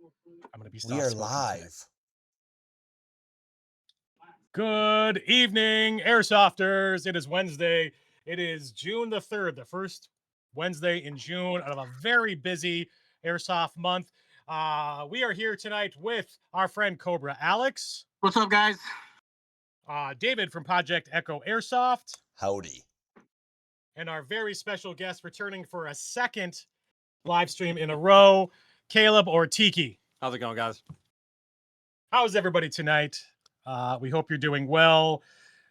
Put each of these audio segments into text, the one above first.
I'm going to be We are soft-spoken live. today. Good evening, Airsofters. It is Wednesday. It is June the 3rd, the first Wednesday in June out of a very busy Airsoft month. We are here tonight with our friend Cobra Alex. What's up, guys? David from Project Echo Airsoft. Howdy. And our very special guest returning for a second live stream in a row, Caleb or Tiki. How's it going, guys? How's everybody tonight? We hope you're doing well.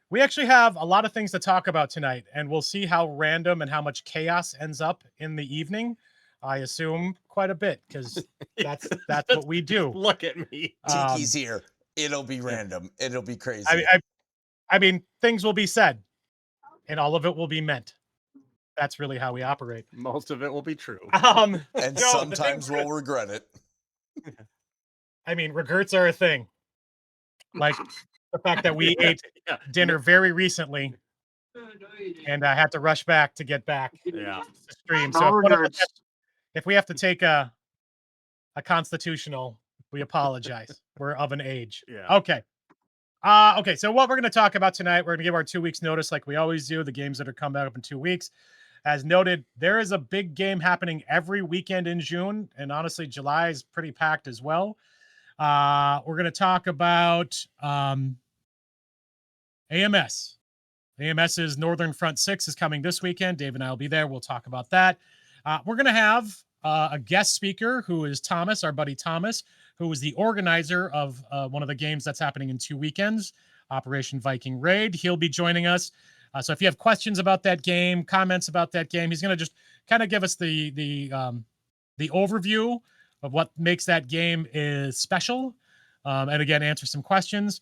We actually have a lot of things to talk about tonight, and we'll see how random and how much chaos ends up in the evening. I assume quite a bit, because that's what we do. Look at me. Tiki's here. It'll be random. It'll be crazy. I mean, things will be said, and all of it will be meant. That's really how we operate. Most of it will be true. And sometimes we'll regret it. I mean, regrets are a thing. Like the fact that we ate dinner very recently, and I had to rush back to get back to the stream. So if we have to take a constitutional, we apologize. We're of an age. Yeah. Okay. Okay. So what we're going to talk about tonight, we're going to give our 2 weeks notice like we always do. The games that are coming up in 2 weeks. As noted, there is a big game happening every weekend in June, and honestly, July is pretty packed as well. We're going to talk about AMS. AMS's Northern Front 6 is coming this weekend. Dave and I will be there. We'll talk about that. We're going to have a guest speaker who is Thomas, our buddy Thomas, who is the organizer of one of the games that's happening in 2 weekends, Operation Viking Raid. He'll be joining us. So if you have questions about that game, comments about that game, he's going to just kind of give us the overview of what makes that game is special. And again, answer some questions.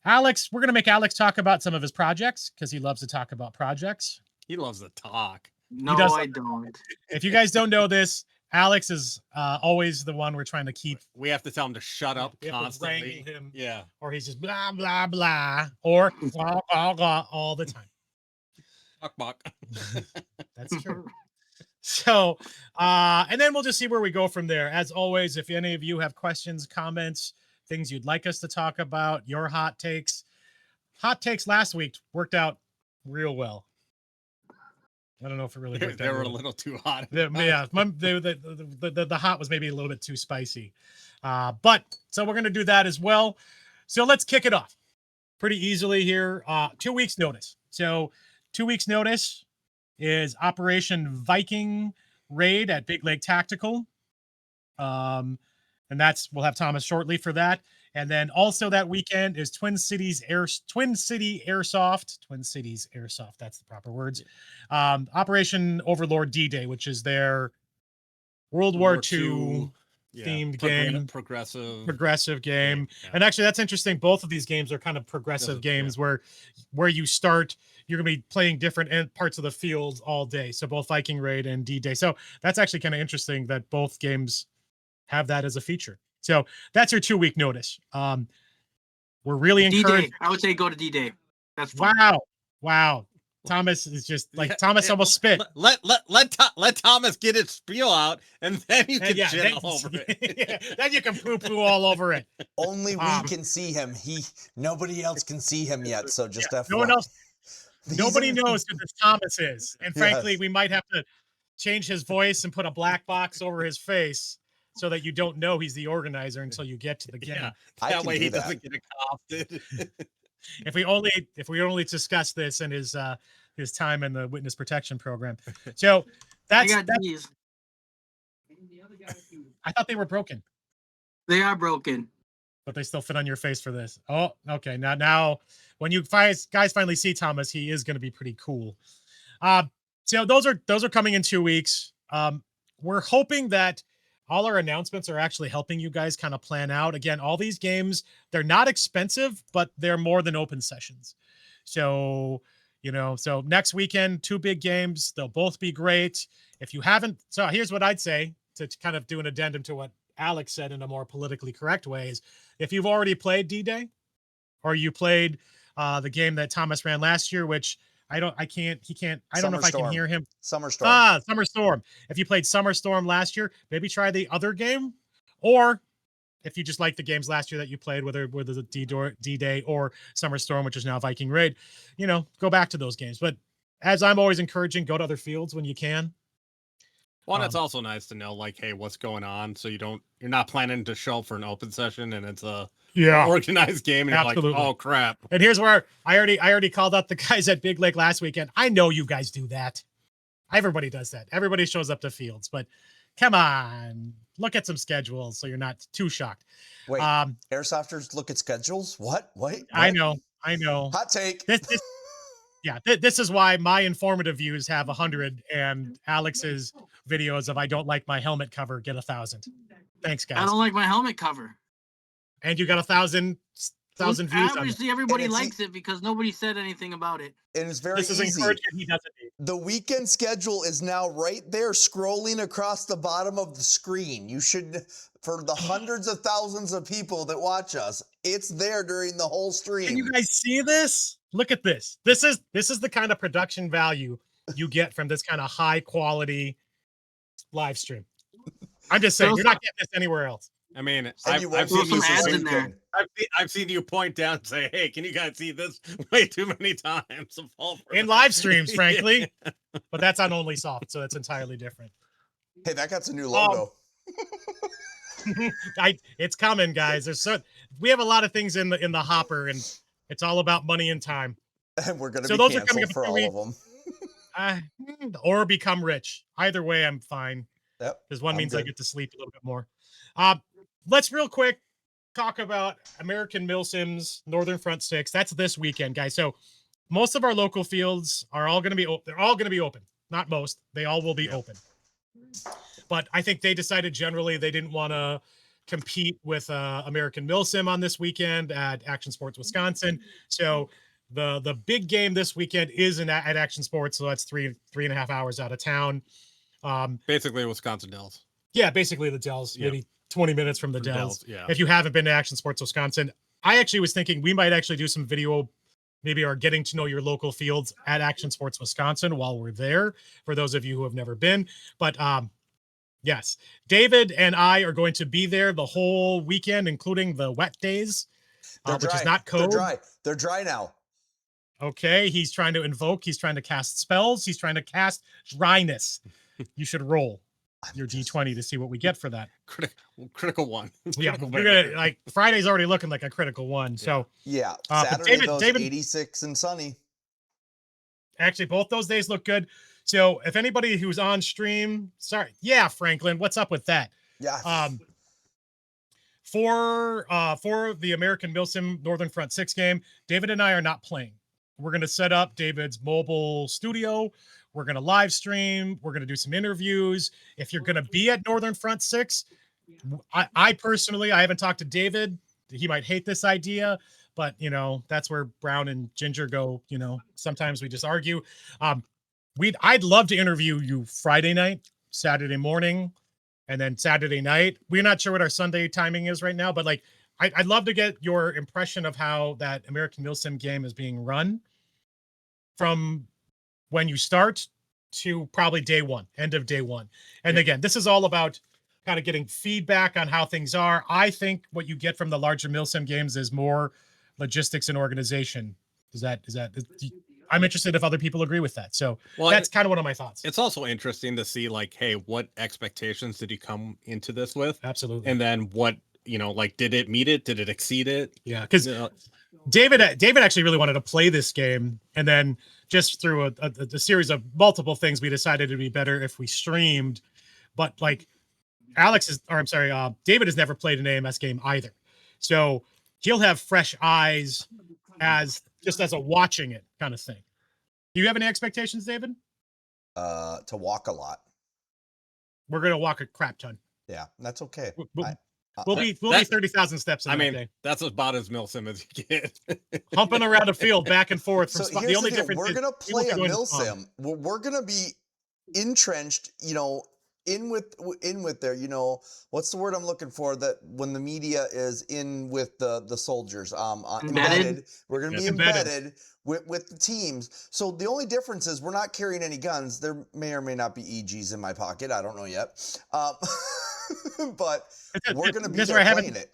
Alex, we're going to make Alex talk about some of his projects because he loves to talk about projects. He loves to talk. No, I don't. If you guys don't know this, Alex is always the one we're trying to keep. We have to tell him to shut up We have to constantly. wrangle him, Yeah. or he's just blah, blah, blah, or blah, blah, blah all the time. Buck. That's true. So, and then we'll just see where we go from there. As always, if any of you have questions, comments, things you'd like us to talk about, your hot takes. Hot takes last week worked out real well. I don't know if it really worked out. They were a little too hot. Yeah, the hot was maybe a little bit too spicy. But so we're going to do that as well. So let's kick it off pretty easily here. 2 weeks notice. So 2 weeks notice is Operation Viking Raid at Big Lake Tactical. And we'll have Thomas shortly for that. And then also that weekend is Twin Cities Airsoft. That's the proper words. Operation Overlord D-Day, which is their World War II themed game. Progressive game. Yeah. And actually, that's interesting. Both of these games are kind of progressive games where you start, you're going to be playing different parts of the field all day. So both Viking Raid and D-Day. So that's actually kind of interesting that both games have that as a feature. So that's your 2 week notice. We're really encouraged. D-Day. I would say go to D-Day. That's fun. Wow. Thomas is just like Thomas almost spit. Let Thomas get his spiel out, and then you can shit all over it. Then you can poo all over it. Only we can see him. Nobody else can see him yet. So just FYI. No one else. Nobody knows who this Thomas is, and frankly, we might have to change his voice and put a black box over his face, so that you don't know he's the organizer until you get to the game. Yeah, that way he doesn't get accosted. If we only discuss this in his time in the witness protection program. So that's I thought they were broken. They are broken. But they still fit on your face for this. Oh, okay. Now when you guys finally see Thomas, he is going to be pretty cool. So those are coming in 2 weeks. We're hoping that all our announcements are actually helping you guys kind of plan out. Again, all these games, they're not expensive, but they're more than open sessions. So, so next weekend, 2 big games. They'll both be great. If you haven't, so here's what I'd say to kind of do an addendum to what Alex said in a more politically correct way is if you've already played D-Day or you played the game that Thomas ran last year, which I don't know if I can hear him. Summer Storm. Summer Storm. If you played Summer Storm last year, maybe try the other game, Or if you just like the games last year that you played, whether the D-Day or Summer Storm, which is now Viking Raid, go back to those games. But as I'm always encouraging, go to other fields when you can. Well, it's also nice to know, like, hey, what's going on, so you're not planning to show up for an open session and it's a organized game, and absolutely. You're like, oh crap. And here's where I already called out the guys at Big Lake last weekend. I know you guys do that. Everybody does that. Everybody shows up to fields, but come on, look at some schedules so you're not too shocked. Wait, airsofters look at schedules? What? Wait, I know. Hot take. This is why my informative views have 100 and Alex's videos of I don't like my helmet cover get 1,000. Thanks, guys. I don't like my helmet cover. And you got 1,000 views. Obviously, everybody likes it because nobody said anything about it. And it's very easy. This is encouragement he doesn't need. The weekend schedule is now right there scrolling across the bottom of the screen. You should, for the hundreds of thousands of people that watch us, it's there during the whole stream. Can you guys see this? Look at this. This is the kind of production value you get from this kind of high quality live stream. I'm just saying, you're not getting this anywhere else. I mean, I've seen some ads in there. I've seen you point down and say, hey, can you guys see this way too many times? In live streams, frankly. But that's on Only Soft, so that's entirely different. Hey, that got a new logo. It's coming, guys. We have a lot of things in the hopper, and it's all about money and time. And we're going to be canceled for all of them. Or become rich. Either way, I'm fine. Yep. Because one means I get to sleep a little bit more. Let's real quick talk about American Milsims Northern Front 6. That's this weekend, guys. So most of our local fields are all going to be open. They're all going to be open. Not most. They all will be open. But I think they decided generally they didn't want to compete with American Milsim on this weekend at Action Sports Wisconsin. So the big game this weekend is at Action Sports. So that's 3.5 hours out of town. Basically Wisconsin Dells. Yeah, basically the Dells. Yep. Maybe 20 minutes from the Dells. Yeah. If you haven't been to Action Sports Wisconsin, I actually was thinking we might actually do some video, maybe or getting to know your local fields at Action Sports Wisconsin while we're there, for those of you who have never been. But yes, David and I are going to be there the whole weekend, including the wet days, which is not code. They're dry now. Okay, he's trying to cast spells. He's trying to cast dryness. You should roll your D20 to see what we get for that. Critical one. Yeah, we're gonna Friday's already looking like a critical one. So yeah, Saturday David 86 and sunny. Actually, both those days look good. So if anybody who's on stream, Franklin, what's up with that? Yeah. For the American Milsim Northern Front 6 game, David and I are not playing. We're gonna set up David's mobile studio. We're going to live stream. We're going to do some interviews. If you're going to be at Northern Front 6, I personally, I haven't talked to David. He might hate this idea, but that's where Brown and Ginger go. Sometimes we just argue. I'd love to interview you Friday night, Saturday morning, and then Saturday night. We're not sure what our Sunday timing is right now, but I'd love to get your impression of how that American Milsim game is being run from when you start to probably end of day one. And again, this is all about kind of getting feedback on how things are. I think what you get from the larger Milsim games is more logistics and organization. I'm interested if other people agree with that. So that's kind of one of my thoughts. It's also interesting to see hey, what expectations did he come into this with? Absolutely. And then what, did it meet it? Did it exceed it? Yeah. Because David actually really wanted to play this game, and then just through a series of multiple things, we decided it'd be better if we streamed. But David has never played an AMS game either, so he'll have fresh eyes as a watching it kind of thing. Do you have any expectations, David? To walk a lot. We're gonna walk a crap ton. Yeah, that's okay. We'll be 30,000 steps. Day. That's about as Milsim as you get. Humping around a field back and forth. So the only difference we're gonna play a Milsim. We're gonna be entrenched, in with there. What's the word I'm looking for? That when the media is in with the soldiers, embedded. We're gonna be embedded with the teams. So the only difference is we're not carrying any guns. There may or may not be EGs in my pocket. I don't know yet. but we're going to be there playing it.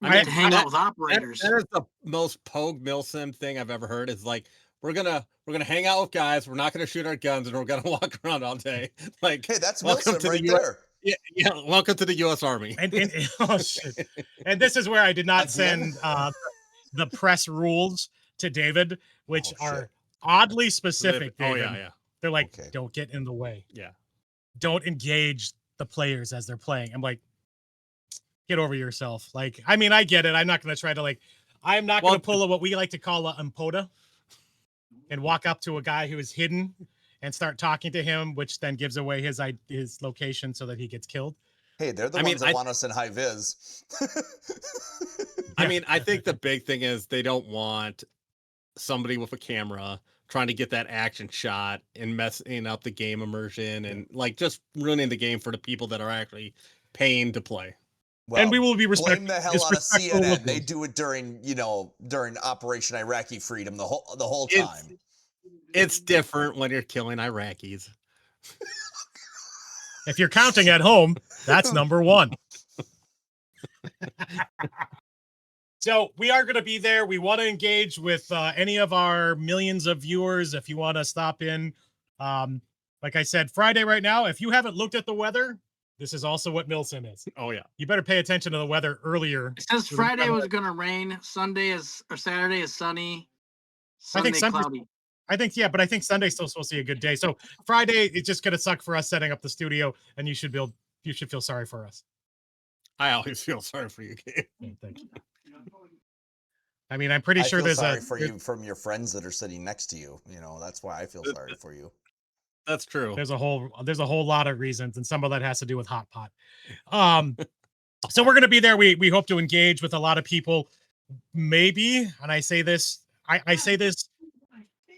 I get to hang out with operators. That is the most Pogue Milsim thing I've ever heard. Is like we're gonna hang out with guys. We're not gonna shoot our guns, and we're gonna walk around all day. Like, hey, that's Milsim right there. Yeah. Welcome to the U.S. Army. And oh shit! And this is where I did not send the press rules to David, which are oddly specific. David. Oh yeah. They're like, don't get in the way. Yeah. Don't engage the players as they're playing. I'm like, get over yourself. Like, I mean, I get it. I'm not going to try to I'm not going to pull what we like to call a empoda and walk up to a guy who is hidden and start talking to him, which then gives away his location so that he gets killed. Hey, they're the ones that want us in high vis. I mean, I think the big thing is they don't want somebody with a camera trying to get that action shot and messing up the game immersion and just ruining the game for the people that are actually paying to play. Well, and we will be blame the hell out of CNN. They do it during Operation Iraqi Freedom the whole time. It's different when you're killing Iraqis. If you're counting at home, that's number one. So we are going to be there. We want to engage with any of our millions of viewers. If you want to stop in, like I said, Friday right now, if you haven't looked at the weather, this is also what Milsim is. Oh yeah. You better pay attention to the weather earlier. It says Friday was going to rain. Saturday is sunny. Sunday cloudy. I think, yeah, but I think Sunday's still supposed to be a good day. So Friday, it's just going to suck for us setting up the studio, and you should feel sorry for us. I always feel sorry for you, Gabe. Thank you. I mean, I'm pretty sure there's sorry for you from your friends that are sitting next to you. That's why I feel sorry for you. That's true. There's a whole lot of reasons, and some of that has to do with hot pot. So we're going to be there. We hope to engage with a lot of people. Maybe, and I say this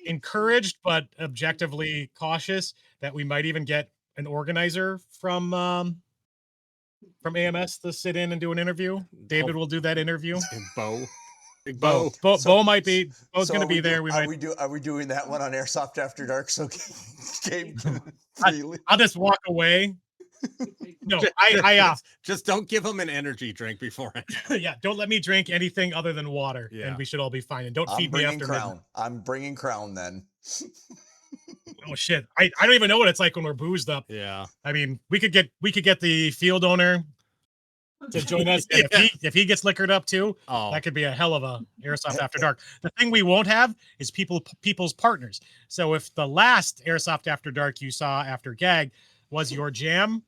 encouraged, but objectively cautious that we might even get an organizer from AMS to sit in and do an interview. David will do that interview. Big Bo. Bo might be. Bo's going to be there. Are we doing that one on Airsoft After Dark? So Gabe can I'll just walk away. No, I just don't give him an energy drink before. Yeah, don't let me drink anything other than water, and we should all be fine. And don't feed me after Crown. I'm bringing Crown then. Oh shit! I don't even know what it's like when we're boozed up. Yeah. I mean, we could get the field owner to join us. And if he gets liquored up too, that could be a hell of a Airsoft After Dark. The thing we won't have is people's partners. So if the last Airsoft After Dark you saw after Gag was your jam,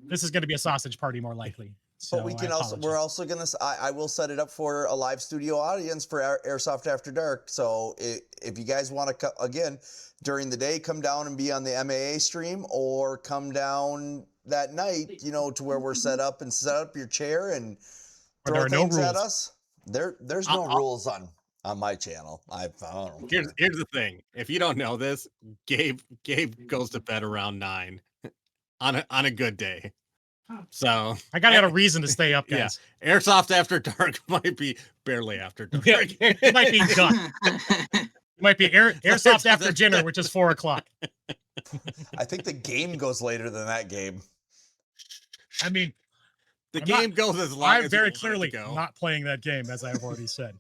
this is going to be a sausage party more likely. So but we're also going to, I will set it up for a live studio audience for Airsoft After Dark. So if you guys want to, again, during the day, come down and be on the MAA stream, or come down that night, to where we're set up your chair and throw things at us. There's no rules on my channel. I don't know. Here's the thing. If you don't know this, Gabe goes to bed around 9 on a good day. So I got a reason to stay up, guys. Yeah. Airsoft After Dark might be barely after dark. Yeah, it might be done. It might be Airsoft After Dinner, which is 4:00. I think the game goes later than that game. I mean, the game goes as long as I'm very clearly not playing that game, as I've already said.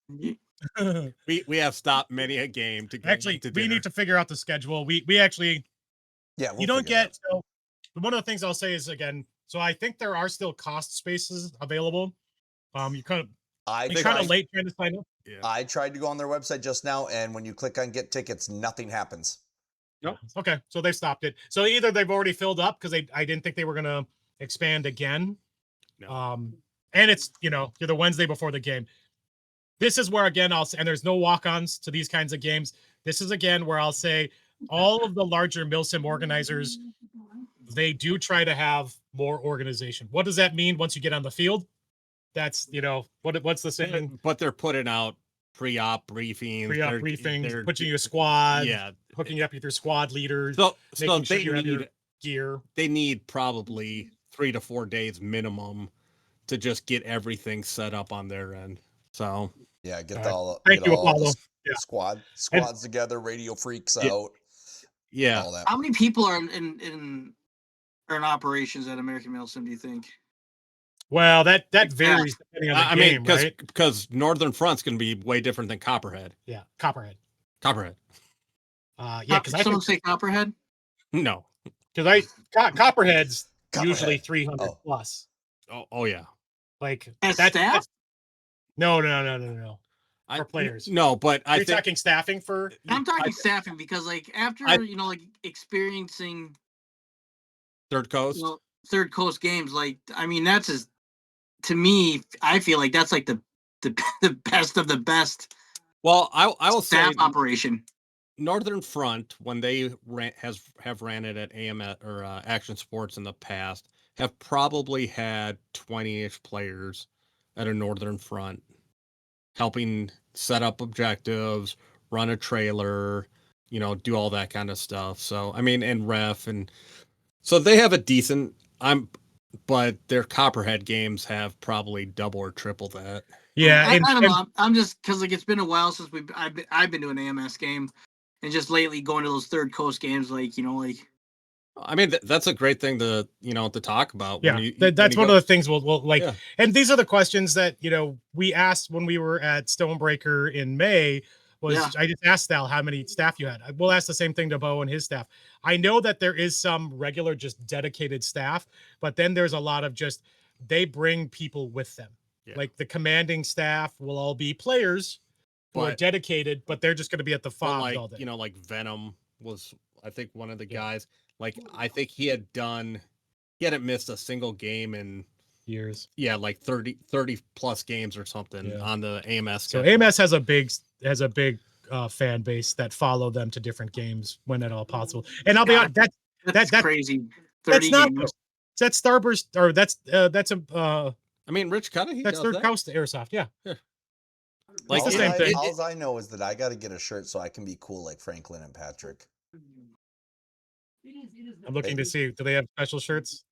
we have stopped many a game to actually. We need to figure out the schedule. We actually. Yeah, you don't get. So one of the things I'll say is, again, so I think there are still cost spaces available. You kind of late trying to sign up. Yeah. I tried to go on their website just now, and when you click on get tickets, nothing happens. Nope. Okay, so they've stopped it. So either they've already filled up because I didn't think they were going to expand again. No. And it's the Wednesday before the game. This is where, again, and there's no walk-ons to these kinds of games. This is again where I'll say all of the larger Milsim organizers, they do try to have more organization. What does that mean once you get on the field? That's what's the saying? But they're putting out pre-op briefings. They're putting you a squad. Yeah, hooking you up with your squad leaders. So they need your gear. They need probably 3 to 4 days minimum to just get everything set up on their end. So get squads together, radio freaks out. Yeah. All that. How many people are in are in operations at American Male Sim, do you think? Well, that varies depending on the I game, mean, right? because Northern Front's going to be way different than Copperhead. Yeah, Copperhead. Copperhead. Yeah, because I someone think say Copperhead. No. because Copperhead's usually Copperhead. 300 plus. Oh yeah. Like As that's staff? no. For players. No, but Are you talking staffing for? I'm talking staffing because, like, after like experiencing Third Coast, Third Coast games, like, I mean, that's just, to me, I feel like that's like the best of the best. Well, I will staff say operation. Northern Front, when they have ran it at AMS or Action Sports in the past, have probably had 20-ish players at a Northern Front, helping set up objectives, run a trailer, do all that kind of stuff. So I mean, and ref, and so they have a decent. But their Copperhead games have probably double or triple that. Yeah, I don't know. I'm just, because like it's been a while since I've been to an AMS game, and just lately going to those Third Coast games, like I mean, that's a great thing to to talk about. Yeah, that's one of the things we'll like. Yeah. And these are the questions that we asked when we were at Stonebreaker in May. I just asked Al how many staff you had. We'll ask the same thing to Bo and his staff. I know that there is some regular, just dedicated staff, but then there's a lot of just they bring people with them. Yeah. Like the commanding staff will all be players who are dedicated, but they're just going to be at the FOBs all day. Like Venom was, I think, one of the guys. Like, I think he hadn't missed a single game in years. Yeah, like 30 plus games or something on the AMS schedule. So AMS has a big fan base that follow them to different games when at all possible. And I'll be honest, that's crazy. 30 that's not games. That's Starburst, or that's I mean, Rich Cutter, that's Third Coast Airsoft, yeah. Like the same thing. All I know is that I got to get a shirt so I can be cool like Franklin and Patrick. I'm looking to see, do they have special shirts?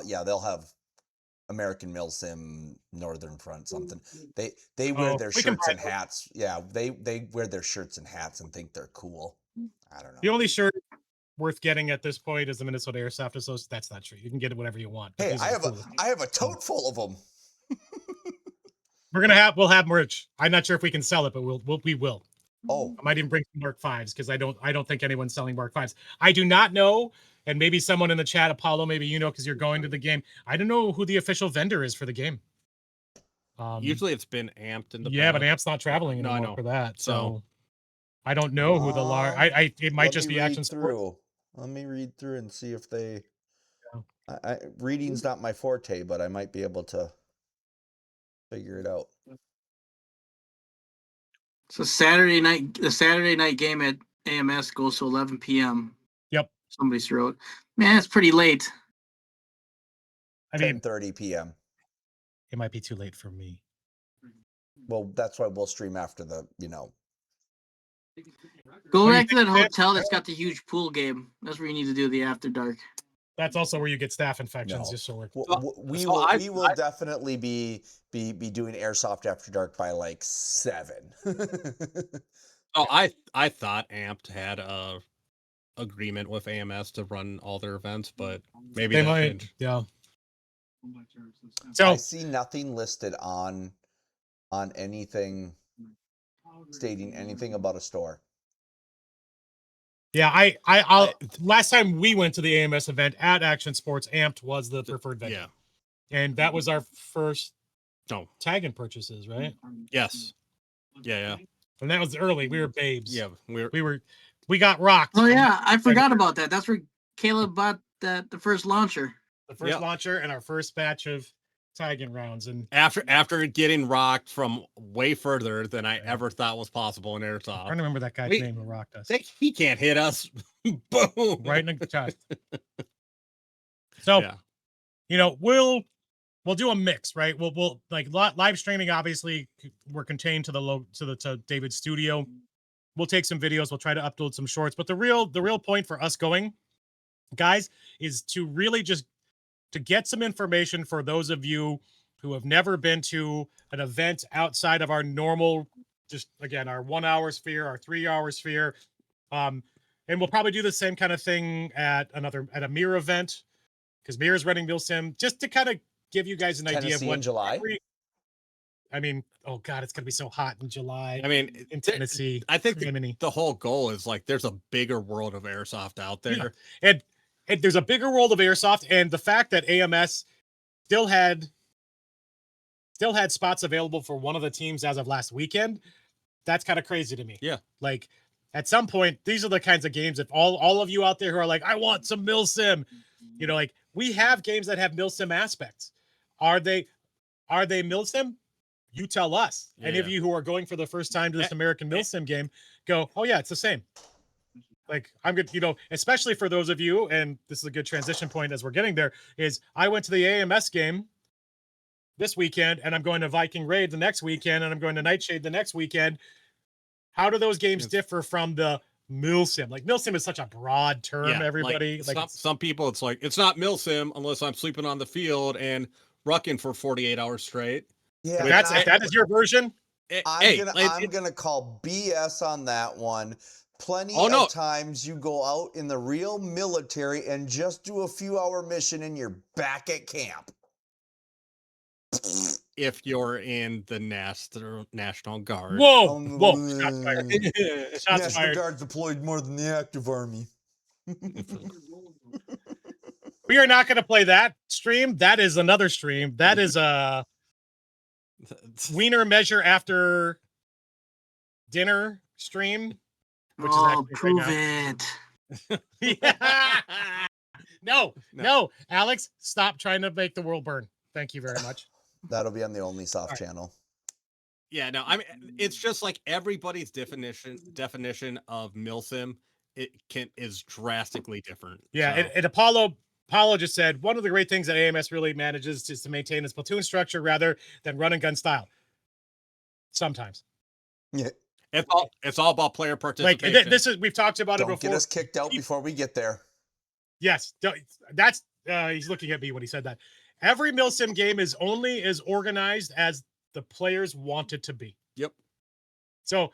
Yeah, they'll have American Male Sim, Northern Front, something. They wear their shirts and hats. Yeah, they wear their shirts and hats and think they're cool. I don't know. The only shirt worth getting at this point is the Minnesota Airsoft Association. That's not true. You can get it whatever you want. Hey, I have a tote full of them. We'll have merch. I'm not sure if we can sell it, but we will. Oh, I might even bring some Mark 5s because I don't think anyone's selling Mark 5s. I do not know, and maybe someone in the chat, Apollo, maybe because you're going to the game. I don't know who the official vendor is for the game. Usually it's been Amped in the past. But Amp's not traveling anymore for that. So I don't know who the it might just be Action Sports. Let me read through and see if they. Reading's not my forte, but I might be able to figure it out. So the Saturday night game at AMS goes to 11 p.m. Yep. Somebody's wrote. Man, it's pretty late. I mean, 10:30 p.m. It might be too late for me. Well, that's why we'll stream after the, Go back to that hotel that's got the huge pool, Gabe. That's where you need to do the after dark. That's also where you get staph infections. Just so we will definitely be doing Airsoft after dark by like 7. I thought Amped had a agreement with AMS to run all their events, but maybe they might. Changed. Yeah. So I see nothing listed on anything stating anything about a store. Yeah, I last time we went to the AMS event at Action Sports, Amped was the preferred vendor. Yeah. And that was our first tag and purchases, right? Yes. Yeah. And that was early. We were babes. Yeah, we got rocked. Oh yeah, I forgot about that. That's where Caleb bought the first launcher. The first launcher and our first batch of tagging rounds. And after getting rocked from way further than I ever thought was possible in Airsoft. I don't remember that guy's name who rocked us. He can't hit us. Boom. Right in the chest. So, we'll do a mix, right? We'll like live streaming. Obviously, we're contained to David's studio. We'll take some videos. We'll try to upload some shorts. But the real point for us going, guys, is to really just to get some information for those of you who have never been to an event outside of our normal, just again, our 1 hour sphere, our 3 hour sphere. and we'll probably do the same kind of thing at a Mirror event, because Mirror's running Milsim, just to kind of give you guys an idea of Tennessee what in July. I mean, oh God, it's gonna be so hot in July. I mean, in Tennessee. I think Criminy. the whole goal is like there's a bigger world of airsoft out there. Yeah. And there's a bigger world of airsoft, and the fact that AMS still had spots available for one of the teams as of last weekend, that's kind of crazy to me. Yeah. Like at some point, these are the kinds of games, if all of you out there who are like, I want some Milsim, you know, like we have games that have Milsim aspects. Are they Milsim? You tell us. Yeah. Any of you who are going for the first time to this American Milsim game, go, oh yeah, it's the same. Like I'm good, you know, especially for those of you, and this is a good transition point as we're getting there, is I went to the AMS game this weekend, and I'm going to Viking Raid the next weekend, and I'm going to Nightshade the next weekend. How do those games differ from the Milsim? Like Milsim is such a broad term, everybody. Like some people, it's like, it's not Milsim unless I'm sleeping on the field and rucking for 48 hours straight. Yeah, if that is your version, I'm gonna call BS on that one. Plenty of times you go out in the real military and just do a few-hour mission and you're back at camp. If you're in the National Guard. Whoa, shots fired. National Guard's deployed more than the active army. We are not going to play that stream. That is another stream. That is a wiener measure after dinner stream. Which is prove it. Yeah. No, Alex, stop trying to make the world burn. Thank you very much. That'll be on the Only Soft channel. Yeah, no, I mean, it's just like everybody's definition of Milsim is drastically different. Yeah, so. and Apollo just said one of the great things that AMS really manages is to maintain its platoon structure rather than run and gun style. Sometimes. Yeah. It's all about player participation. Like we've talked about it before. Don't get us kicked out before we get there. Yes, that's he's looking at me when he said that. Every Milsim game is only as organized as the players want it to be. Yep. So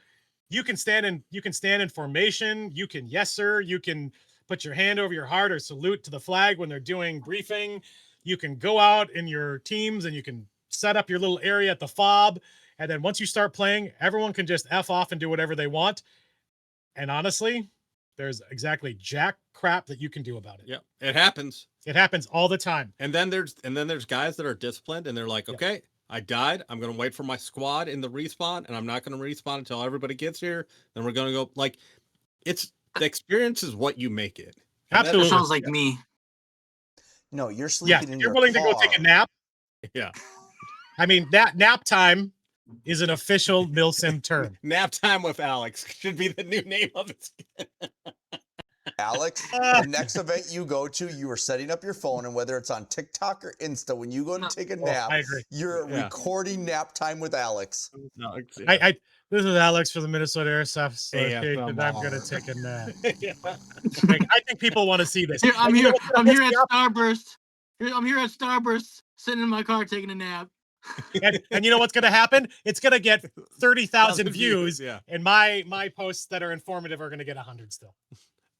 you can stand in formation. You can yes sir. You can put your hand over your heart or salute to the flag when they're doing briefing. You can go out in your teams and you can set up your little area at the fob. And then once you start playing, everyone can just F off and do whatever they want. And honestly, there's exactly jack crap that you can do about it. Yeah, it happens. It happens all the time. And then there's guys that are disciplined and they're like, okay, I died. I'm going to wait for my squad in the respawn, and I'm not going to respawn until everybody gets here. Then we're going to go. Like, it's the experience is what you make it. Absolutely. That sounds like me. No, you're sleeping in you're your willing car. to go take a nap. Yeah. I mean, that nap time is an official Milsim term. Nap time with Alex should be the new name of it. Alex, the next event you go to, you are setting up your phone, and whether it's on TikTok or Insta, when you go to take a nap, I agree. You're recording nap time with Alex. No, this is Alex for the Minnesota Airsoft Association. I'm going to take a nap. I think people want to see this. I'm here at Starburst. I'm here at Starburst, sitting in my car taking a nap. and you know what's going to happen? It's going to get 30,000 views, yeah. And my posts that are informative are going to get 100 still.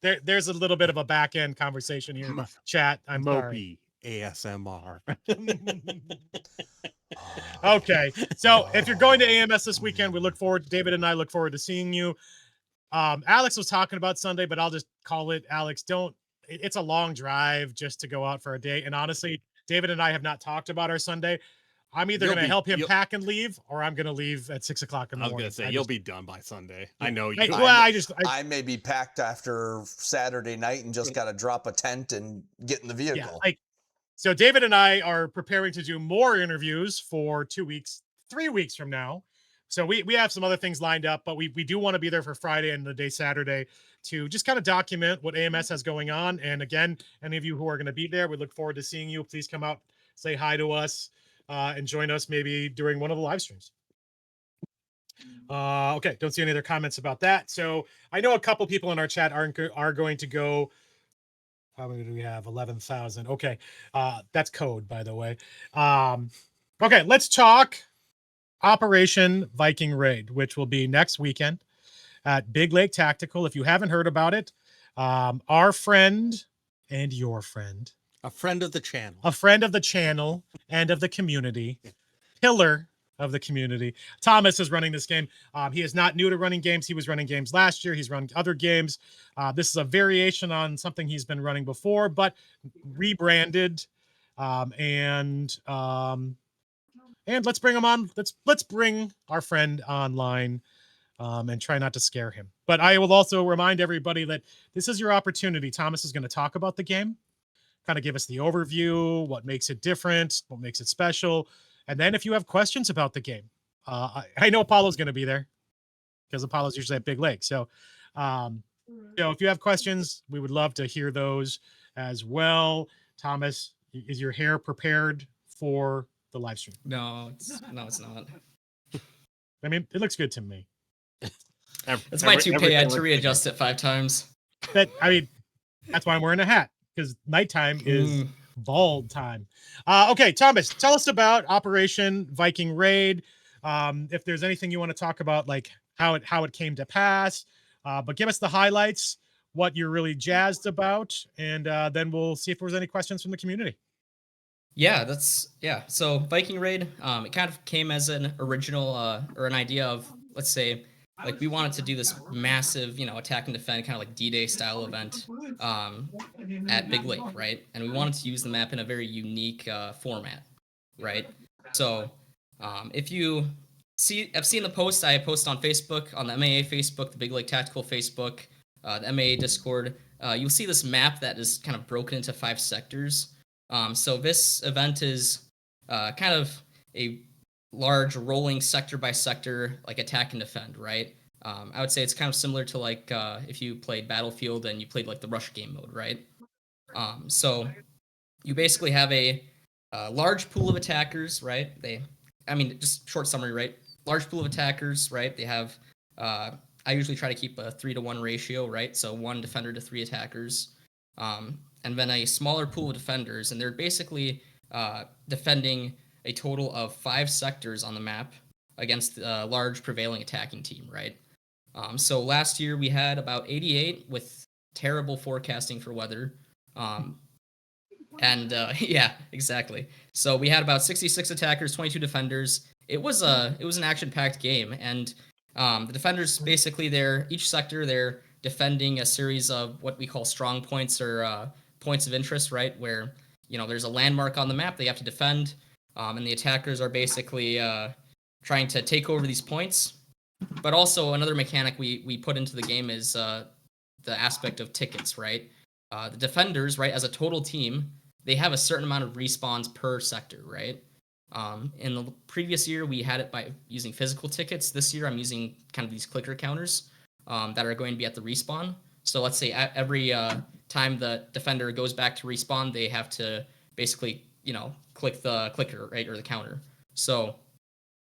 There's a little bit of a back end conversation here. Chat. I'm Mopey ASMR. Okay, so if you're going to AMS this weekend, David and I look forward to seeing you. Alex was talking about Sunday, but I'll just call it, Alex, it's a long drive just to go out for a day. And honestly, David and I have not talked about our Sunday. I'm either going to help him pack and leave, or I'm going to leave at 6 o'clock in the morning. I was going to say, you'll be done by Sunday. I know you. I may be packed after Saturday night and just got to drop a tent and get in the vehicle. Yeah, so David and I are preparing to do more interviews for 3 weeks from now. So we have some other things lined up, but we do want to be there for Friday and the day Saturday to just kind of document what AMS has going on. And again, any of you who are going to be there, we look forward to seeing you. Please come out, say hi to us. And join us maybe during one of the live streams. Okay, don't see any other comments about that. So I know a couple people in our chat are going to go. How many do we have? 11,000. Okay, that's code, by the way. Okay, let's talk Operation Viking Raid, which will be next weekend at Big Lake Tactical. If you haven't heard about it, Our friend and your friend, A friend of the channel. a friend of the channel and of the community, pillar of the community. Thomas is running this game. He is not new to running games. He was running games last year. He's run other games. This is a variation on something he's been running before, but rebranded. And let's bring him on. Let's bring our friend online, and try not to scare him. But I will also remind everybody that this is your opportunity. Thomas is going to talk about the game, kind of give us the overview, what makes it different, what makes it special. And then if you have questions about the game, I know Apollo's going to be there because Apollo's usually at Big Lake. So, if you have questions, we would love to hear those as well. Thomas, is your hair prepared for the live stream? No, it's not. I mean, it looks good to me. It's my toupee. I had to readjust it 5 times. That's why I'm wearing a hat, because nighttime is bald time. Okay, Thomas, tell us about Operation Viking Raid. If there's anything you want to talk about, like how it came to pass, but give us the highlights, what you're really jazzed about, and then we'll see if there's any questions from the community. Yeah, So Viking Raid, it kind of came as an original or an idea of, let's say, like we wanted to do this massive, attack and defend kind of like D-Day style event at Big Lake, right? And we wanted to use the map in a very unique format, right? So if you have seen the post I post on Facebook, on the MAA Facebook, the Big Lake Tactical Facebook, the MAA Discord, you'll see this map that is kind of broken into 5 sectors. So this event is kind of a large rolling sector by sector, like attack and defend, right? I would say it's kind of similar to like if you played Battlefield and you played like the rush game mode, right? So you basically have a large pool of attackers, right? Just short summary, right? Large pool of attackers, right? They have, I usually try to keep a 3-to-1 ratio, right? So 1 defender to 3 attackers. And then a smaller pool of defenders, and they're basically defending a total of 5 sectors on the map against a large prevailing attacking team, right? So last year we had about 88 with terrible forecasting for weather. Yeah, exactly. So we had about 66 attackers, 22 defenders. It was an action-packed game, and the defenders basically each sector they're defending a series of what we call strong points or points of interest, right? Where there's a landmark on the map they have to defend, and the attackers are basically trying to take over these points. But also another mechanic we put into the game is the aspect of tickets, right? The defenders, right, as a total team, they have a certain amount of respawns per sector, right? In the previous year, we had it by using physical tickets. This year, I'm using kind of these clicker counters that are going to be at the respawn. So let's say every time the defender goes back to respawn, they have to basically, click the clicker, right, or the counter. So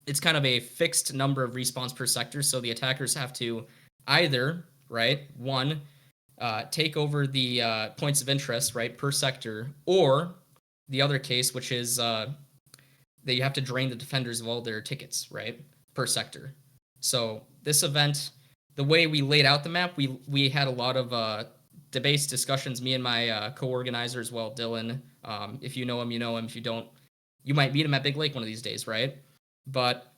it's kind of a fixed number of respawns per sector. So the attackers have to either, right, one, take over the points of interest, right, per sector, or the other case, which is they have to drain the defenders of all their tickets, right, per sector. So this event, the way we laid out the map, we had a lot of debates, discussions, me and my co-organizer as well, Dylan. If you know him, you know him. If you don't, you might meet him at Big Lake one of these days, right? But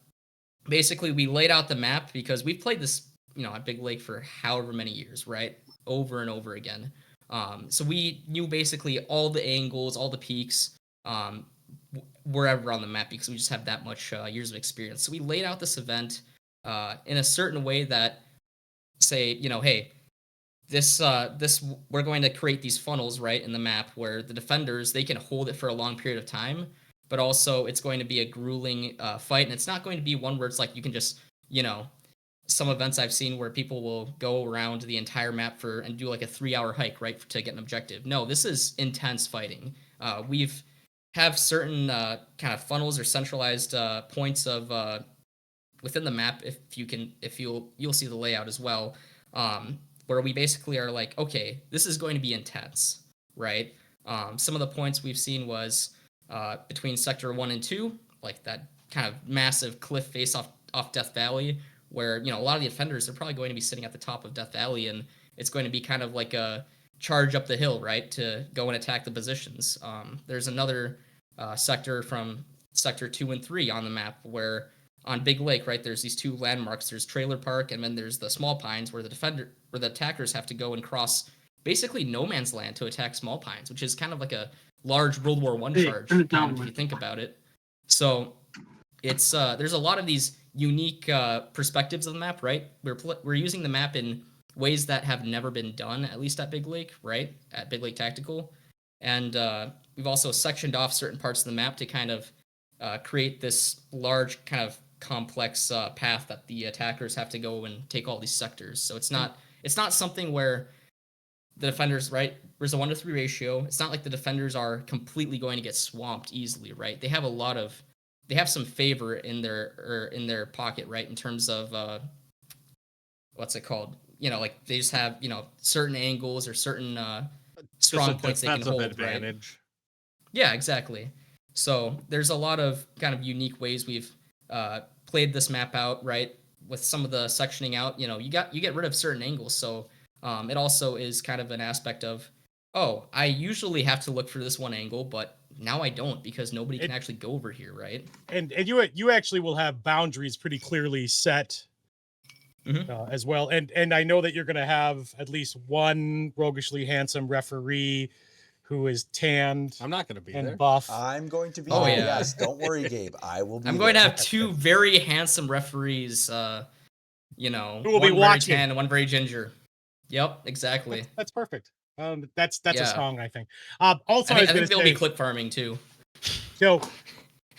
basically, we laid out the map because we've played this, at Big Lake for however many years, right? Over and over again. So we knew basically all the angles, all the peaks, wherever on the map because we just have that much years of experience. So we laid out this event in a certain way that say, hey, this we're going to create these funnels, right, in the map where the defenders, they can hold it for a long period of time, but also it's going to be a grueling fight, and it's not going to be one where it's like you can just, some events I've seen where people will go around the entire map and do like a 3-hour hike, right, to get an objective. No, this is intense fighting. We've have certain kind of funnels or centralized points of within the map. You'll see the layout as well, where we basically are like, okay, this is going to be intense, right? Some of the points we've seen was between sector 1 and 2, like that kind of massive cliff face off Death Valley, where a lot of the defenders are probably going to be sitting at the top of Death Valley, and it's going to be kind of like a charge up the hill, right, to go and attack the positions. There's another sector from sector 2 and 3 on the map where on Big Lake, right, there's these two landmarks. There's Trailer Park, and then there's the Small Pines where the attackers have to go and cross basically no man's land to attack Small Pines, which is kind of like a large World War I charge, if you think about it. So it's there's a lot of these unique perspectives of the map, right? We're using the map in ways that have never been done, at least at Big Lake, right? At Big Lake Tactical. And we've also sectioned off certain parts of the map to kind of create this large kind of complex path that the attackers have to go and take all these sectors. So it's not something where the defenders, right, there's a 1-to-3 ratio. It's not like the defenders are completely going to get swamped easily, right? They have some favor in their pocket, right, in terms of what's it called? Like they just have, certain angles or certain strong points they can hold, advantage. Right? Yeah, exactly. So there's a lot of kind of unique ways we've played this map out, right? With some of the sectioning out, you get rid of certain angles. So it also is kind of an aspect of, oh, I usually have to look for this one angle, but now I don't because nobody can actually go over here, right? And you actually will have boundaries pretty clearly set as well. And I know that you're going to have at least one roguishly handsome referee who is tanned. I'm not going to be and there. Buff. I'm going to be there. Yeah. Yes, don't worry, Gabe. I will be. I'm going to have two very handsome referees. Who will be watching, very tan and one very ginger. Yep, exactly. That's perfect. That's a song, I think. Also, I think they'll be clip farming too. So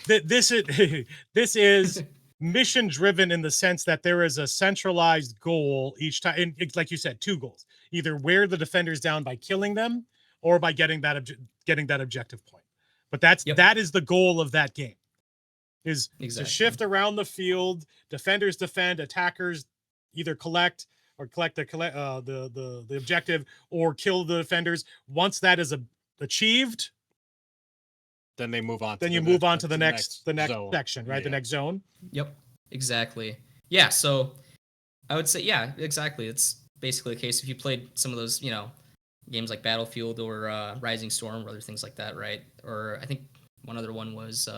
this is mission driven in the sense that there is a centralized goal each time. And it's like you said, two goals: either wear the defenders down by killing them, or by getting that objective point. But that is the goal of that game. Is to shift around the field, defenders defend, attackers either collect the objective or kill the defenders. Once that is achieved, then they move on. Then you move on to the next zone. section, right? Yeah. The next zone. Yep, exactly. Yeah, so I would say, yeah, exactly. It's basically the case if you played some of those, games like Battlefield or Rising Storm or other things like that, right? Or I think one other one was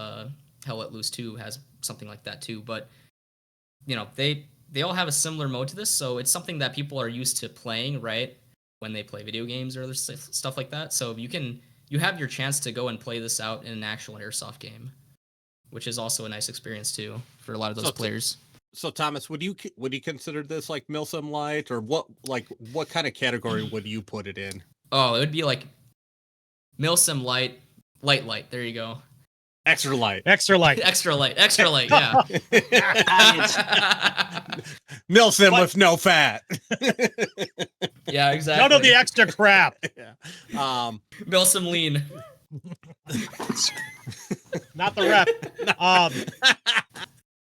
Hell Let Loose 2 has something like that too. But they all have a similar mode to this, so it's something that people are used to playing, right? When they play video games or other stuff like that. So you have your chance to go and play this out in an actual Airsoft game, which is also a nice experience too for a lot of those players. So Thomas, would you consider this like Milsim Light, or what kind of category would you put it in? Oh, it would be like Milsim Light. There you go. Extra light. Extra light, yeah. Milsim with no fat. Yeah, exactly. None of the extra crap. Yeah. Milsim lean. Not the rep.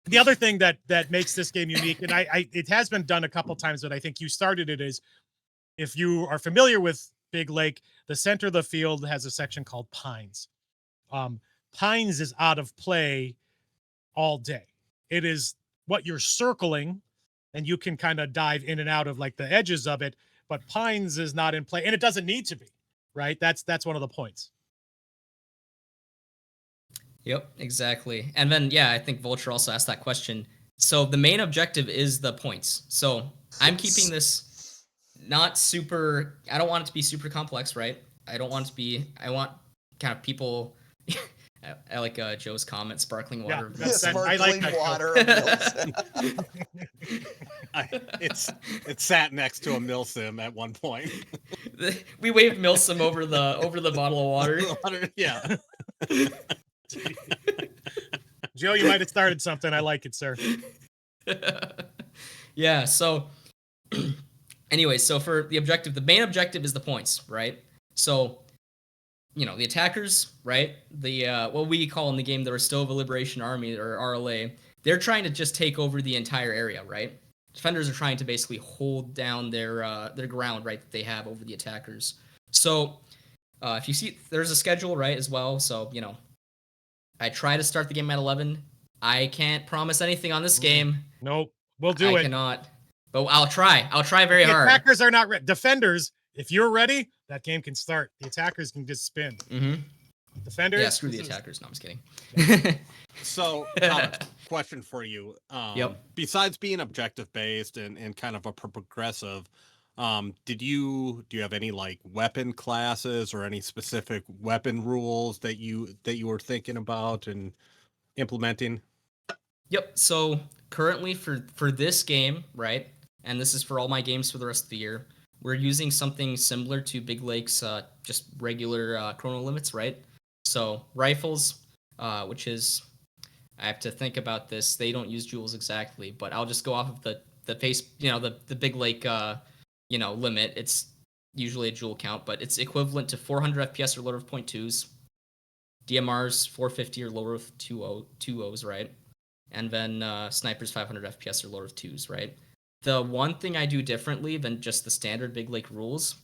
The other thing that makes this game unique, and it has been done a couple times, but I think you started it, is if you are familiar with Big Lake, the center of the field has a section called Pines. Pines is out of play all day. It is what you're circling, and you can kind of dive in and out of like the edges of it, but Pines is not in play, and it doesn't need to be, right? That's one of the points. Yep, exactly. And then, yeah, I think Vulture also asked that question. So the main objective is the points. So I'm keeping this not super, I don't want it to be super complex, right? I want kind of people, I like Joe's comment, sparkling water. Yeah, sparkling water. It sat next to a Milsim at one point. We waved Milsim over the bottle of water. Yeah. Joe, you might have started something. I like it, sir. Yeah, so anyway, so for the objective, the main objective is the points, right? So, the attackers, right? The what we call in the game the Rostova Liberation Army, or RLA, they're trying to just take over the entire area, right? Defenders are trying to basically hold down their ground, right, that they have over the attackers. So, if you see, there's a schedule, right, as well. So, I try to start the game at 11. I can't promise anything on this game. Nope. We'll do it. I cannot. But I'll try. I'll try very the hard. attackers are not ready. Defenders, if you're ready, that game can start. The attackers can just spin. Mm-hmm. Defenders. Yeah, screw the attackers. No, I'm just kidding. So, Thomas, question for you. Yep. Besides being objective based and kind of a progressive, do you have any like weapon classes or any specific weapon rules that you were thinking about and implementing? Yep. So currently for this game, right, and this is for all my games for the rest of the year, we're using something similar to Big Lake's just regular chrono limits, right? So rifles, which is, I have to think about this. They don't use joules exactly, but I'll just go off of the face, the Big Lake, limit. It's usually a joule count, but it's equivalent to 400 FPS or lower with 0.2s, DMRs 450 or lower with 2.0s, right? And then snipers 500 FPS or lower with 2s, right? The one thing I do differently than just the standard Big Lake rules,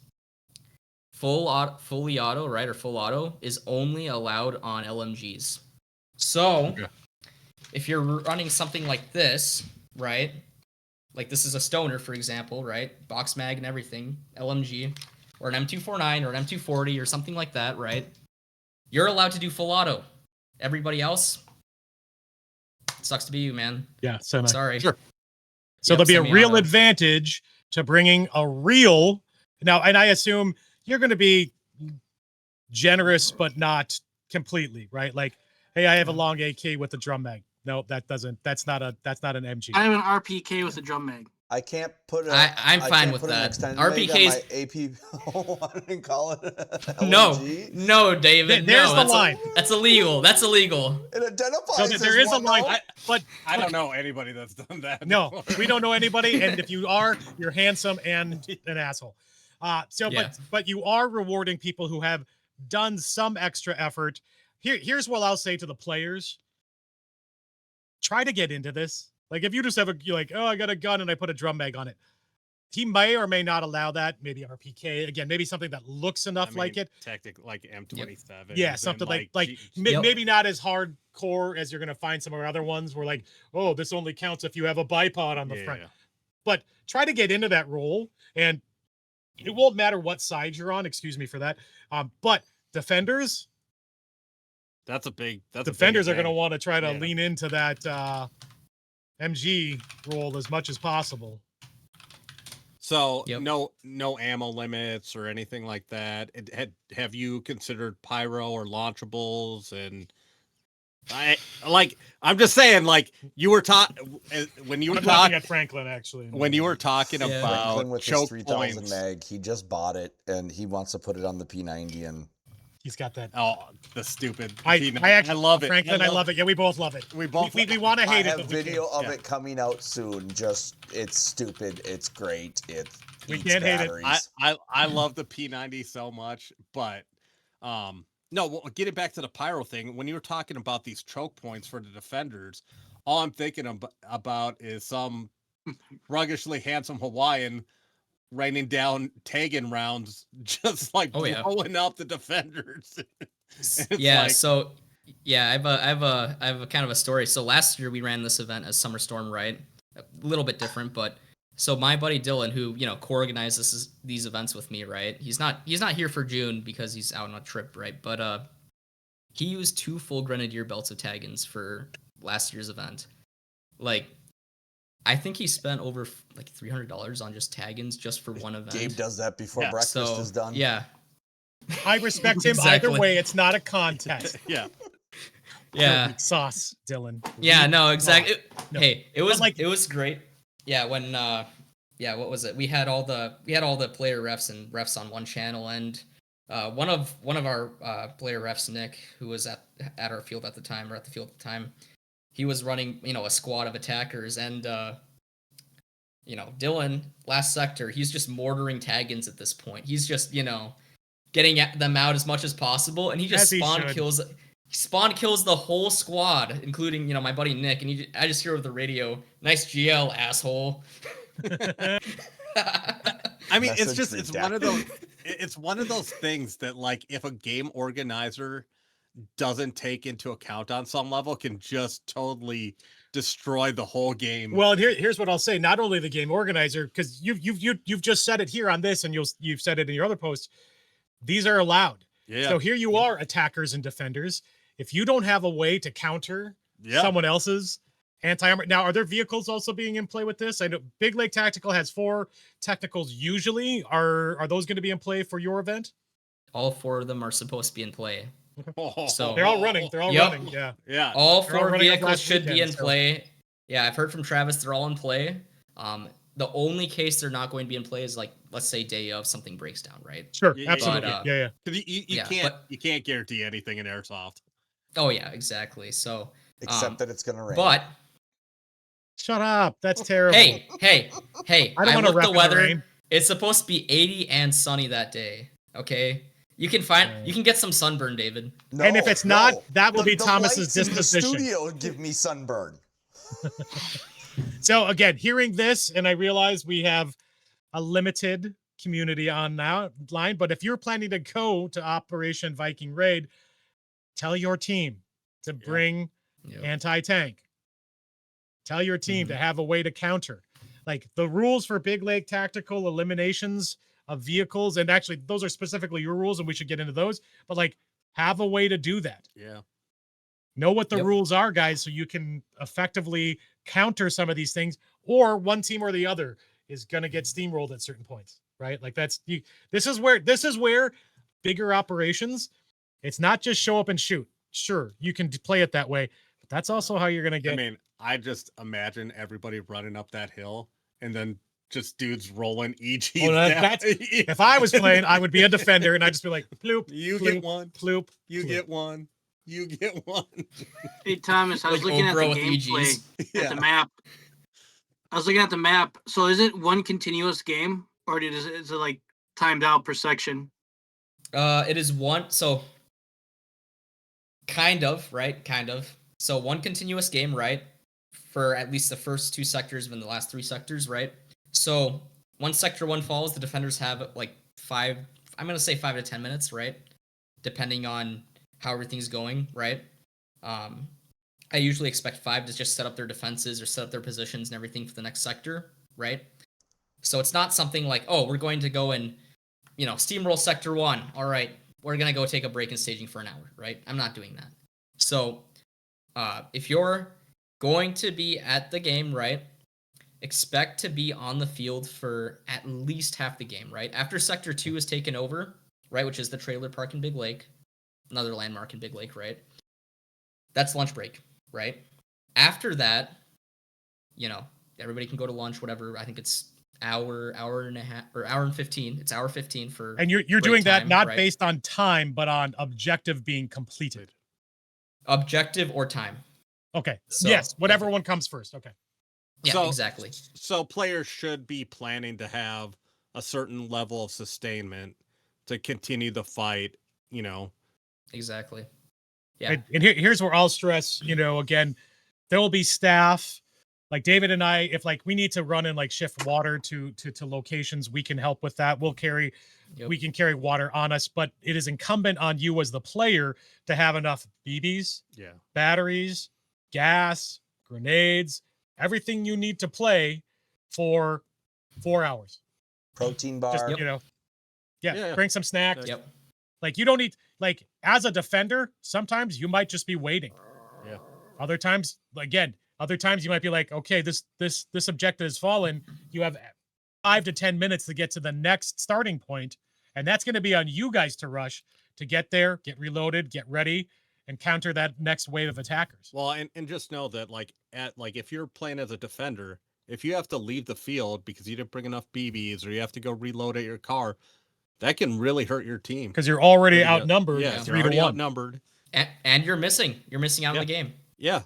fully auto, right, or full auto is only allowed on LMGs. So if you're running something like this, right, like this is a stoner, for example, right, box mag and everything, LMG, or an M249 or an M240 or something like that, right, you're allowed to do full auto. Everybody else, sucks to be you, man. Yeah, so sorry. Sure. So there'll be a real advantage to bringing a real now, and I assume you're going to be generous, but not completely, right? Like, hey, I have a long AK with a drum mag. No, that's not an MG. I have an RPK with a drum mag. I can't put I'm fine with that. RPK's AP. I didn't call it LMG. No, David. There's no, the line. That's illegal. That's illegal. It identifies. So there is a line, but I don't know anybody that's done that. No, we don't know anybody, and if you are, you're handsome and an asshole. But you are rewarding people who have done some extra effort. Here's what I'll say to the players: try to get into this. Like if you just have you're like, oh, I got a gun and I put a drum mag on it. He may or may not allow that. Maybe RPK again. Maybe something that looks enough like it. Tactic like M27. Yeah, something like maybe not as hardcore as you're gonna find some of our other ones. Where like, oh, this only counts if you have a bipod on the front. But try to get into that role, and it won't matter what side you're on. Excuse me for that. But defenders. Defenders are gonna want to try to lean into that MG role as much as possible. So no ammo limits or anything like that. Have you considered pyro or launchables? And I'm just saying, like you were when you were talking at Franklin actually. When you were talking about Franklin with choke his 3000 points, mag, he just bought it and he wants to put it on the P90 and. He's got that. Oh, the stupid. I love it, Franklin. I love it. Yeah, we both love it. We want to hate it. I have video of it coming out soon. Just it's stupid. It's great. We can't hate it. I love the P90 so much, but getting back to the pyro thing. When you were talking about these choke points for the defenders, all I'm thinking about is some ruggishly handsome Hawaiian raining down tagging rounds, just like blowing up the defenders. I have a kind of a story. So last year we ran this event as Summer Storm, right? A little bit different, but so my buddy Dylan, who co-organizes these events with me, right? He's not here for June because he's out on a trip, right? But he used 2 full Grenadier belts of taggins for last year's event. Like, I think he spent over like $300 on just taggins just for one event. Gabe does that before breakfast is done. Yeah. I respect him either way. It's not a contest. Yeah. Sauce, Dylan. Yeah, no, exactly. Hey, it was great. Yeah, when what was it? We had all the player refs and refs on one channel, and one of our player refs, Nick, who was at our field at the time, or at the field at the time, he was running, a squad of attackers, and Dylan, last sector, he's just mortaring taggins at this point. He's just, getting them out as much as possible, and he just spawn kills the whole squad, including, my buddy Nick, and I just hear over the radio, "Nice GL, asshole." I mean, it's one of those things that, like, if a game organizer doesn't take into account on some level can just totally destroy the whole game. Well, here's what I'll say. Not only the game organizer, because you've just said it here on this, and you've said it in your other posts. These are allowed. Yeah. So here you are, attackers and defenders. If you don't have a way to counter someone else's anti-armor. Now, are there vehicles also being in play with this? I know Big Lake Tactical has 4 technicals usually. Are those going to be in play for your event? All 4 of them are supposed to be in play. So they're all running. They're all running. Yeah. Yeah. All They're all 4 running up vehicles last should be weekend, in so- play. Yeah, I've heard from Travis they're all in play. The only case they're not going to be in play is like, let's say day of something breaks down, right? Sure. Yeah, Absolutely. but, yeah. 'Cause you can't guarantee anything in Airsoft. Oh yeah, exactly. So Except that it's going to rain. but Shut up. That's terrible. hey, I don't want to looked rep the in the weather. rain. It's supposed to be 80 and sunny that day. Okay, you can get some sunburn, David. No, And if it's not, no. that will be The Thomas's lights in the disposition. studio give me sunburn. So again, hearing this, and I realize we have a limited community on now line, but if you're planning to go to Operation Viking Raid, tell your team to bring anti-tank. Tell your team to have a way to counter. Like the rules for Big Lake Tactical eliminations of vehicles, and actually those are specifically your rules, and we should get into those, but like have a way to do that. Yeah. Know what the rules are, guys, so you can effectively counter some of these things, or one team or the other is going to get steamrolled at certain points, right? Like this is where bigger operations, it's not just show up and shoot. Sure, you can play it that way, but that's also how you're going to get. I mean, I just imagine everybody running up that hill and then just dudes rolling EGs. If I was playing, I would be a defender and I'd just be like, ploop, you ploop, get one, ploop, you ploop. get one. You get one. Hey Thomas, I was Like looking at the Oprah with gameplay EGs. at the map. I was looking at the map. So is it one continuous game, or is it like timed out per section? It is one. So kind of, right? Kind of. So one continuous game, right? For at least the first 2 sectors and the last 3 sectors, right? So once sector 1 falls, the defenders have like 5. I'm gonna say 5 to 10 minutes, right? Depending on how everything's going, right? I usually expect 5 to just set up their defenses or set up their positions and everything for the next sector, right? So it's not something like, oh, we're going to go and, steamroll sector 1. All right, we're going to go take a break in staging for an hour, right? I'm not doing that. So if you're going to be at the game, right, expect to be on the field for at least half the game, right? After sector 2 is taken over, right, which is the trailer park in Big Lake, another landmark in Big Lake, right? That's lunch break, right? After that, everybody can go to lunch, whatever. I think it's hour and a half, or hour and 15. It's hour 15 for. And you're doing that time, not right? based on time, but on objective being completed. Objective or time. Okay. So, yes, whatever one comes first. Okay. Yeah, exactly. So players should be planning to have a certain level of sustainment to continue the fight, Exactly. Yeah. And here's where I'll stress, again, there will be staff like David and I, if like we need to run and like shift water to locations, we can help with that. We can carry water on us, but it is incumbent on you as the player to have enough BBs, batteries, gas, grenades, everything you need to play for 4 hours. Protein bar. Just, bring some snacks. Yep. Like you don't need, like as a defender, sometimes you might just be waiting. Yeah. Other times you might be like, okay, this objective has fallen. You have 5 to 10 minutes to get to the next starting point, and that's going to be on you guys to rush to get there, get reloaded, get ready, and counter that next wave of attackers. Well, and just know that if you're playing as a defender, if you have to leave the field because you didn't bring enough BBs or you have to go reload at your car, that can really hurt your team because you're already outnumbered. Yeah, 3 you're to 1. outnumbered, and you're missing out on the game. Yeah,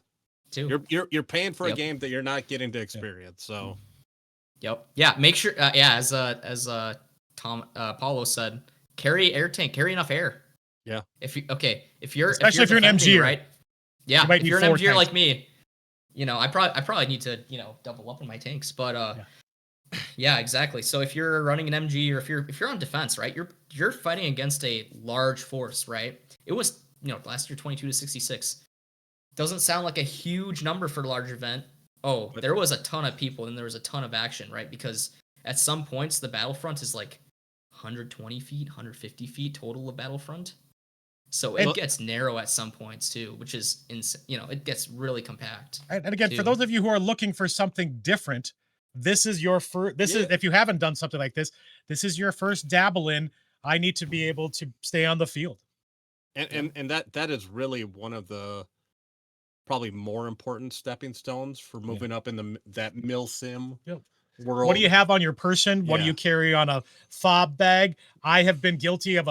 too. You're paying for a game that you're not getting to experience. So, yeah. Make sure, as Paulo said, carry air tank, carry enough air. Yeah. If you're an MG, right? Yeah. You if you're an MG tanks. like me, I probably need to double up on my tanks, but yeah, exactly. So if you're running an MG or if you're on defense, right, you're fighting against a large force, right? It was last year 22 to 66. Doesn't sound like a huge number for a large event. Oh, there was a ton of people and there was a ton of action, right? Because at some points the battlefront is like 120 feet, 150 feet total of battlefront. So it gets narrow at some points too, which is insane. It gets really compact. And again, too. for those of you who are looking for something different, this is your first. This is, if you haven't done something like this, this is your first dabble in. I need to be able to stay on the field, and that is really one of the probably more important stepping stones for moving up in that milsim world. What do you have on your person? What do you carry on a fob bag? I have been guilty of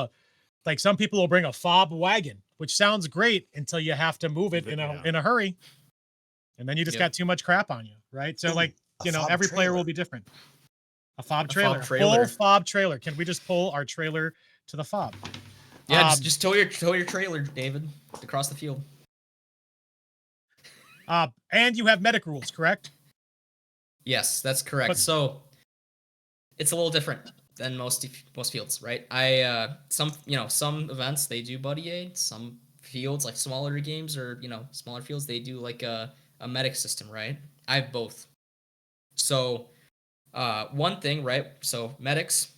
like some people will bring a fob wagon, which sounds great until you have to move it in a hurry. And then you just got too much crap on you, right? So like, every player will be different. A fob trailer. Full fob trailer. Can we just pull our trailer to the fob? Yeah, just tow your trailer, David, across the field. And you have medic rules, correct? Yes, that's correct. So it's a little different than most fields, right? Some events they do buddy aid. Some fields, like smaller games or smaller fields, they do like a medic system, right? I have both. So one thing, right? So medics,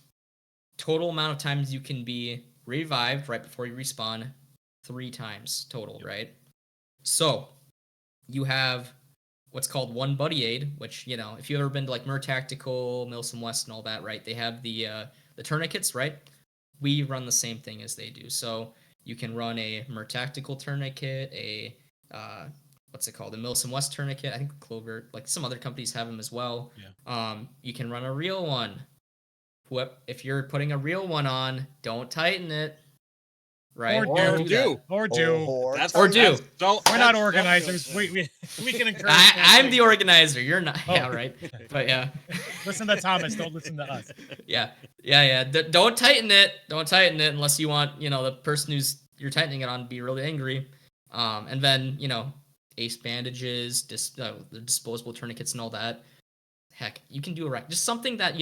total amount of times you can be revived right before you respawn, 3 times total, right? So you have what's called one buddy aid, which, if you've ever been to like Mer Tactical, Milsim West and all that, right? They have the tourniquets, right? We run the same thing as they do. So you can run a Mer Tactical tourniquet, a what's it called? The Milsim West tourniquet. I think Clover, like some other companies have them as well. Yeah. You can run a real one. If you're putting a real one on, don't tighten it. Right? Or do. We're not organizers. We can encourage. I'm the organizer. You're not. Oh. Yeah, right. But yeah. Listen to Thomas. Don't listen to us. Yeah. Don't tighten it. Don't tighten it unless you want, the person who's you're tightening it on to be really angry. And then, ace bandages, the disposable tourniquets and all that. Heck, you can do it right. Just something that,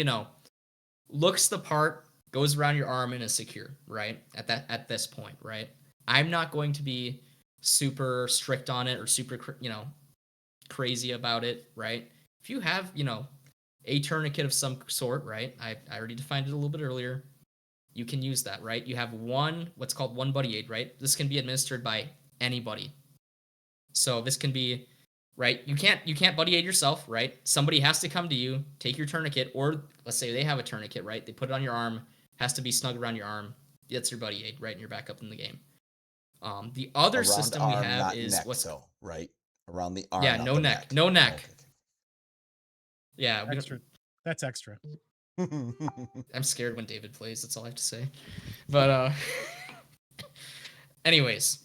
looks the part, goes around your arm and is secure, right? At this point, right? I'm not going to be super strict on it or super, crazy about it, right? If you have, a tourniquet of some sort, right? I already defined it a little bit earlier. You can use that, right? You have what's called one buddy aid, right? This can be administered by anybody. So this can be, right? You can't buddy aid yourself, right? Somebody has to come to you, take your tourniquet, or let's say they have a tourniquet, right? They put it on your arm, has to be snug around your arm. That's your buddy aid, right? And you're back up in the game. The other system we have is neck, right? Around the arm. Yeah, no neck. No neck. Okay. Yeah. That's extra. I'm scared when David plays, that's all I have to say. But anyways.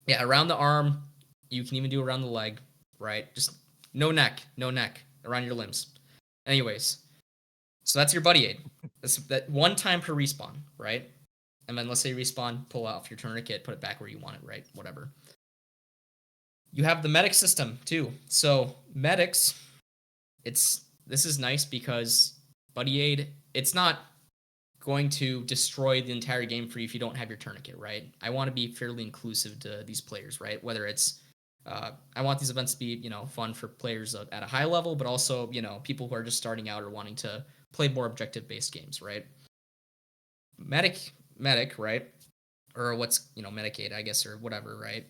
Yeah, around the arm, you can even do around the leg, right? Just no neck around your limbs. Anyways. So that's your buddy aid. That's that one time per respawn, right? And then let's say you respawn, pull off your tourniquet, put it back where you want it, right? Whatever. You have the medic system too. So medics, this is nice because buddy aid, it's not going to destroy the entire game for you if you don't have your tourniquet, right? I want to be fairly inclusive to these players, right? Whether it's I want these events to be, fun for players at a high level, but also, people who are just starting out or wanting to play more objective-based games, right? Medic, right? Or what's, Medicaid, I guess, or whatever, right?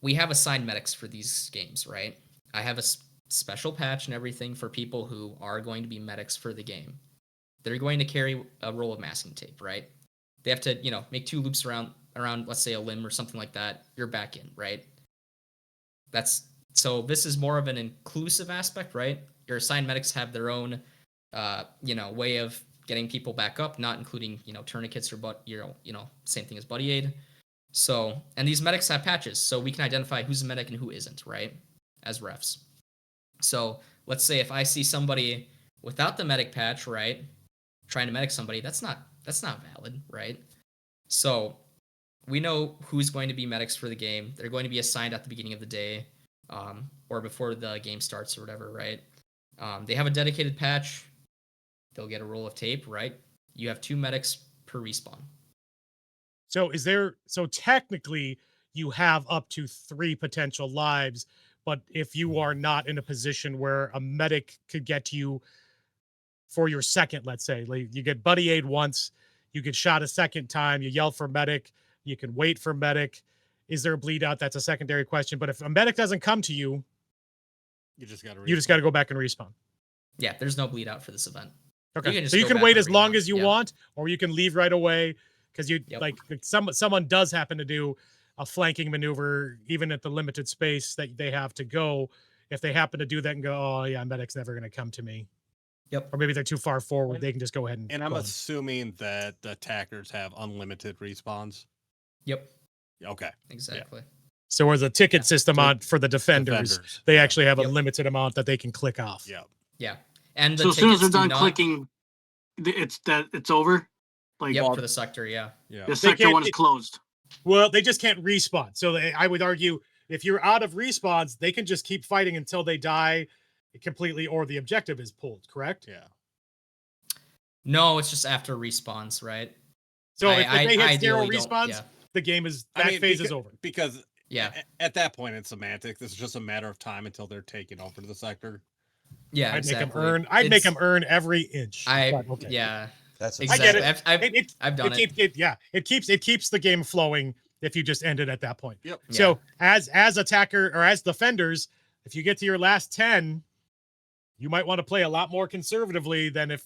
We have assigned medics for these games, right? I have a special patch and everything for people who are going to be medics for the game. They're going to carry a roll of masking tape, right? They have to, make 2 loops around, let's say, a limb or something like that. You're back in, right? So this is more of an inclusive aspect, right? Your assigned medics have their own, way of getting people back up, not including, tourniquets or same thing as buddy aid. So, and these medics have patches, so we can identify who's a medic and who isn't, right? As refs. So let's say if I see somebody without the medic patch, right, trying to medic somebody, that's not valid, right? So we know who's going to be medics for the game. They're going to be assigned at the beginning of the day, or before the game starts or whatever, right? They have a dedicated patch. They'll get a roll of tape, right? You have 2 medics per respawn. So technically you have up to 3 potential lives, but if you are not in a position where a medic could get to you for your second, let's say, like you get buddy aid once, you get shot a second time, you yell for medic, you can wait for medic. Is there a bleed out? That's a secondary question. But if a medic doesn't come to you, You just got to go back and respawn. Yeah, there's no bleed out for this event. Okay. So you can wait as long as you want, or you can leave right away because like someone does happen to do a flanking maneuver, even at the limited space that they have to go. If they happen to do that and go, oh yeah, medic's never going to come to me. Yep. Or maybe they're too far forward. They can just go ahead and I'm assuming that the attackers have unlimited respawns. Yep. Okay. Exactly. Yeah. So as a ticket system on for the defenders, they actually have a limited amount that they can click off. Yeah. Yeah. And so as soon as they're done clicking, it's over. Like for the sector, the sector one is closed. Well, they just can't respawn. So I would argue if you're out of respawns, they can just keep fighting until they die completely or the objective is pulled, correct? Yeah. No, it's just after respawns, right? So if they hit 0 respawns, the game is phase is over. Because at that point it's semantics. It's just a matter of time until they're taken over to the sector. Yeah, I'd make them earn every inch. Yeah. That's exactly. I get it. I've done it. It keeps the game flowing if you just end it at that point. Yep. So as attacker or as defenders, if you get to your last 10, you might want to play a lot more conservatively than if.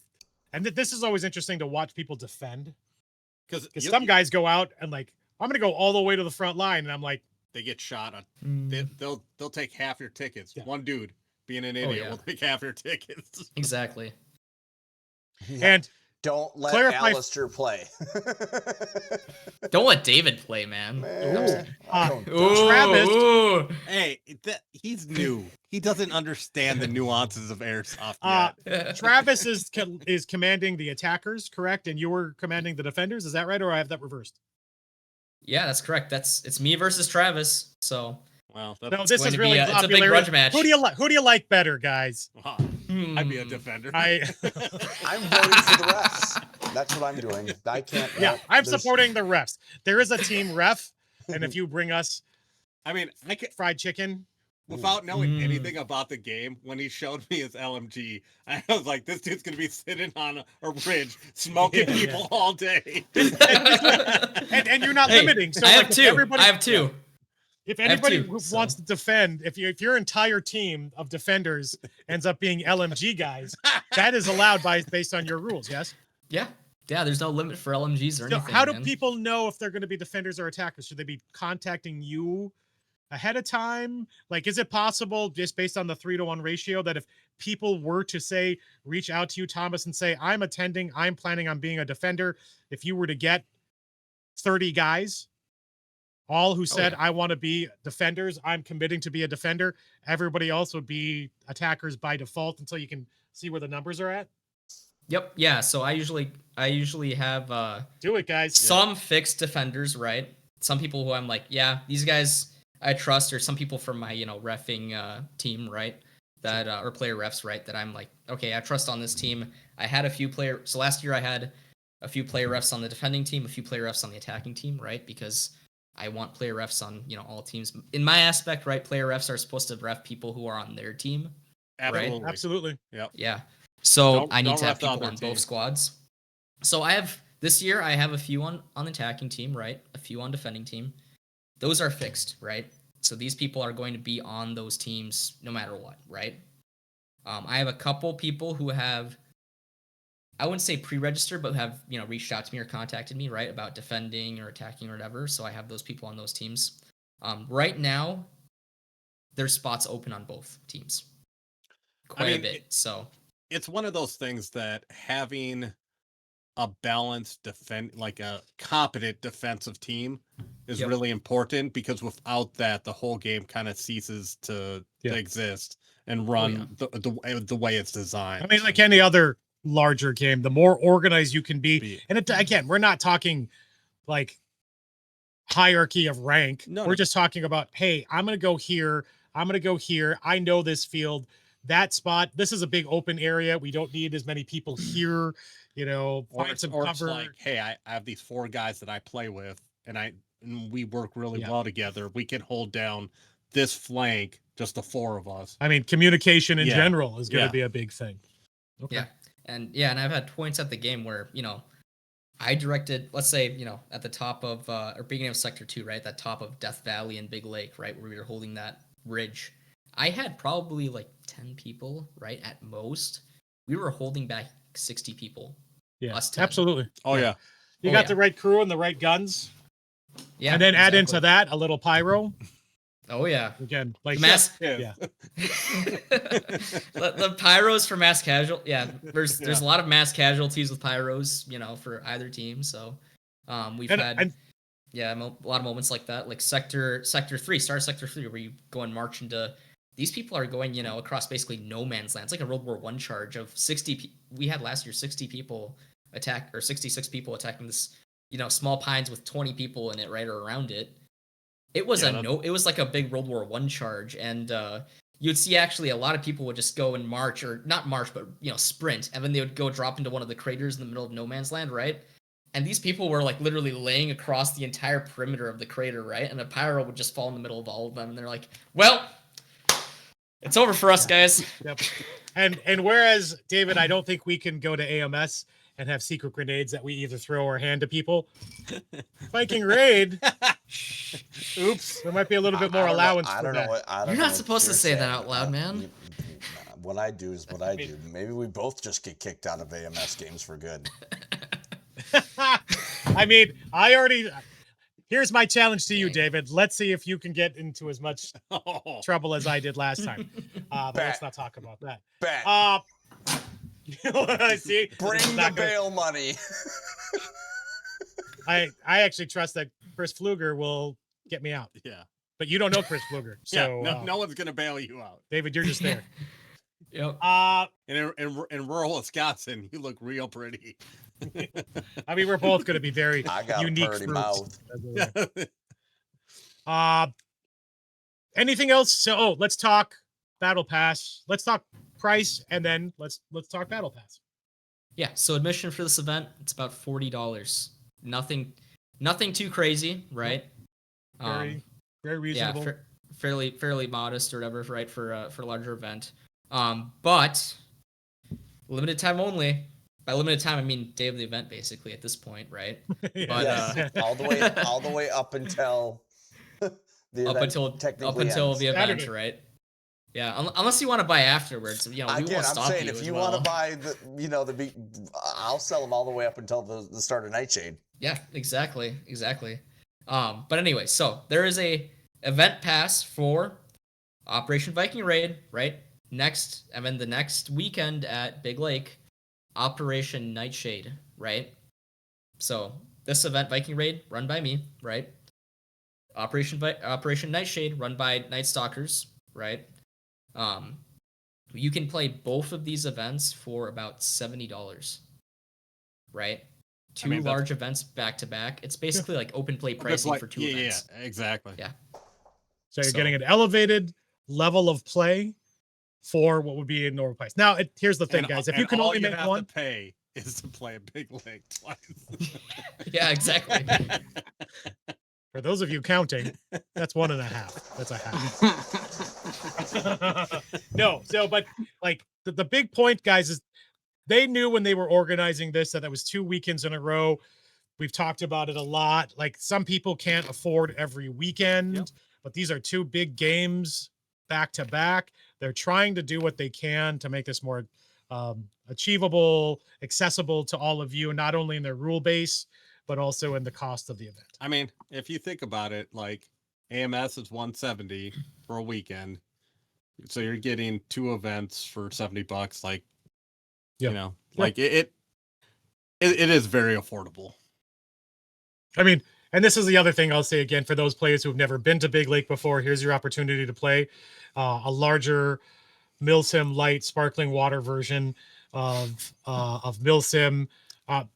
And this is always interesting to watch people defend, because some guys go out and like, I'm gonna go all the way to the front line, and I'm like, they get shot on. They'll take half your tickets. Yeah. One dude being an idiot will take half your tickets. Exactly. Yeah. And don't let Alistair play. Don't let David play, man. Travis. Hey, he's new. He doesn't understand the nuances of Airsoft yet. Travis is commanding the attackers, correct? And you were commanding the defenders. Is that right, or I have that reversed? Yeah, that's correct. It's me versus Travis. So. Well, this is really it's a big grudge match. Who do you like better, guys? I'd be a defender. I'm voting for the refs. That's what I'm doing. I can't. Yeah, I'm supporting the refs. There is a team ref, and if you bring us, I could fried chicken. Without knowing anything about the game, when he showed me his LMG, I was like, this dude's going to be sitting on a ridge smoking people all day. and you're not limiting. So I have two. If anybody wants to defend, if your entire team of defenders ends up being LMG guys, that is allowed based on your rules, yes? Yeah. Yeah, there's no limit for LMGs or anything. How do people know if they're going to be defenders or attackers? Should they be contacting you ahead of time? Like, is it possible, just based on the 3-to-1 ratio, that if people were to reach out to you, Thomas, and say, I'm planning on being a defender, if you were to get 30 guys, all who said, I want to be defenders, I'm committing to be a defender, everybody else would be attackers by default until you can see where the numbers are at? Yep. Yeah. So I usually have do it, guys. Some fixed defenders, right? Some people who I'm like, yeah, these guys I trust, or some people from my reffing team, right? That or player refs, right? That I'm like, okay, I trust on this team. I had a few So last year I had a few player refs on the defending team, a few player refs on the attacking team, right? Because I want player refs on all teams. In my aspect, right? Player refs are supposed to ref people who are on their team. Absolutely. Right? Absolutely. Yep. Yeah. So I need to have people on both squads. So this year I have a few on the attacking team, right? A few on defending team. Those are fixed, right? So these people are going to be on those teams no matter what, right? I have a couple people who have, I wouldn't say pre-registered, but have reached out to me or contacted me, right, about defending or attacking or whatever. So I have those people on those teams. Right now, there's spots open on both teams, quite a bit. So it's one of those things that having a balanced like a competent defensive team is really important, because without that, the whole game kind of ceases to exist and run the way it's designed. I mean, like any other larger game, the more organized you can be. And again, we're not talking like hierarchy of rank. We're just talking about, hey, I'm going to go here. I'm going to go here. I know this field, that spot. This is a big open area. We don't need as many people here. Find some cover. Like, hey, I have these 4 guys that I play with, and we work really well together, we can hold down this flank, just the 4 of us. I mean, communication in general is going to be a big thing. Okay. And I've had points at the game where, I directed, let's say, at the top of, or beginning of Sector 2, right? That top of Death Valley and Big Lake, right? Where we were holding that ridge. I had probably like 10 people, right? At most. We were holding back 60 people. Yeah, us 10. absolutely. Oh, yeah. You got the right crew and the right guns. Yeah. And then add into that a little pyro. Oh, yeah. Again, like the pyros for mass casual. Yeah, there's a lot of mass casualties with pyros, for either team. So we've had a lot of moments like that, like Sector 3, Star Sector 3, where you go and march into. These people are going, across basically no man's land. It's like a World War I charge of 60. We had last year 60 people attack, or 66 people attacking this, small pines with 20 people in it, right, or around it. It was it was like a big World War I charge, and you'd see actually a lot of people would just go and march, or not march, but sprint, and then they would go drop into one of the craters in the middle of no man's land, right? And these people were like literally laying across the entire perimeter of the crater, right? And a pyro would just fall in the middle of all of them, and they're like, "Well, it's over for us, guys." Yep. And whereas, David, I don't think we can go to AMS and have secret grenades that we either throw or hand to people. Viking Raid. Oops. There might be a little bit more allowance for that. You're not supposed to say that out loud, man. What I do is what I do. Maybe we both just get kicked out of AMS games for good. I mean, here's my challenge to you, David. Let's see if you can get into as much trouble as I did last time. But let's not talk about that. See, bring the bail money. I actually trust that Chris Pfluger will get me out. Yeah. But you don't know Chris Pfluger. So no one's going to bail you out. David, you're just there. Yep. And in rural Wisconsin, you look real pretty. I mean, we're both going to be very unique fruits. Anything else? So, let's talk Battle Pass. Let's talk price, and then let's talk Battle Pass. Yeah. So admission for this event, it's about $40. Nothing too crazy, right? Very reasonable. Yeah, fairly modest or whatever, right? For a larger event. But limited time only. By limited time, I mean day of the event, basically at this point, right? Yeah. But yes. all the way up until the event, right? Yeah, unless you want to buy afterwards, we won't stop saying you. If you want to buy I'll sell them all the way up until the start of Nightshade. Yeah, exactly. But anyway, so there is a event pass for Operation Viking Raid, right? And then the next weekend at Big Lake, Operation Nightshade, right? So this event, Viking Raid, run by me, right? Operation Nightshade, run by Night Stalkers, right? You can play both of these events for about $70, right? Two large events back to back. It's basically like open play pricing for two events. Yeah, exactly. Yeah. So you're getting an elevated level of play for what would be a normal price. Now, here's the thing, guys. If you can only make one, to pay is to play a Big Lake twice. Yeah, exactly. For those of you counting, that's 1.5. That's a half. No, but like the big point, guys, is they knew when they were organizing this that was 2 weekends in a row. We've talked about it a lot. Like some people can't afford every weekend, but these are 2 big games back to back. They're trying to do what they can to make this more achievable, accessible to all of you, not only in their rule base, but also in the cost of the event. I mean, if you think about it, like AMS is $170 for a weekend. So you're getting 2 events for $70. Like, it is very affordable. I mean, and this is the other thing I'll say again, for those players who've never been to Big Lake before, here's your opportunity to play a larger Milsim light sparkling water version of Milsim,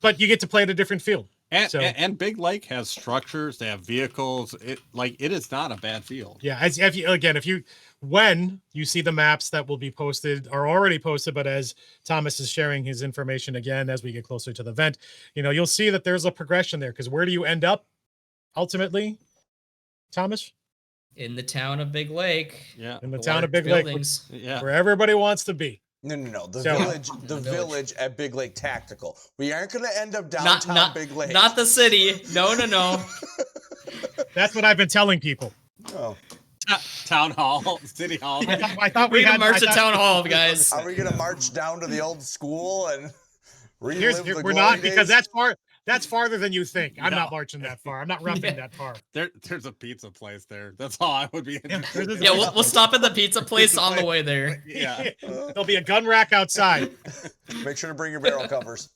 but you get to play at a different field. And Big Lake has structures, they have vehicles. It is not a bad field. Yeah, when you see the maps that will be posted, are already posted, but as Thomas is sharing his information again as we get closer to the event, you'll see that there's a progression there, because where do you end up? ultimately, Thomas? In the town of Big Lake. Yeah. In the The town of large Big Lake, buildings. Yeah. where everybody wants to be. No. The So- village, The village. village at Big Lake Tactical. We aren't going to end up Not downtown Big Lake. not the city. No. That's what I've been telling people. Oh. Town hall, city hall. I thought We we need to had march I to thought- town hall, guys. Are we going to march down to the old school and Here's, relive the we're glory not because days? that's farther than you think. I'm Yeah. not marching that far. I'm not roughing Yeah. that far. There's a pizza place there. That's all I would be interested there's in. a- Yeah, we'll stop at the pizza place Pizza on the place. way there. Yeah. There'll be a gun rack outside. Make sure to bring your barrel covers.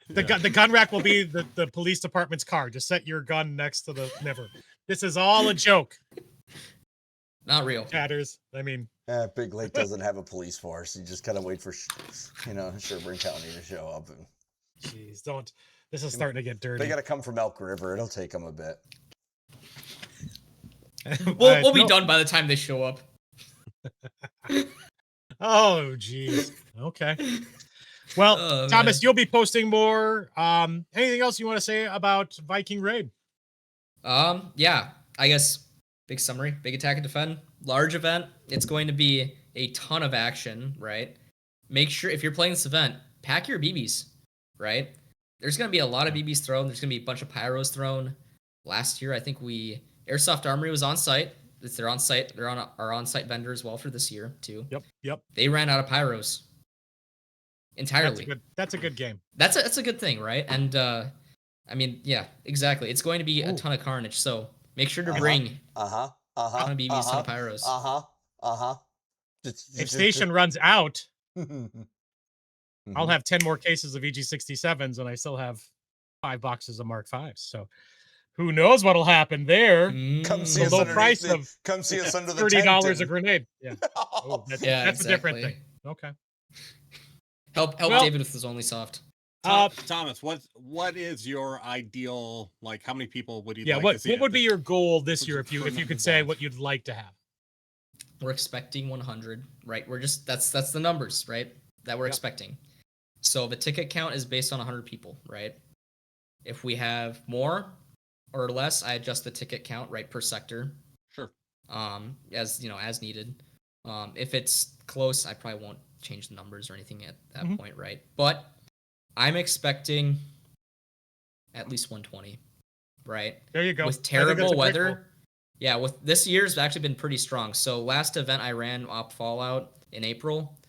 The gun rack will be the police department's car. Just set your gun next to the never. This is all a joke, Not real. chatters. I mean, Big Lake doesn't have a police force. You just kind of wait for, Sherburne County to show up. And jeez, don't. This is starting to get dirty. they got to come from Elk River. It'll take them a bit. We'll be No- done by the time they show up. Oh, jeez. Okay. Well, Oh, Thomas, man. you'll be posting more. Anything else you want to say about Viking Raid? Yeah, I guess big summary, big attack and defend, large event. It's going to be a ton of action, right? Make sure if you're playing this event, pack your BBs, right? There's going to be a lot of BBs thrown. There's going to be a bunch of pyros thrown. Last year, I think Airsoft Armory was on site. They're on site. They're on our on-site vendor as well for this year too. Yep. They ran out of pyros entirely. That's a good game. That's a good thing, right? And I mean, yeah, exactly. It's going to be a ton of carnage. So make sure to bring Uh-huh. a ton of BBs, ton of pyros. If station runs out, Mm-hmm. I'll have 10 more cases of EG67s, and I still have 5 boxes of Mark 5s. So who knows what'll happen there? Come see The us low underneath price the- of come see us under the $30 tent a and- grenade. Yeah. Oh, that's Yeah, that's a different exactly. thing. Okay. Help Well- David with his only soft. Thomas, what is your ideal? Like, how many people would you? Yeah. like What to see what at would be this- your goal this Put year your if you numbers could say down. what you'd like to have? We're expecting 100, right? We're just that's the numbers, right? That we're Yep. expecting. So the ticket count is based on 100 people, right? If we have more or less, I adjust the ticket count right per sector. Sure. As as needed. If it's close, I probably won't change the numbers or anything at that Mhm. point, right? But I'm expecting at least 120, right? There you go. I With think that's a terrible great weather. goal. Yeah, with this year's actually been pretty strong. So last event I ran up Fallout in April,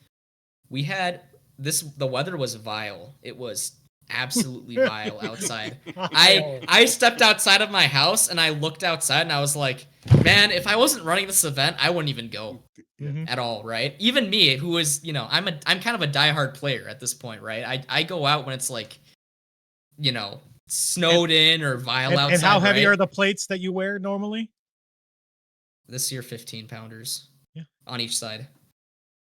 we had the weather was vile. It was absolutely vile outside. I stepped outside of my house and I looked outside and I was like, man, if I wasn't running this event, I wouldn't even go Mhm. at all, right? Even me, who is, I'm kind of a diehard player at this point, right? I go out when it's like, snowed in or vile outside. And how heavy right? are the plates that you wear normally? This year 15 pounders. Yeah. On each side.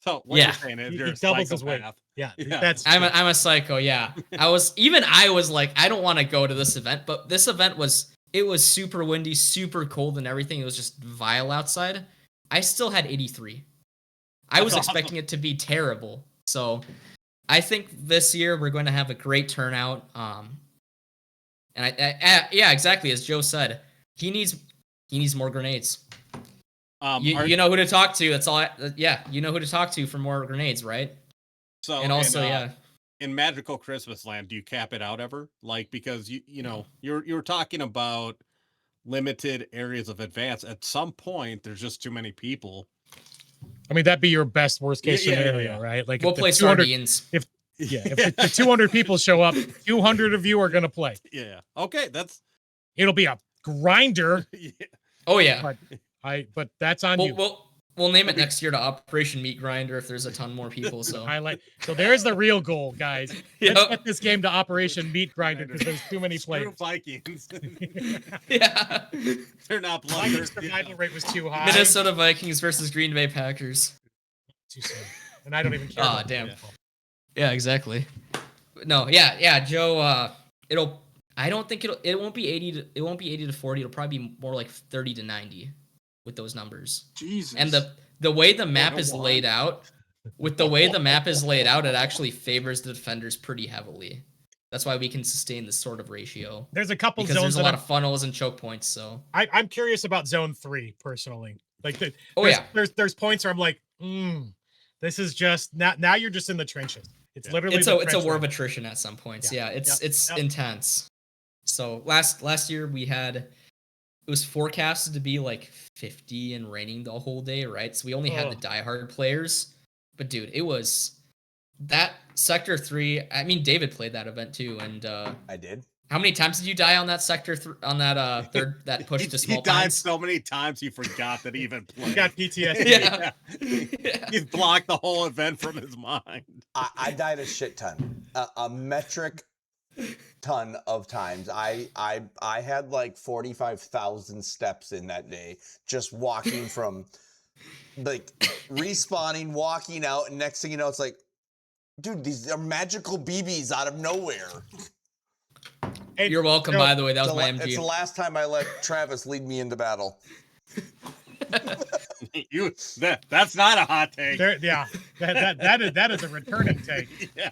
So what Yeah. you're saying is He you're a doubles his weight. psychopath. Yeah. Yeah. That's I'm a psycho, yeah. I was like, I don't want to go to this event, but this event was super windy, super cold and everything. It was just vile outside. I still had 83. I was That's awesome. expecting it to be terrible. So I think this year we're going to have a great turnout. And yeah, exactly as Joe said, he needs more grenades. You know who to talk to. That's all. You know who to talk to for more grenades, right? So And also, in Magical Christmas Land, do you cap it out ever? Like, because you're talking about limited areas of advance. At some point, there's just too many people. I mean, that'd be your best worst case Yeah, scenario, yeah. right? Like we'll if the play 200 sardines. if the 200 people show up, 200 of you are going to play. Yeah. Okay, that's It'll be a grinder, yeah. Oh yeah. but that's on you. We'll name it next year to Operation Meat Grinder if there's a ton more people. So So there's the real goal, guys. Yep. Let's get this game to Operation Meat Grinder because there's too many Screw players. Vikings. yeah. They're not Vikings bloodthirsty. survival rate was too high. Minnesota Vikings versus Green Bay Packers. Too soon. And I don't even care. Aw, about damn. football. Yeah, exactly. No, yeah, Joe. I don't think it won't be 80 to 40. It'll probably be more like 30 to 90 with those numbers. Jesus. And the way the map no is why. laid out, with the way the map is laid out, it actually favors the defenders pretty heavily. That's why we can sustain this sort of ratio. There's a couple Because zones there's a lot of funnels and choke points. So I'm curious about zone 3 personally. Like, there's points where I'm like, this is just now you're just in the trenches. It's literally it's a war of attrition at some points. Yeah, it's intense. So last year we had, it was forecasted to be like 50 and raining the whole day, right? So we only had the diehard players, but dude, it was that sector 3. I mean, David played that event too, and I did. How many times did you die on that sector on that third that push to small He died pines? so many times he forgot that he even played. He got PTSD. Yeah. He's blocked the whole event from his mind. I died a shit ton, a metric ton of times. I had like 45,000 steps in that day, just walking from like respawning, walking out, and next thing you know, it's like, dude, these are magical BBs out of nowhere. Hey, You're welcome, by the way. That was my MG. It's the last time I let Travis lead me into battle. That's not a hot take. That is a returning take. Yeah.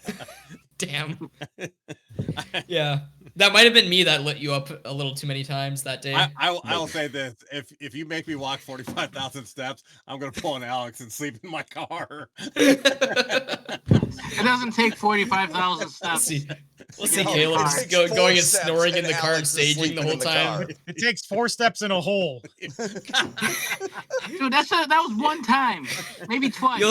Damn. Yeah, that might have been me that lit you up a little too many times that day. I will say this: if you make me walk 45,000 steps, I'm gonna pull an Alex and sleep in my car. It doesn't take 45,000 steps. We'll see Caleb just going and snoring in the car and staging the whole time. It takes 4 steps in a hole. Dude, that was one time, maybe twice.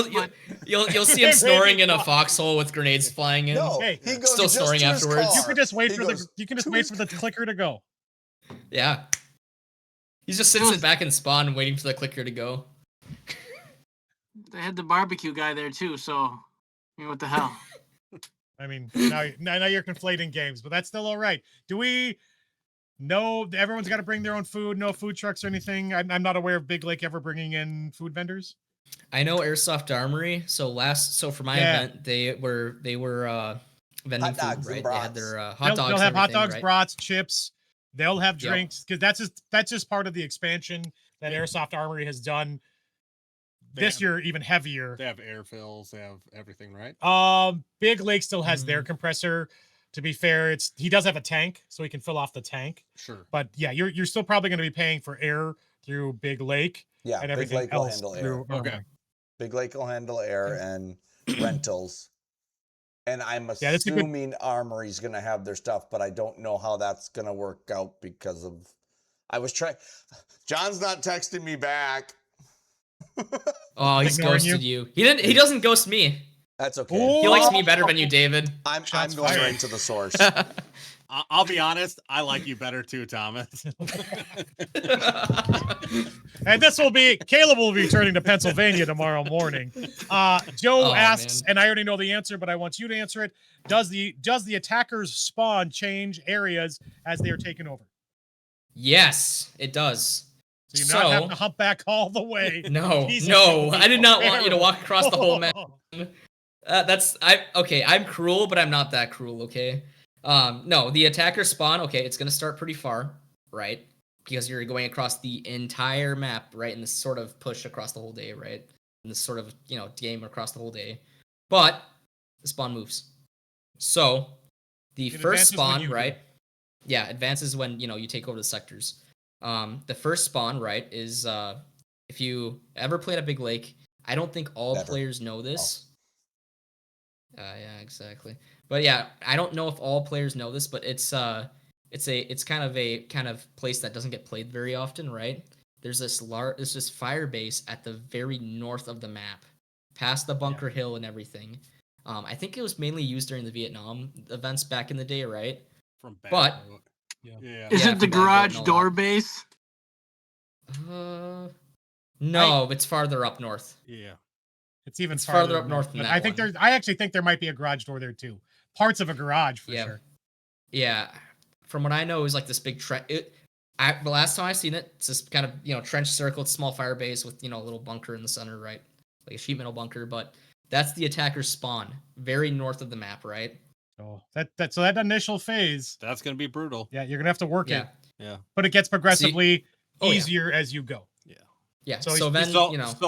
You'll see him snoring in a foxhole with grenades flying in. No, Hey, he goes still snoring afterwards. You can just wait for the clicker to go. Yeah. He's just sitting back in spawn and waiting for the clicker to go. They had the barbecue guy there too, so I mean, what the hell? I mean, now you're conflating games, but that's still all right. Do we know everyone's got to bring their own food? No food trucks or anything? I'm not aware of Big Lake ever bringing in food vendors. I know Airsoft Armory. So for my event, they were vending food, right? They had their hot dogs. They'll have hot dogs, right? brats, chips. They'll have drinks because that's just part of the expansion that Airsoft Armory has done. This year, even heavier. They have air fills. They have everything, right? Big Lake still has their compressor. To be fair, he does have a tank, so he can fill off the tank. Sure. But yeah, you're still probably going to be paying for air through Big Lake. Yeah, and everything Big Lake will else handle through air. Armory. Big Lake will handle air and rentals. And I'm Yeah, assuming Armory's going to have their stuff, but I don't know how that's going to work out because of. John's not texting me back. Oh, he's ghosted you. He doesn't ghost me. That's okay. He likes me better than you, David. I'm going right to the source. I'll be honest. I like you better too, Thomas. And Caleb will be returning to Pennsylvania tomorrow morning. Joe asks, and I already know the answer, but I want you to answer it. Does the attackers spawn change areas as they are taken over? Yes, it does. So you not have to hump back all the way. No, I did not want you to walk across the whole map. I'm cruel, but I'm not that cruel, okay? No, the attacker spawn, okay, it's gonna start pretty far, right? Because you're going across the entire map, right? In this sort of push across the whole day, right? In this sort of, game across the whole day. But the spawn moves. So the first spawn, right? Yeah, advances when, you take over the sectors. The first spawn, right, is if you ever played a Big Lake, I don't think all players know this. Yeah, exactly. But yeah, I don't know if all players know this, but it's kind of a place that doesn't get played very often, right? There's this fire base at the very north of the map, past the bunker hill and everything. I think it was mainly used during the Vietnam events back in the day, right? Is it the garage door base? No, it's farther up north. Yeah. It's even farther up north than that. I actually think there might be a garage door there too. Parts of a garage for sure. Yeah. From what I know, it was like this big trench. The last time I seen it, it's this kind of trench circle, it's a small fire base with a little bunker in the center, right? Like a sheet metal bunker, but that's the attacker's spawn, very north of the map, right? Oh, that initial phase. That's gonna be brutal. Yeah, you're gonna have to work it. Yeah. But it gets progressively easier as you go. Yeah. So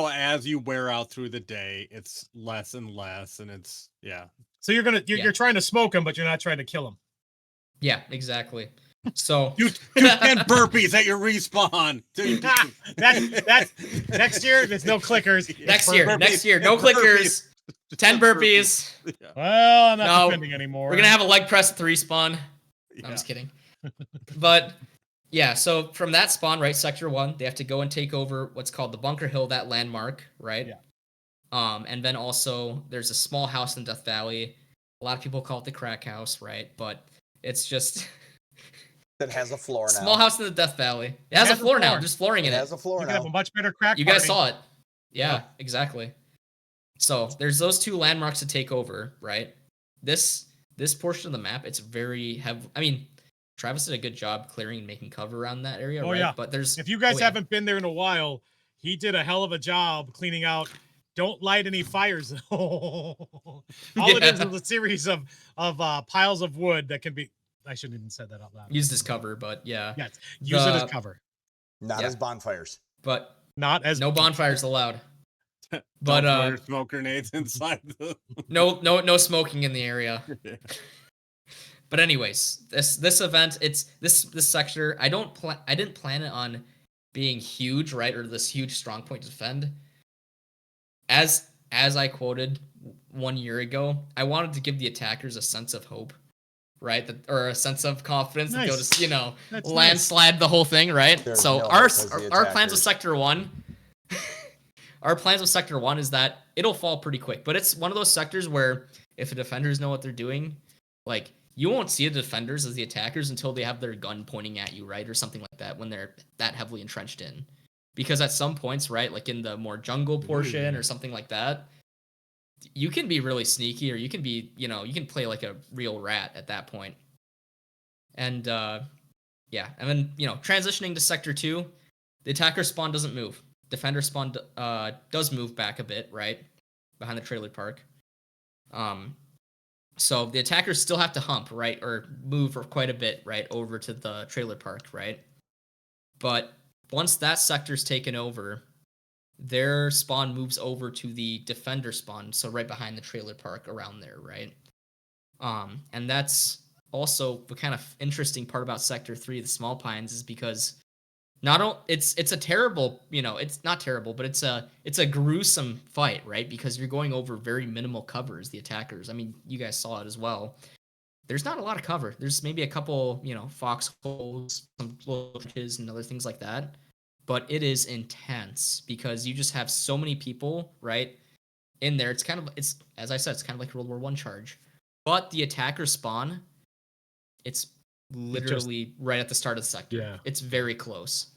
as you wear out through the day, it's less and less, and it's So you're trying to smoke him, but you're not trying to kill him. Yeah, exactly. So do 10 burpees at your respawn. That's next year. There's no clickers. next Burpees. year, no clickers, 10 burpees. Well, I'm not No, defending anymore. We're gonna have a leg press at the respawn. Yeah. No, I'm just kidding. But yeah, so from that spawn, right, Sector 1, they have to go and take over what's called the Bunker Hill, that landmark, right? Yeah. And then also there's a small house in Death Valley. A lot of people call it the crack house, right? But it's just That has a floor now. small house in the Death Valley. It has a floor now. There's flooring in It it. has a floor You can have now. a much better crack. You guys party. saw it. Yeah, exactly. So there's those two landmarks to take over, right? This portion of the map, it's very heavy. I mean, Travis did a good job clearing and making cover around that area, Oh, right? yeah. But there's If you guys oh, yeah. haven't been there in a while, he did a hell of a job cleaning out. Don't light any fires. All it is a series of piles of wood that can be. I shouldn't even said that out loud. Used as cover, but yeah. Yes, use it as cover. Not as bonfires. But Not as no bonfires allowed. But Don't throw smoke grenades inside the. no smoking in the area. But anyways, this event, it's this sector. I didn't plan it on being huge, right, or this huge strong point to defend. As I quoted 1 year ago, I wanted to give the attackers a sense of hope, right, or a sense of confidence that they'll just That's landslide the whole thing, right? There's So no our hope as the our plans with attackers. Sector 1. Our plans with Sector 1 is that it'll fall pretty quick, but it's one of those sectors where if the defenders know what they're doing, like you won't see the defenders as the attackers until they have their gun pointing at you, right? Or something like that when they're that heavily entrenched in. Because at some points, right, like in the more jungle portion or something like that, you can be really sneaky or you can be, you can play like a real rat at that point. And yeah, and then, transitioning to Sector 2, the attacker spawn doesn't move. Defender spawn does move back a bit, right? Behind the trailer park. So the attackers still have to hump, right? Or move for quite a bit, right? Over to the trailer park, right? But once that sector's taken over, their spawn moves over to the defender spawn. So right behind the trailer park around there, right? And that's also the kind of interesting part about Sector 3, the Small Pines, is because it's a terrible, it's not terrible, but it's a gruesome fight, right? Because you're going over very minimal covers, the attackers. I mean, you guys saw it as well. There's not a lot of cover. There's maybe a couple, foxholes, some little trenches and other things like that. But it is intense because you just have so many people, right, in there. It's as I said, it's kind of like a World War I charge. But the attacker spawn, it's literally right at the start of the sector. Yeah. It's very close.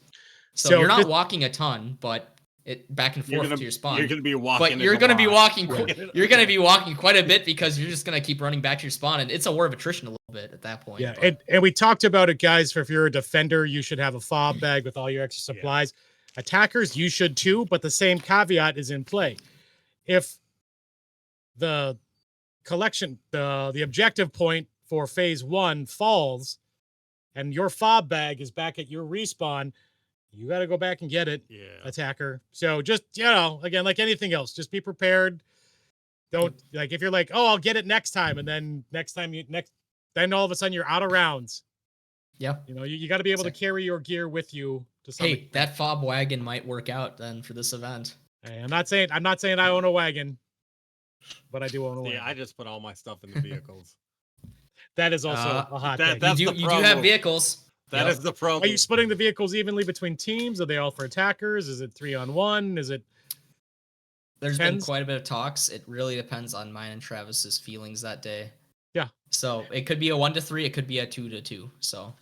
So you're not this- walking a ton, but it back and forth to your spawn. You're gonna be walking. But you're gonna be walking. Yeah. You're gonna be walking quite a bit because you're just gonna keep running back to your spawn, and it's a war of attrition a little bit at that point. Yeah, but- and we talked about it, guys. If you're a defender, you should have a fob bag with all your extra supplies. Attackers, you should too, but the same caveat is in play. If the collection, the objective point for phase 1 falls, and your fob bag is back at your respawn, you got to go back and get it, attacker. So just, again, like anything else, just be prepared. Don't like if you're like, oh, I'll get it next time, and then then all of a sudden you're out of rounds. Yeah. You got to be able to carry your gear with you to some Hey, that fob wagon might work out then for this event. Hey, I'm not saying I own a wagon, but I do own a wagon. Yeah, I just put all my stuff in the vehicles. That is also a hot thing. That's you the do pro have move. vehicles. That is the pro. Are you splitting the vehicles evenly between teams? Are they all for attackers? Is it 3-on-1? Is it? There's been Depends. quite a bit of talks. It really depends on mine and Travis's feelings that day. Yeah. So it could be a 1-3. It could be a 2-2. So.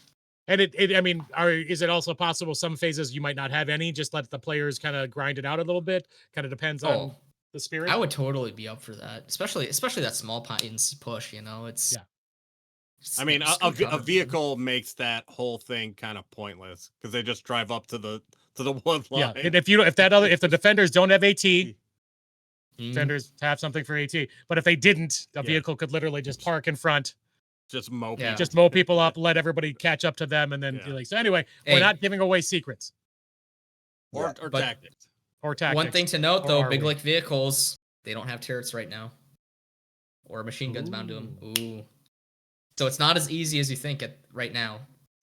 And is it also possible some phases you might not have any? Just let the players kind of grind it out a little bit. Kind of depends on the spirit. I would totally be up for that, especially that Small Pines push. It's. Yeah. I mean, it's a good cover, vehicle makes that whole thing kind of pointless because they just drive up to the wood line. Yeah, and if the defenders don't have AT, Mhm. defenders have something for AT. But if they didn't, a vehicle could literally just park in front, just mow. Yeah. just mow people up, let everybody catch up to them, and then Yeah. so anyway, Hey. we're not giving away secrets or But- tactics. or tactics. One thing to note, Or though, are Big we? Lake vehicles, they don't have turrets right now. Or machine guns bound to them. Ooh. So it's not as easy as you think right now.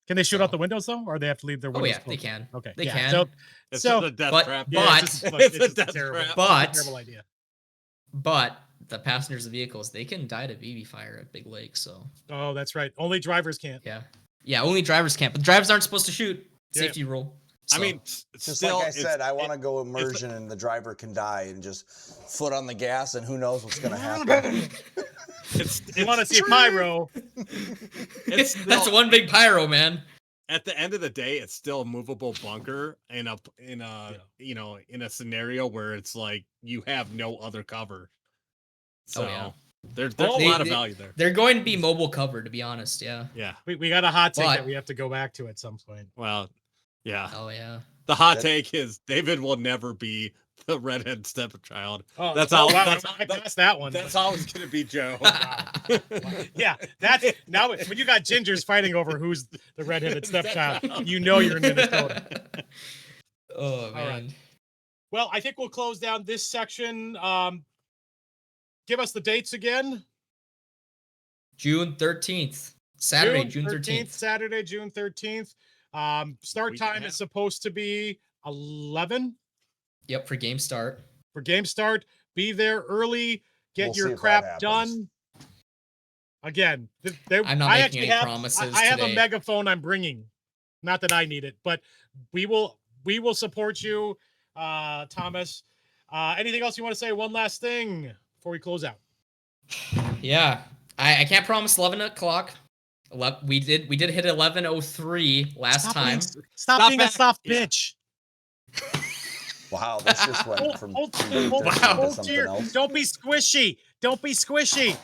Can they shoot out the windows though, or they have to leave their Oh windows? yeah, they can. Okay, They yeah. can. It's So a death but- trap. but- it's it's a just death terrible, trap. But- it's a terrible idea. But the passengers of vehicles, they can die to BB fire at big lakes. So Oh, that's right. Only drivers can't. yeah, only drivers can't. But drivers aren't supposed to shoot. Yeah. Safety rule. I So, mean, Just still, like I it's- said, I want to go it's immersion, and the driver can die, and just foot on the gas, and who knows what's going to happen. You want to see a pyro? It's that's still- one big pyro, man. At the end of the day, it's still a movable bunker in a you know, in a scenario where it's like you have no other cover. So yeah. there's Oh, a lot of value there. They're going to be mobile cover, to be honest. Yeah. Yeah. We got a hot take But- that we have to go back to at some point. Well, yeah. Oh yeah. The hot That- take is David will never be the redhead stepchild. Oh, That's oh, how- wow, that's- I passed that one. That's always gonna be Joe. Yeah, that's now when you got gingers fighting over who's the redheaded stepchild, you know you're in Minnesota. Oh All man. right. Well, I think we'll close down this section. Give us the dates again. June 13th. Saturday, June 13th. Saturday, June 13th. Start Week and a time half. is supposed to be 11 Yep, for game start. for game start. Be there early. Get We'll see your if that crap happens. done. Again, I'm not I making actually any have, promises I have a today. megaphone I'm bringing. Not that I need it, but we will support you, Thomas. Anything else you want to say? One last thing before we close out. Yeah. I can't promise 11 o'clock. We did hit 11:03 last time. Stop being a back. soft Yeah. bitch. Wow, this just went from Hold 2:13 to something here. else. Don't be squishy. Don't be squishy.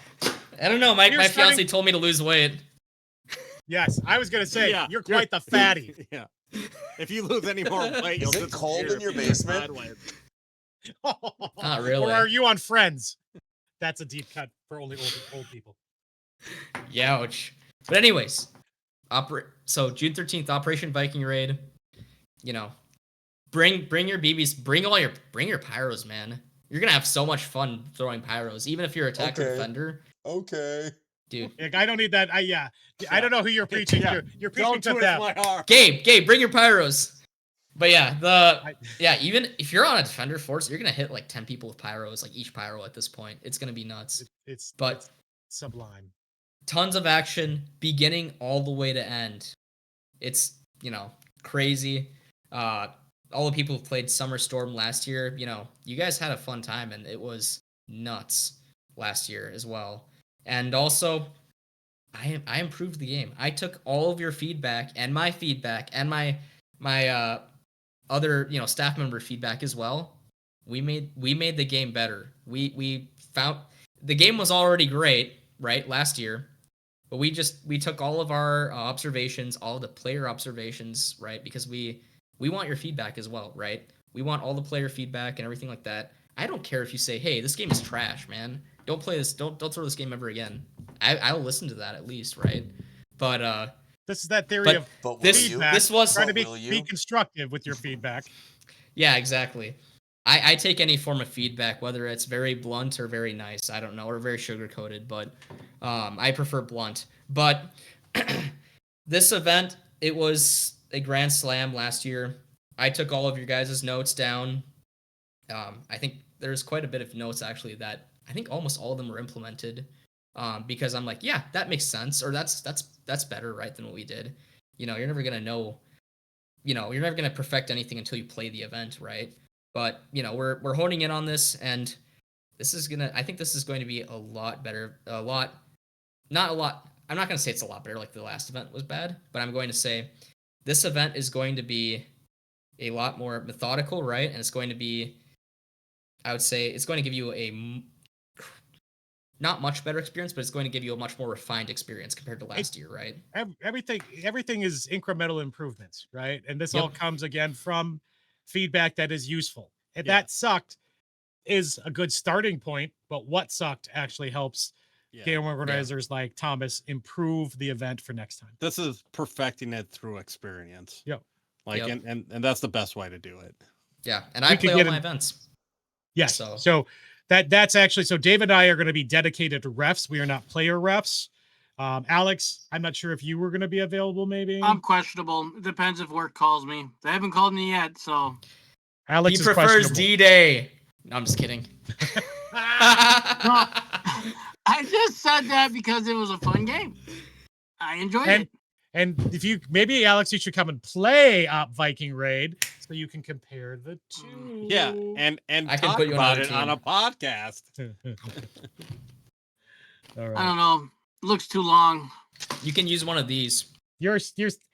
I don't know. My You're my starting- fiance told me to lose weight. Yes, I was gonna say Yeah, you're quite the fatty. Yeah. If you lose any more weight, you'll Is it cold disappear in your if you go basement? sideways. Not really. Or are you on Friends? That's a deep cut for only old people. Youch. But anyways, so June 13th, Operation Viking Raid. You know, bring your BBs, bring your pyros, man. You're gonna have so much fun throwing pyros, even if you're attacker Okay. defender, Okay. dude. Like, I don't need that. I don't know who you're preaching Yeah. to. You're preaching Don't to twist them. my arm. Gabe, bring your pyros. But yeah, even if you're on a defender force, you're gonna hit like 10 people with pyros, like each pyro at this point. It's gonna be nuts. It's But sublime. tons of action, beginning all the way to end. It's, crazy. All the people who played Summer Storm last year, you guys had a fun time, and it was nuts last year as well. And also, I improved the game. I took all of your feedback and my feedback and my other staff member feedback as well. We made the game better. We found the game was already great, right, last year, but we took all of our observations, all the player observations, right, because we want your feedback as well, right? We want all the player feedback and everything like that. I don't care if you say, hey, this game is trash, man. Don't play this. Don't throw this game ever again. I'll listen to that at least, right? But This is that theory But of But will this you? this was trying to Will be you? constructive with your feedback. yeah, exactly. I take any form of feedback, whether it's very blunt or very nice, I don't know, or very sugar coated, but I prefer blunt. But this event, it was a grand slam last year. I took all of your guys' notes down. I think there's quite a bit of notes actually that I think almost all of them were implemented. Because I'm like, yeah, that makes sense, or that's better, right, than what we did. You're never gonna know. You're never gonna perfect anything until you play the event, right? But we're honing in on this, and I think this is going to be a lot better. Not a lot. I'm not gonna say it's a lot better like the last event was bad, but I'm going to say this event is going to be a lot more methodical, right? And it's going to be, I would say, it's going to give you not much better experience, but it's going to give you a much more refined experience compared to last year, right? Everything is incremental improvements, right? And this Yep. all comes again from feedback that is useful. And Yeah. that sucked is a good starting point, but what sucked actually helps Yeah. game organizers like Thomas improve the event for next time. This is perfecting it through experience. Yep. Like, Yep. and that's the best way to do it. Yeah, and We I could play all get my in- events. Yes. So- So that's actually, so Dave and I are going to be dedicated to refs. We are not player refs. Alex, I'm not sure if you were going to be available. Maybe I'm questionable. It depends if work calls me. They haven't called me yet, so. Alex He is prefers questionable. D-Day. No, I'm just kidding. No, I just said that because it was a fun game. I enjoyed it. And if you maybe Alex, you should come and play Viking Raid so you can compare the two. Yeah, and I can talk put you on about our it on team. a podcast. All right. I don't know. Looks too long. You can use one of these. You're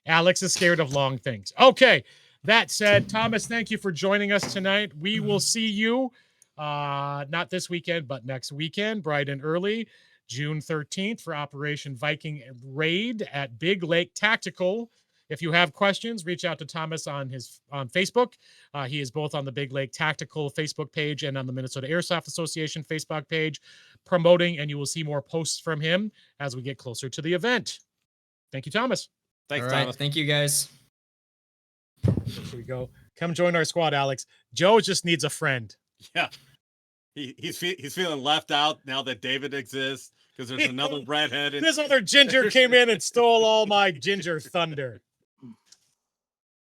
Alex is scared of long things. Okay. That said, Thomas, thank you for joining us tonight. We will see you not this weekend, but next weekend, bright and early, June 13th for Operation Viking Raid at Big Lake Tactical. If you have questions, reach out to Thomas on Facebook. He is both on the Big Lake Tactical Facebook page and on the Minnesota Airsoft Association Facebook page promoting, and you will see more posts from him as we get closer to the event. Thank you, Thomas. Thanks, All right. Thomas. Thank you, guys. Here we go. Come join our squad, Alex. Joe just needs a friend. Yeah, he's feeling left out now that David exists because there's another redhead. This other ginger came in and stole all my ginger thunder.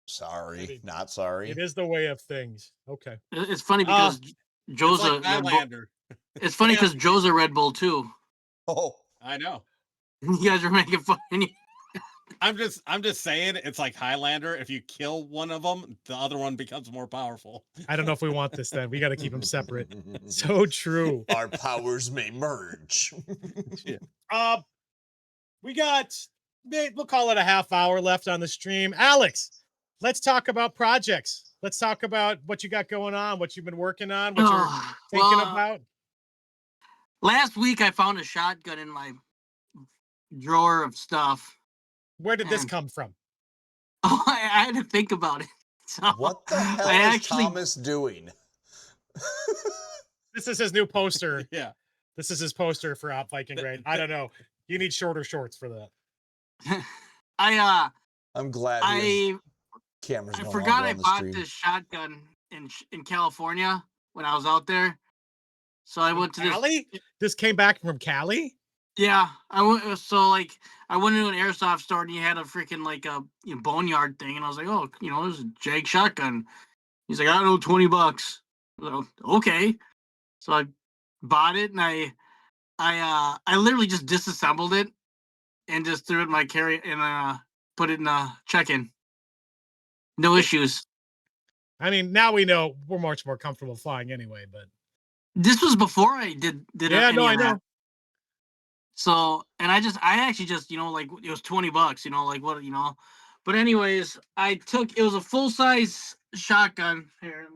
Sorry, not sorry. It is the way of things. Okay. It's funny because Joe's It's like Highlander. It's funny because Joe's a Red Bull too. Oh, I know. You guys are making fun. I'm just saying it's like Highlander. If you kill one of them, the other one becomes more powerful. I don't know if we want this then. We got to keep them separate. So true. Our powers may merge. We got, we'll call it a half hour left on the stream. Alex, let's talk about projects. Let's talk about what you got going on, what you've been working on, what you're thinking about. Last week I found a shotgun in my drawer of stuff. Where did this come from? Oh, I had to think about it. So What the hell is Thomas doing? This is his new poster. Yeah. This is his poster for Viking Raid. I don't know. You need shorter shorts for that. I'm glad cameras I no forgot longer I on the bought stream. this shotgun in California when I was out there. So I went to Cali? This came back from Cali? Yeah, I went into an airsoft store and he had a freaking like a boneyard thing, and I was like, oh, this is a Jag shotgun. He's like, I don't know, $20. So, okay, so I bought it and I literally just disassembled it and just threw it in my carry and put it in a check-in. No issues. I mean, now we know we're much more comfortable flying anyway, but this was before I did yeah, no, I know. So, and I actually just, like it was $20, like what, but anyways, it was a full size shotgun. Here,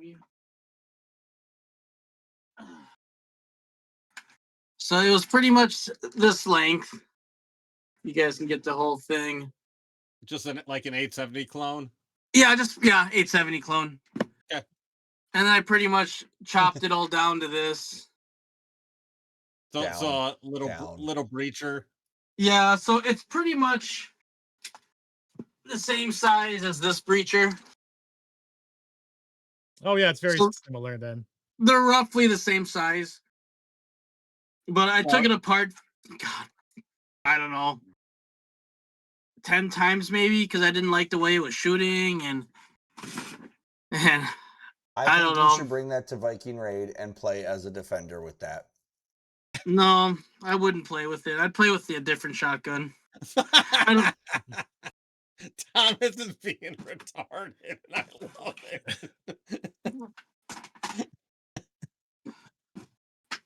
so it was pretty much this length. You guys can get the whole thing. Just like an 870 clone? Yeah, 870 clone. Okay. And I pretty much chopped it all down to this. So a little breacher. Yeah, so it's pretty much the same size as this breacher. Oh yeah, it's very similar then. They're roughly the same size. But I took it apart, God, I don't know, 10 times maybe, because I didn't like the way it was shooting, and I don't think know. you should bring that to Viking Raid and play as a defender with that. No, I wouldn't play with it. I'd play with a different shotgun. Thomas is being retarded, and I love it.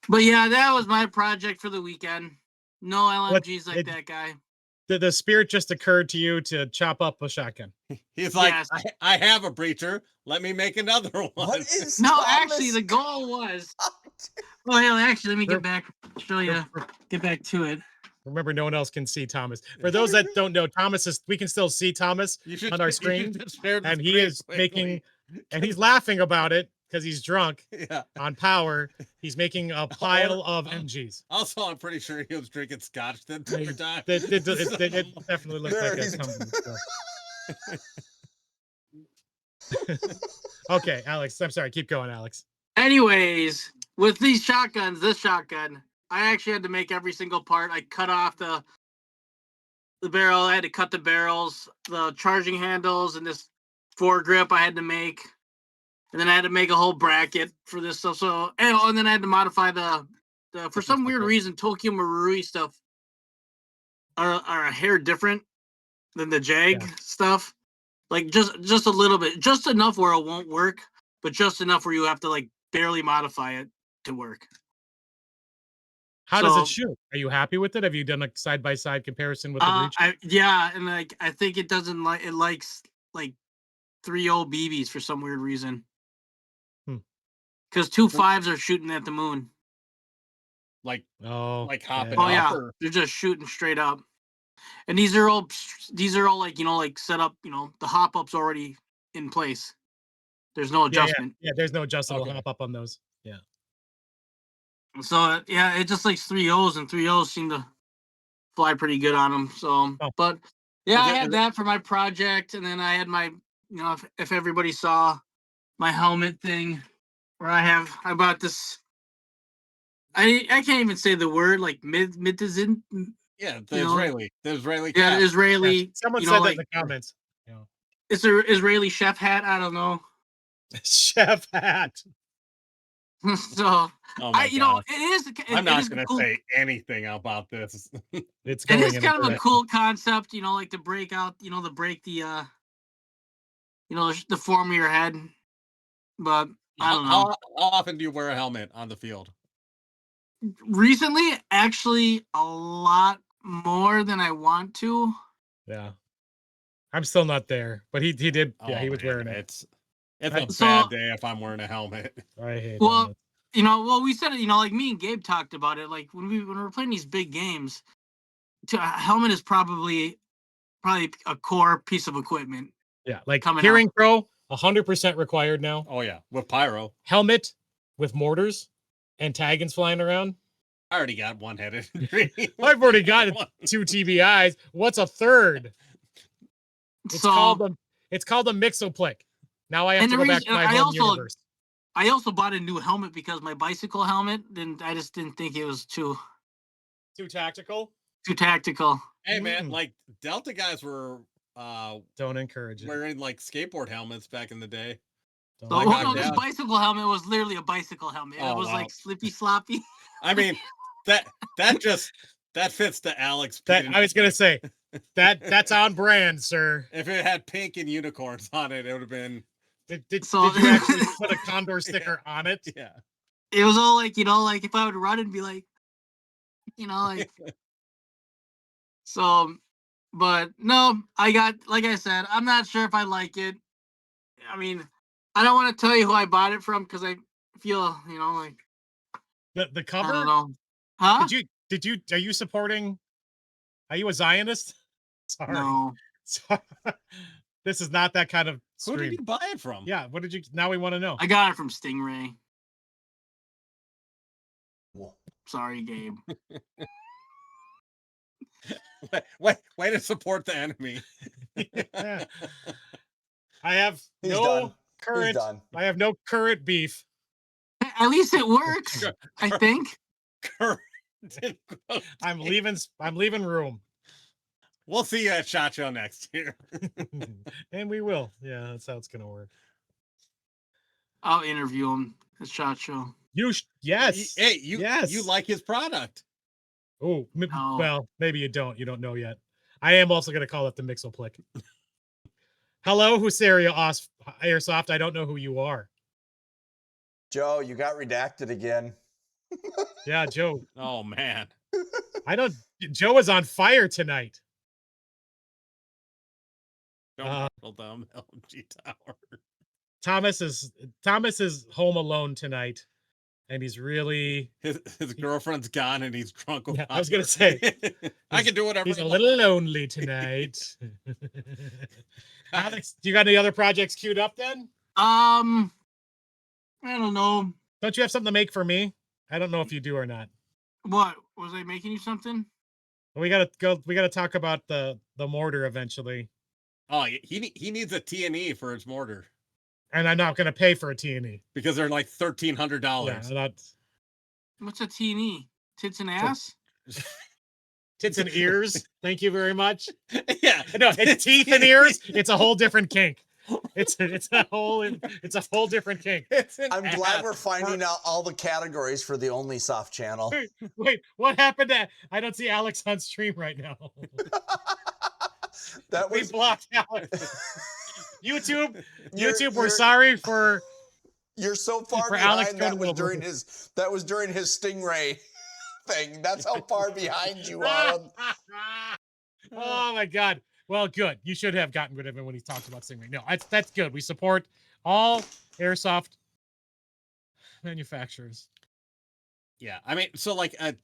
But yeah, that was my project for the weekend. No LMGs like that guy. The spirit just occurred to you to chop up a shotgun. He's like, Yes. I have a breacher. Let me make another one. What is No, Thomas? actually, the goal was. Well, hell, actually, let me get back. Show you. Get back to it. Remember, no one else can see Thomas. For those that don't know, we can still see Thomas on our screen, and he is making, and he's laughing about it because he's drunk on power. He's making a pile of MGs. Also, I'm pretty sure he was drinking scotch that time. It definitely looks like that's coming. Okay, Alex, I'm sorry. Keep going, Alex. Anyways, with these shotguns, this shotgun, I actually had to make every single part. I cut off the the barrel. I had to cut the barrels, the charging handles, and this foregrip I had to make. And then I had to make a whole bracket for this stuff. So, and then I had to modify the for some weird reason, Tokyo Marui stuff are a hair different than the Jag stuff. Like just a little bit, just enough where it won't work, but just enough where you have to like barely modify it to work. How does it shoot? Are you happy with it? Have you done a side by side comparison with the breach? And like I think it doesn't like it likes like 3.0 BBs for some weird reason. Because 2 5s are shooting at the moon. Like hopping Oh up, yeah, or? they're just shooting straight up. And these are all like, like set up, the hop up's already in place. There's no adjustment. Yeah, there's no adjustable hop up on those. Yeah. So yeah, it just likes 3.0s, and 3.0s seem to fly pretty good on them. So, but yeah, I had that for my project, and then I had my, if everybody saw my helmet thing, where I bought this. I can't even say the word, like Midtazin. Yeah, the Israeli Yeah, cap. Israeli. Yes. Someone said that in the comments. Yeah. It's an Israeli chef hat. I don't know. Chef hat. So it is. I'm not going to say anything about this. It is kind of a cool concept, like to break out, to break the, the form of your head. But I don't know. How often do you wear a helmet on the field? Recently, actually, a lot more than I want to. Yeah, I'm still not there, but he did. Yeah, he was wearing it. It's a bad day if I'm wearing a helmet. I hate helmets. We said it. Like me and Gabe talked about it. Like when we're playing these big games, a helmet is probably a core piece of equipment. Yeah, like Hearing Pro, 100% required now. Oh yeah, with pyro. Helmet with mortars and taggins flying around. I already got one-headed. I've already got 2 TBIs. What's a third? It's called a Mixoplick. Now I have to go back to my home universe. I also bought a new helmet because my bicycle helmet, I just didn't think it was too tactical. Too tactical. Hey man, like Delta guys were don't encourage it. Wearing like skateboard helmets back in the day. This bicycle helmet was literally a bicycle helmet. It was like slippy sloppy. I mean, that fits the Alex. I was gonna say that's on brand, sir. If it had pink and unicorns on it, it would have been. Did you actually put a condor sticker on it? Yeah. It was all like, like if I would run and be like, like. So, but no, like I said, I'm not sure if I like it. I mean, I don't want to tell you who I bought it from because I feel, like the cover. I don't know. Huh? Are you supporting? Are you a Zionist? Sorry. No. This is not that kind of stream. Who did you buy it from? Yeah. What did you? Now we want to know. I got it from Stingray. Whoa. Sorry, Gabe. Way to support the enemy. Yeah. I have no current beef. At least it works, I think. I'm leaving room. We'll see you at SHOT Show next year. And we will. Yeah, that's how it's gonna work. I'll interview him at SHOT Show. Yes. Hey, you like his product. Oh, well, maybe you don't. You don't know yet. I am also going to call it the Mixoplick. Hello, Husaria Airsoft. I don't know who you are. Joe, you got redacted again. Yeah, Joe. Oh, man. Joe is on fire tonight. Don't them LG Tower. Thomas is home alone tonight. And he's really his girlfriend's gone and he's drunk. Yeah, I was gonna say I can do whatever. He's a little lonely tonight. Alex, do you got any other projects queued up then? I don't know. Don't you have something to make for me? I don't know if you do or not. What was I making you something? We gotta talk about the mortar eventually. Oh, he needs a T&E for his mortar. And I'm not going to pay for a T&E. Because they're like $1,300. Yeah, what's a T&E? Tits and ass? tits and ears. Thank you very much. Yeah, No, it's teeth and ears. It's a whole different kink. It's a whole different kink. I'm glad we're finding out all the categories for the Only Soft channel. Wait, what happened to? I don't see Alex on stream right now. That We was blocked Alex. YouTube, we're sorry for. You're so far for Alex behind. going That was during his Stingray thing. That's how far behind you are. Oh my God. Well, good. You should have gotten rid of him when he talked about Stingray. No, that's good. We support all airsoft manufacturers. Yeah, I mean, so like a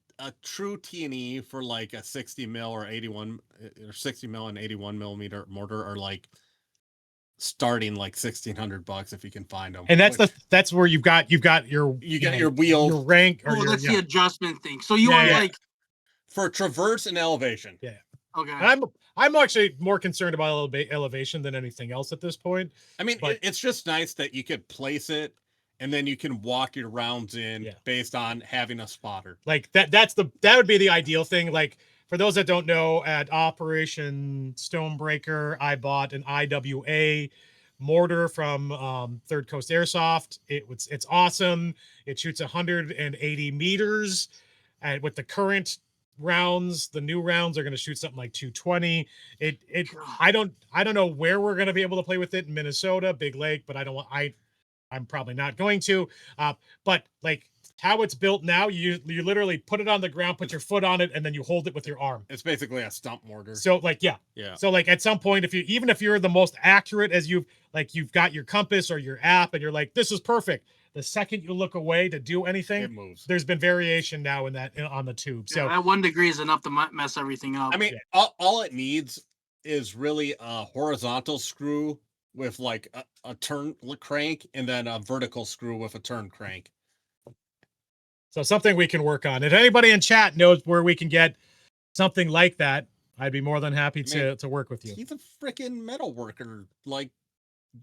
true T&E for like a 60 mil or 81 or 60 mil and 81 millimeter mortar are like starting like $1,600 if you can find them. And that's where you've got your wheel, your rank, or that's the adjustment thing. So you are like for traverse and elevation. Yeah. Okay. And I'm actually more concerned about elevation than anything else at this point. I mean, it's just nice that you could place it and then you can walk your rounds in based on having a spotter. Like that would be the ideal thing. Like for those that don't know, at Operation Stonebreaker, I bought an IWA mortar from Third Coast Airsoft. It's awesome. It shoots 180 meters, and with the current rounds, the new rounds are going to shoot something like 220. I don't know where we're going to be able to play with it in Minnesota, Big Lake, but I'm probably not going to. But like how it's built now, you literally put it on the ground, put your foot on it, and then you hold it with your arm. It's basically a stump mortar. So like, yeah. So like at some point, even if you're the most accurate as you've got your compass or your app and you're like, this is perfect. The second you look away to do anything, it moves. There's been variation now in that on the tube. So that 1 degree is enough to mess everything up. I mean, all it needs is really a horizontal screw with like a turn crank and then a vertical screw with a turn crank. So something we can work on. If anybody in chat knows where we can get something like that, I'd be more than happy to work with you. He's a freaking metal worker, like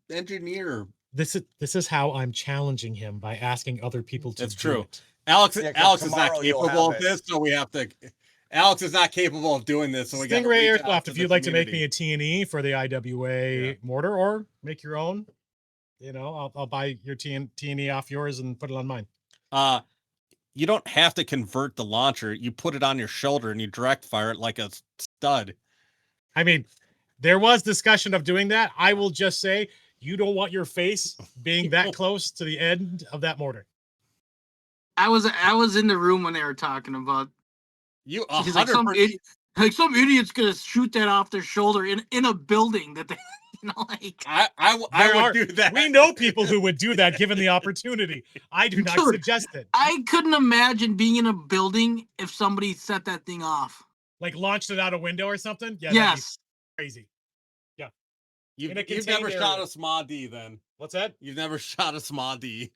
engineer. This is how I'm challenging him by asking other people to. That's do true. it. Alex is not capable of this, so we have to. Alex is not capable of doing this, so we got. Stingray Airsoft. If you'd like to make me a T&E for the IWA mortar, or make your own, I'll buy your T&E off yours and put it on mine. You don't have to convert the launcher. You put it on your shoulder and you direct fire it like a stud. I mean, there was discussion of doing that. I will just say you don't want your face being that close to the end of that mortar. I was in the room when they were talking about you. Like some idiot's gonna shoot that off their shoulder in a building that they. I would do that. We know people who would do that given the opportunity. I do not suggest it. I couldn't imagine being in a building if somebody set that thing off. Like launched it out a window or something? Yeah. Yes. Crazy. Yeah. You've never shot a SMA D then. What's that? You've never shot a SMA D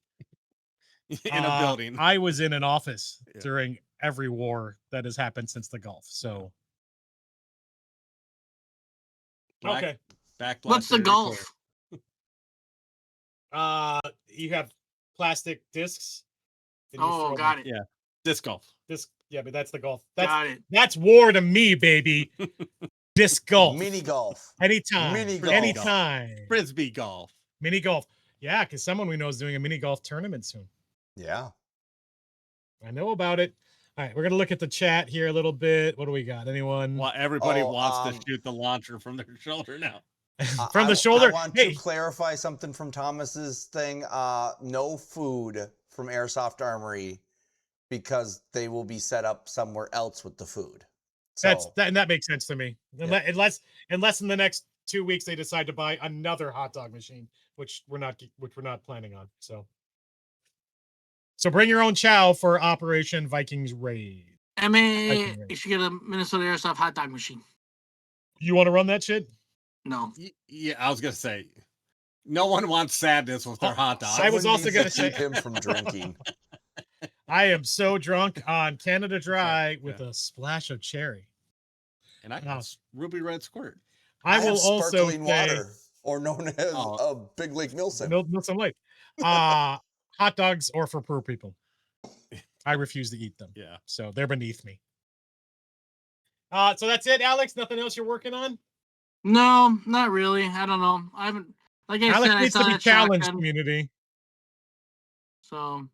in a building. I was in an office during every war that has happened since the Gulf. So. Okay. What's the Gulf? You have plastic discs. Got it. Yeah, disc golf. But that's the Gulf. Got it. That's war to me, baby. Disc golf, mini golf, anytime, anytime. Frisbee golf, mini golf. Yeah, because someone we know is doing a mini golf tournament soon. Yeah, I know about it. All right, we're gonna look at the chat here a little bit. What do we got? Anyone? Well, everybody wants to shoot the launcher from their shoulder now. From the shoulder. I want to clarify something from Thomas's thing. No food from Airsoft Armory because they will be set up somewhere else with the food. So, that makes sense to me. Unless in the next 2 weeks they decide to buy another hot dog machine, which we're not planning on. So bring your own chow for Operation Vikings Raid. You should get a Minnesota Airsoft hot dog machine. You want to run that shit? No. Yeah, I was gonna say, no one wants sadness with their hot dogs. I was also gonna say keep him from drinking. I am so drunk on Canada Dry with a splash of cherry, and I got ruby red squirt. I will also sparkling water, or known as a Big Lake Milsim. Milsim Lake. Hot dogs or for poor people. I refuse to eat them. Yeah. So they're beneath me. So that's it, Alex. Nothing else you're working on? No, not really. I don't know. I haven't. Like I Alex said, I needs saw to be that challenged, shotgun. community. So,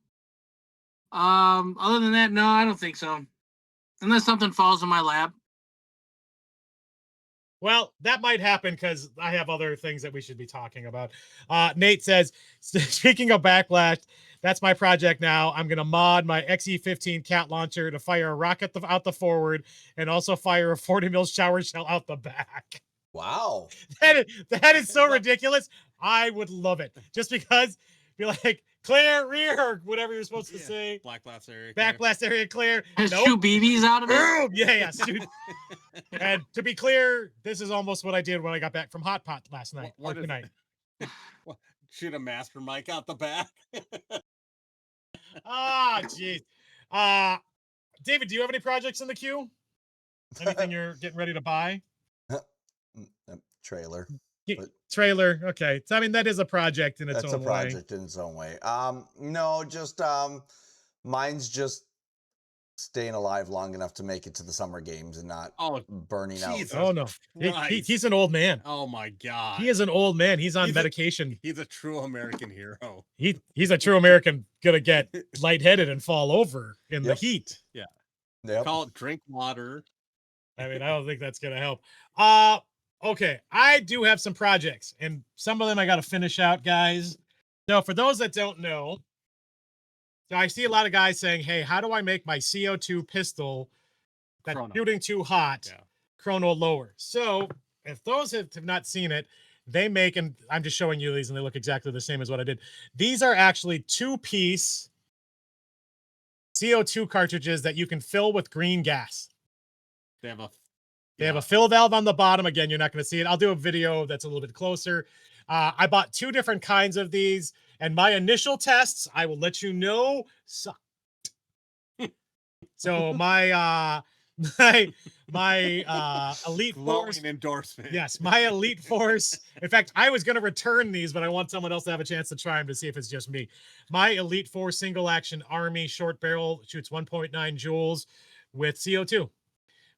other than that, no, I don't think so. Unless something falls in my lap. Well, that might happen because I have other things that we should be talking about. Nate says, speaking of backlash, that's my project now. I'm going to mod my XE15 cat launcher to fire a rocket out the forward and also fire a 40 mil shower shell out the back. Wow. That is so ridiculous. I would love it. Just because, be like, clear rear, or whatever you're supposed to say. Black blast area. Back blast area clear. Nope. Shoot BBs out of it? Yeah, shoot. And to be clear, this is almost what I did when I got back from Hot Pot last night. What is tonight. Shoot a master mic out the back. Jeez. David, do you have any projects in the queue? Anything you're getting ready to buy? Trailer. Trailer. Okay. So I mean, that is a project in its own way. That's a project in its own way. No, just mine's just staying alive long enough to make it to the summer games and not burning out. Oh no. He's an old man. Oh my god. He is an old man. He's on medication. He's a true American hero. He's a true American gonna get lightheaded and fall over in the heat. Yeah. Yep. Call it drink water. I mean, I don't think that's gonna help. Okay, I do have some projects, and some of them I got to finish out, guys. So for those that don't know, so I see a lot of guys saying, hey, how do I make my CO2 pistol that's shooting too hot chrono lower? So if those have not seen it, they make, and I'm just showing you these, and they look exactly the same as what I did. These are actually 2-piece CO2 cartridges that you can fill with green gas. They have a fill valve on the bottom. Again, you're not going to see it. I'll do a video that's a little bit closer. I bought 2 different kinds of these, and my initial tests, I will let you know, sucked. So my Elite Force endorsement. Yes, my Elite Force. In fact, I was going to return these, but I want someone else to have a chance to try them to see if it's just me. My Elite Force single action Army short barrel shoots 1.9 joules with CO2.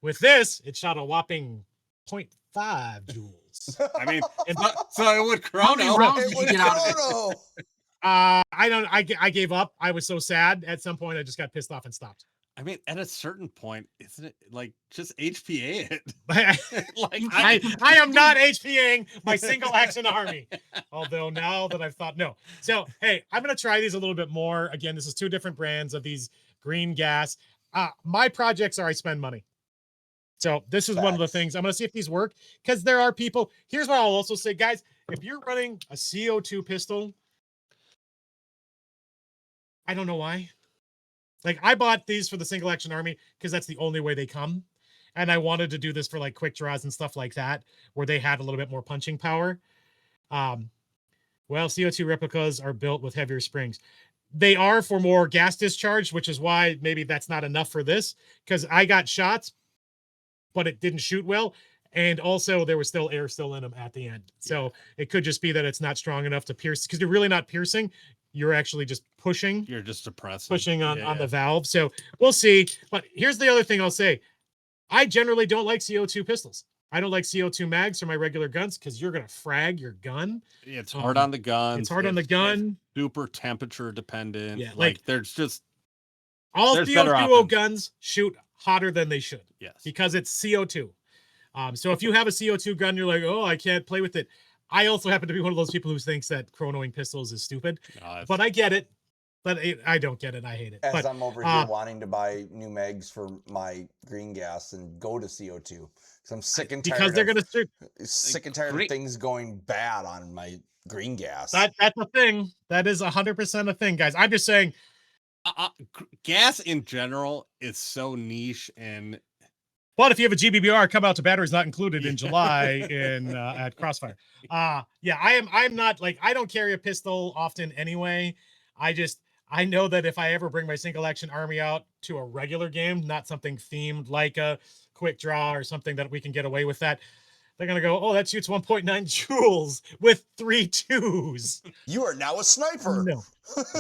With this, it shot a whopping 0.5 joules. I mean, so it would chrono. How many rounds did you get out of it? I gave up. I was so sad. At some point, I just got pissed off and stopped. I mean, at a certain point, isn't it like just HPA it? I am not HPAing my single action Army. Although now that I've thought, no. So, hey, I'm going to try these a little bit more. Again, this is 2 different brands of these green gas. My projects are I spend money. So this is one of the things. I'm going to see if these work, because there are people. Here's what I'll also say, guys. If you're running a CO2 pistol, I don't know why. Like, I bought these for the single action Army because that's the only way they come. And I wanted to do this for like quick draws and stuff like that, where they had a little bit more punching power. Well, CO2 replicas are built with heavier springs. They are for more gas discharge, which is why maybe that's not enough for this, because I got shots, but it didn't shoot well. And also there was still air still in them at the end. So it could just be that it's not strong enough to pierce, because you're really not piercing. You're actually just pushing. You're just suppressing. Pushing on the valve. So we'll see. But here's the other thing I'll say. I generally don't like CO2 pistols. I don't like CO2 mags for my regular guns because you're going to frag your gun. It's hard on the gun. It's hard on the gun. Super temperature dependent. Yeah, like there's just... All CO2 guns shoot hotter than they should. Yes. Because it's CO2. So if you have a CO2 gun, you're like, oh, I can't play with it. I also happen to be one of those people who thinks that chronoing pistols is stupid. But I get it. But I don't get it. I hate it. As I'm over here wanting to buy new mags for my green gas and go to CO2. Because I'm sick and tired. Because they're going to shoot. Sick and tired of things going bad on my green gas. That's a thing. That is 100% a thing, guys. I'm just saying. Gas in general is so niche, and but if you have a GBBR, come out to batteries not included in July in at Crossfire. Yeah, I'm not like, I don't carry a pistol often anyway. I know that if I ever bring my single action Army out to a regular game, not something themed like a quick draw or something that we can get away with that, they're going to go, oh, that shoots 1.9 joules with 3 2s. You are now a sniper. No.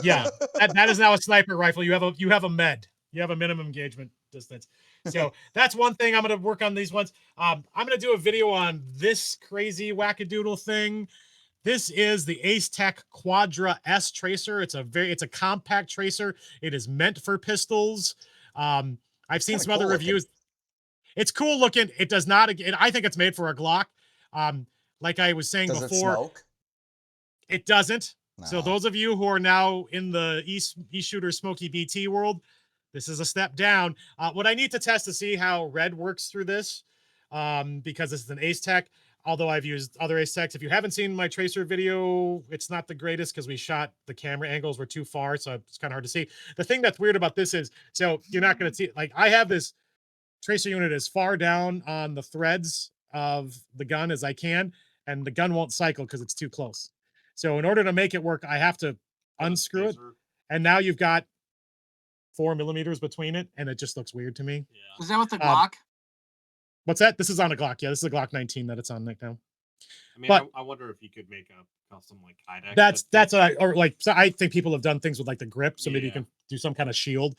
Yeah, that is now a sniper rifle. You have a med. You have a minimum engagement distance. So that's one thing I'm going to work on these ones. I'm going to do a video on this crazy wackadoodle thing. This is the Ace Tech Quadra S tracer. It's a compact tracer. It is meant for pistols. I've seen some other reviews. It's cool looking. It does not. I think it's made for a Glock. Like I was saying before, it smoke? It doesn't. No. So those of you who are now in the e-shooter Smoky BT world, this is a step down. What I need to test to see how red works through this, because this is an Ace Tech. Although I've used other Ace Techs. If you haven't seen my tracer video, it's not the greatest because we shot the camera angles were too far, so it's kind of hard to see. The thing that's weird about this is, so you're not going to see, like I have this tracer unit as far down on the threads of the gun as I can, and the gun won't cycle because it's too close. So in order to make it work, I have to unscrew it, and now you've got 4 millimeters between it, and it just looks weird to me. Yeah. Is that with the Glock? What's that? This is on a Glock. Yeah, this is a Glock 19 that it's on right now. I mean, but I wonder if you could make a custom like Kydex. That's what I, or like, so I think people have done things with like the grip, so maybe you can do some kind of shield.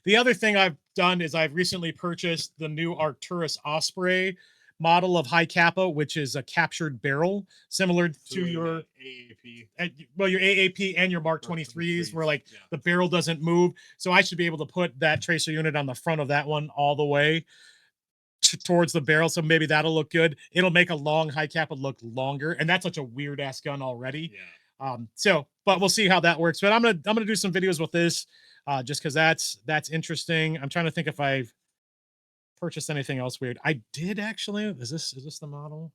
The other thing I've done is I've recently purchased the new Arcturus Osprey model of high kappa, which is a captured barrel, similar to your AAP. Well, your AAP and your Mark 23s, where like the barrel doesn't move. So I should be able to put that tracer unit on the front of that one all the way towards the barrel, so maybe that'll look good. It'll make a long high kappa look longer, and that's such a weird ass gun already. But we'll see how that works. But I'm gonna do some videos with this, just because that's interesting. I'm trying to think if I've purchased anything else weird. I did actually. Is this the model?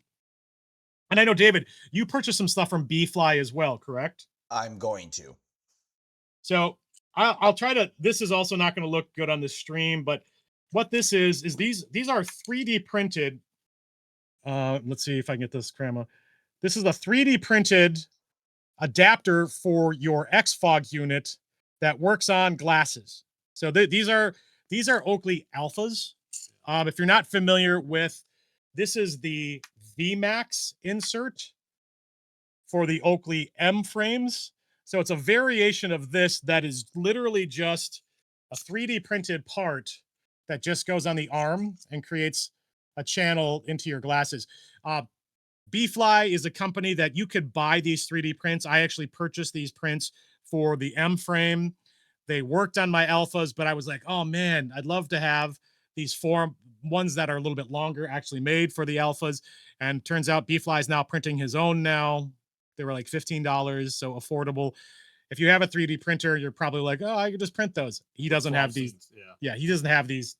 And I know, David, you purchased some stuff from B-Fly as well, correct? I'm going to. So I'll try to. This is also not going to look good on the stream, but what this is these are 3D printed. Let's see if I can get this camera. This is a 3D printed adapter for your XFOG unit that works on glasses. So these are Oakley Alphas. If you're not familiar with, this is the VMAX insert for the Oakley M frames. So it's a variation of this that is literally just a 3D printed part that just goes on the arm and creates a channel into your glasses. B-Fly is a company that you could buy these 3D prints. I actually purchased these prints for the M frame. They worked on my alphas, but I was like, oh man, I'd love to have these 4 ones that are a little bit longer actually made for the alphas. And turns out B-Fly is now printing his own now. They were like $15, so affordable. If you have a 3D printer, you're probably like, oh, I could just print those. He doesn't have these. Yeah, he doesn't have these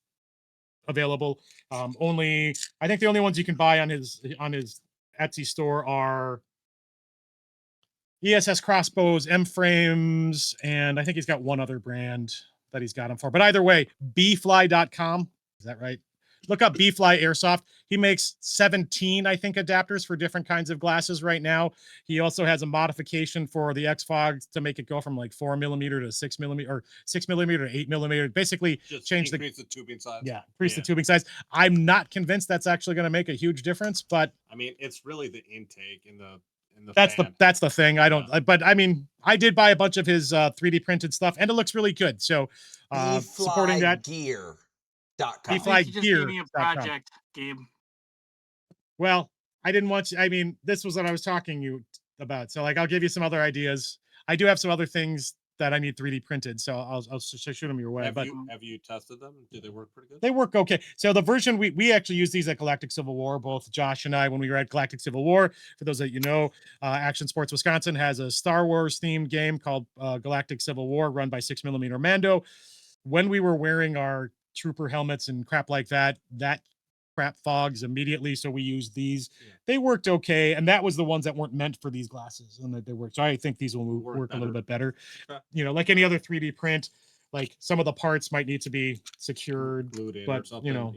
available. I think the only ones you can buy on his Etsy store are ESS crossbows, M frames, and I think he's got one other brand that he's got them for. But either way, bfly.com. Is that right? Look up B-Fly Airsoft. He makes 17, I think, adapters for different kinds of glasses right now. He also has a modification for the XFOG to make it go from like 4 millimeter to 6 millimeter, or 6 millimeter to 8 millimeter. Basically, just change the tubing size. Yeah, increase the tubing size. I'm not convinced that's actually going to make a huge difference, but I mean, it's really the intake in the that's the thing. I don't, but I mean, I did buy a bunch of his 3D printed stuff, and it looks really good. So supporting that gear. You just gave me a project, Gabe. Well, I didn't want you. I mean, this was what I was talking to you about. So, like, I'll give you some other ideas. I do have some other things that I need 3D printed, so I'll shoot them your way. Have you tested them? Do they work pretty good? They work okay. So the version we actually use these at Galactic Civil War, both Josh and I, when we were at Galactic Civil War. For those that you know, Action Sports Wisconsin has a Star Wars themed game called Galactic Civil War, run by 6mm Mando. When we were wearing our trooper helmets and crap like that, that crap fogs immediately. So we used these. They worked okay, and that was the ones that weren't meant for these glasses, and they worked. So I think these will work a little bit better. Okay. You know, like any other 3D print, like some of the parts might need to be secured, but you know,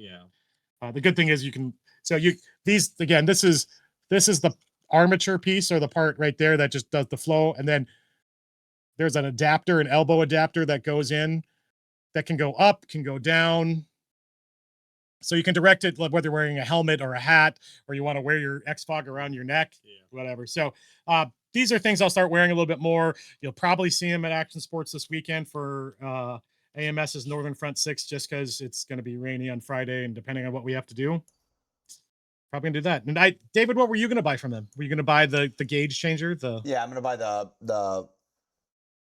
the good thing is you can. So these again, this is the armature piece, or the part right there that just does the flow, and then there's an adapter, an elbow adapter that goes in, that can go up, can go down. So you can direct it whether you're wearing a helmet or a hat, or you want to wear your XFOG around your neck, whatever. So these are things I'll start wearing a little bit more. You'll probably see them at Action Sports this weekend for AMS is Northern Front 6 just because it's going to be rainy on Friday, and depending on what we have to do, probably gonna do that. And David, what were you gonna buy from them? Were you gonna buy the gauge changer? Yeah, I'm gonna buy the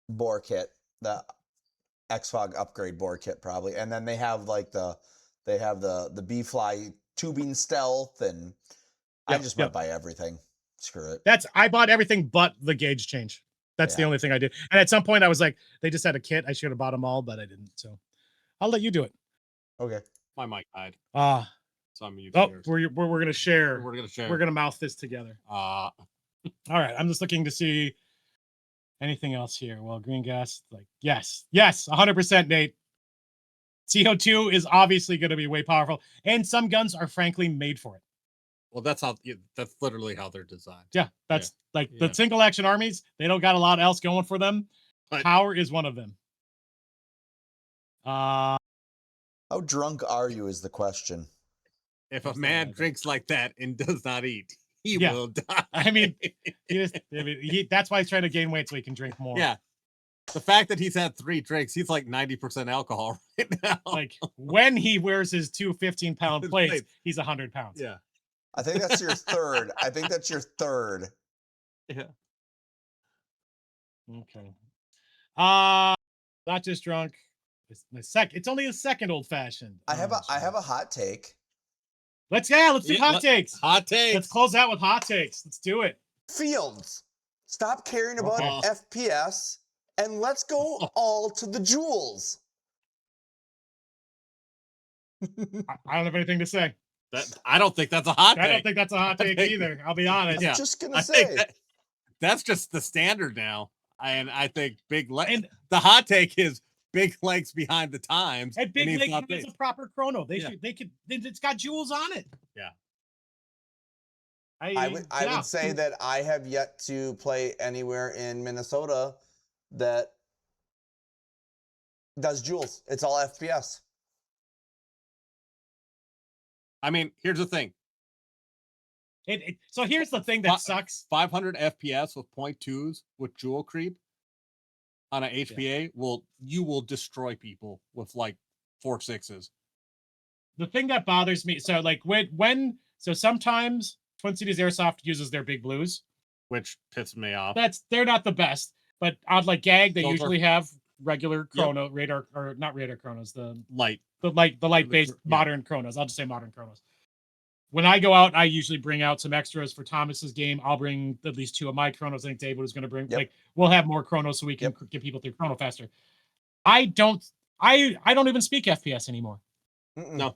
bore kit, the XFOG upgrade bore kit probably, and then they have like the B-Fly tubing stealth, and I just might buy everything. Screw it. I bought everything but the gauge change. That's the only thing I did. And at some point I was like, they just had a kit. I should have bought them all, but I didn't. So I'll let you do it. Okay. My mic died. So I'm using yours. We're gonna share. We're gonna share. We're gonna mouth this together. All right. I'm just looking to see anything else here. Well, green gas, like yes, 100%, Nate. CO2 is obviously going to be way powerful, and some guns are frankly made for it. Well, that's literally how they're designed. Yeah, that's the single action armies. They don't got a lot else going for them. But power is one of them. How drunk are you is the question. If a man drinks like that and does not eat, he will die. I mean, that's why he's trying to gain weight so he can drink more. Yeah. The fact that he's had 3 drinks, he's like 90% alcohol right now. Like when he wears his 2 15-pound plates, he's 100 pounds. Yeah. I think that's your third. I think that's your third. Yeah. Okay. Not just drunk. It's only a second old fashioned. I have a hot take. Let's do hot takes. Hot takes. Let's close out with hot takes. Let's do it. Fields, stop caring about FPS and let's go all to the jewels. I don't have anything to say. I don't think that's a hot take. I don't think that's a hot take either. I'll be honest. I'm just gonna say that's just the standard now. And I think the hot take is big legs behind the times. And big legs is a proper chrono. It's got jewels on it. Yeah. I would say that I have yet to play anywhere in Minnesota that does jewels. It's all FPS. I mean, here's the thing. So here's the thing that sucks. 500 FPS with 0.2s with jewel creep on an HPA you will destroy people with like 4.6s. The thing that bothers me, so like so sometimes Twin Cities Airsoft uses their big blues, which pisses me off. They're not the best, but on like GAG they usually have regular chrono radar, or not radar chronos, the light based modern chronos. I'll just say modern chronos. When I go out, I usually bring out some extras for Thomas's game. I'll bring at least 2 of my chronos. I think David was going to bring. Like we'll have more chronos so we can get people through chrono faster. I don't even speak FPS anymore. No.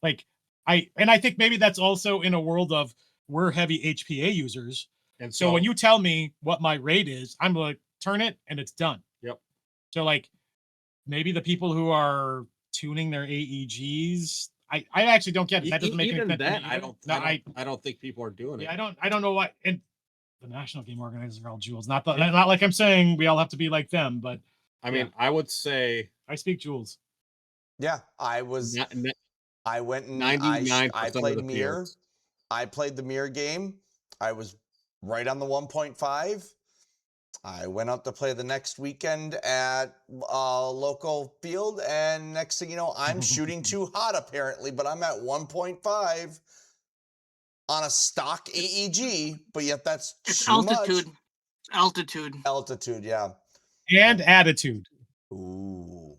Like I think maybe that's also in a world of we're heavy HPA users. And so when you tell me what my rate is, I'm like, turn it and it's done. Yep. So like maybe the people who are tuning their AEGs, I actually don't get it. That doesn't make any sense. I don't think people are doing it. I don't know why. And the national game organizers are all jewels. Not like I'm saying we all have to be like them, but I mean, I would say I speak jewels. Yeah, I went and 99% I played Mirror. I played the Mirror game. I was right on the 1.5. I went out to play the next weekend at a local field, and next thing you know, I'm shooting too hot apparently, but I'm at 1.5 on a stock AEG, but yet that's it's too altitude. Much. Altitude, yeah. And attitude. Ooh.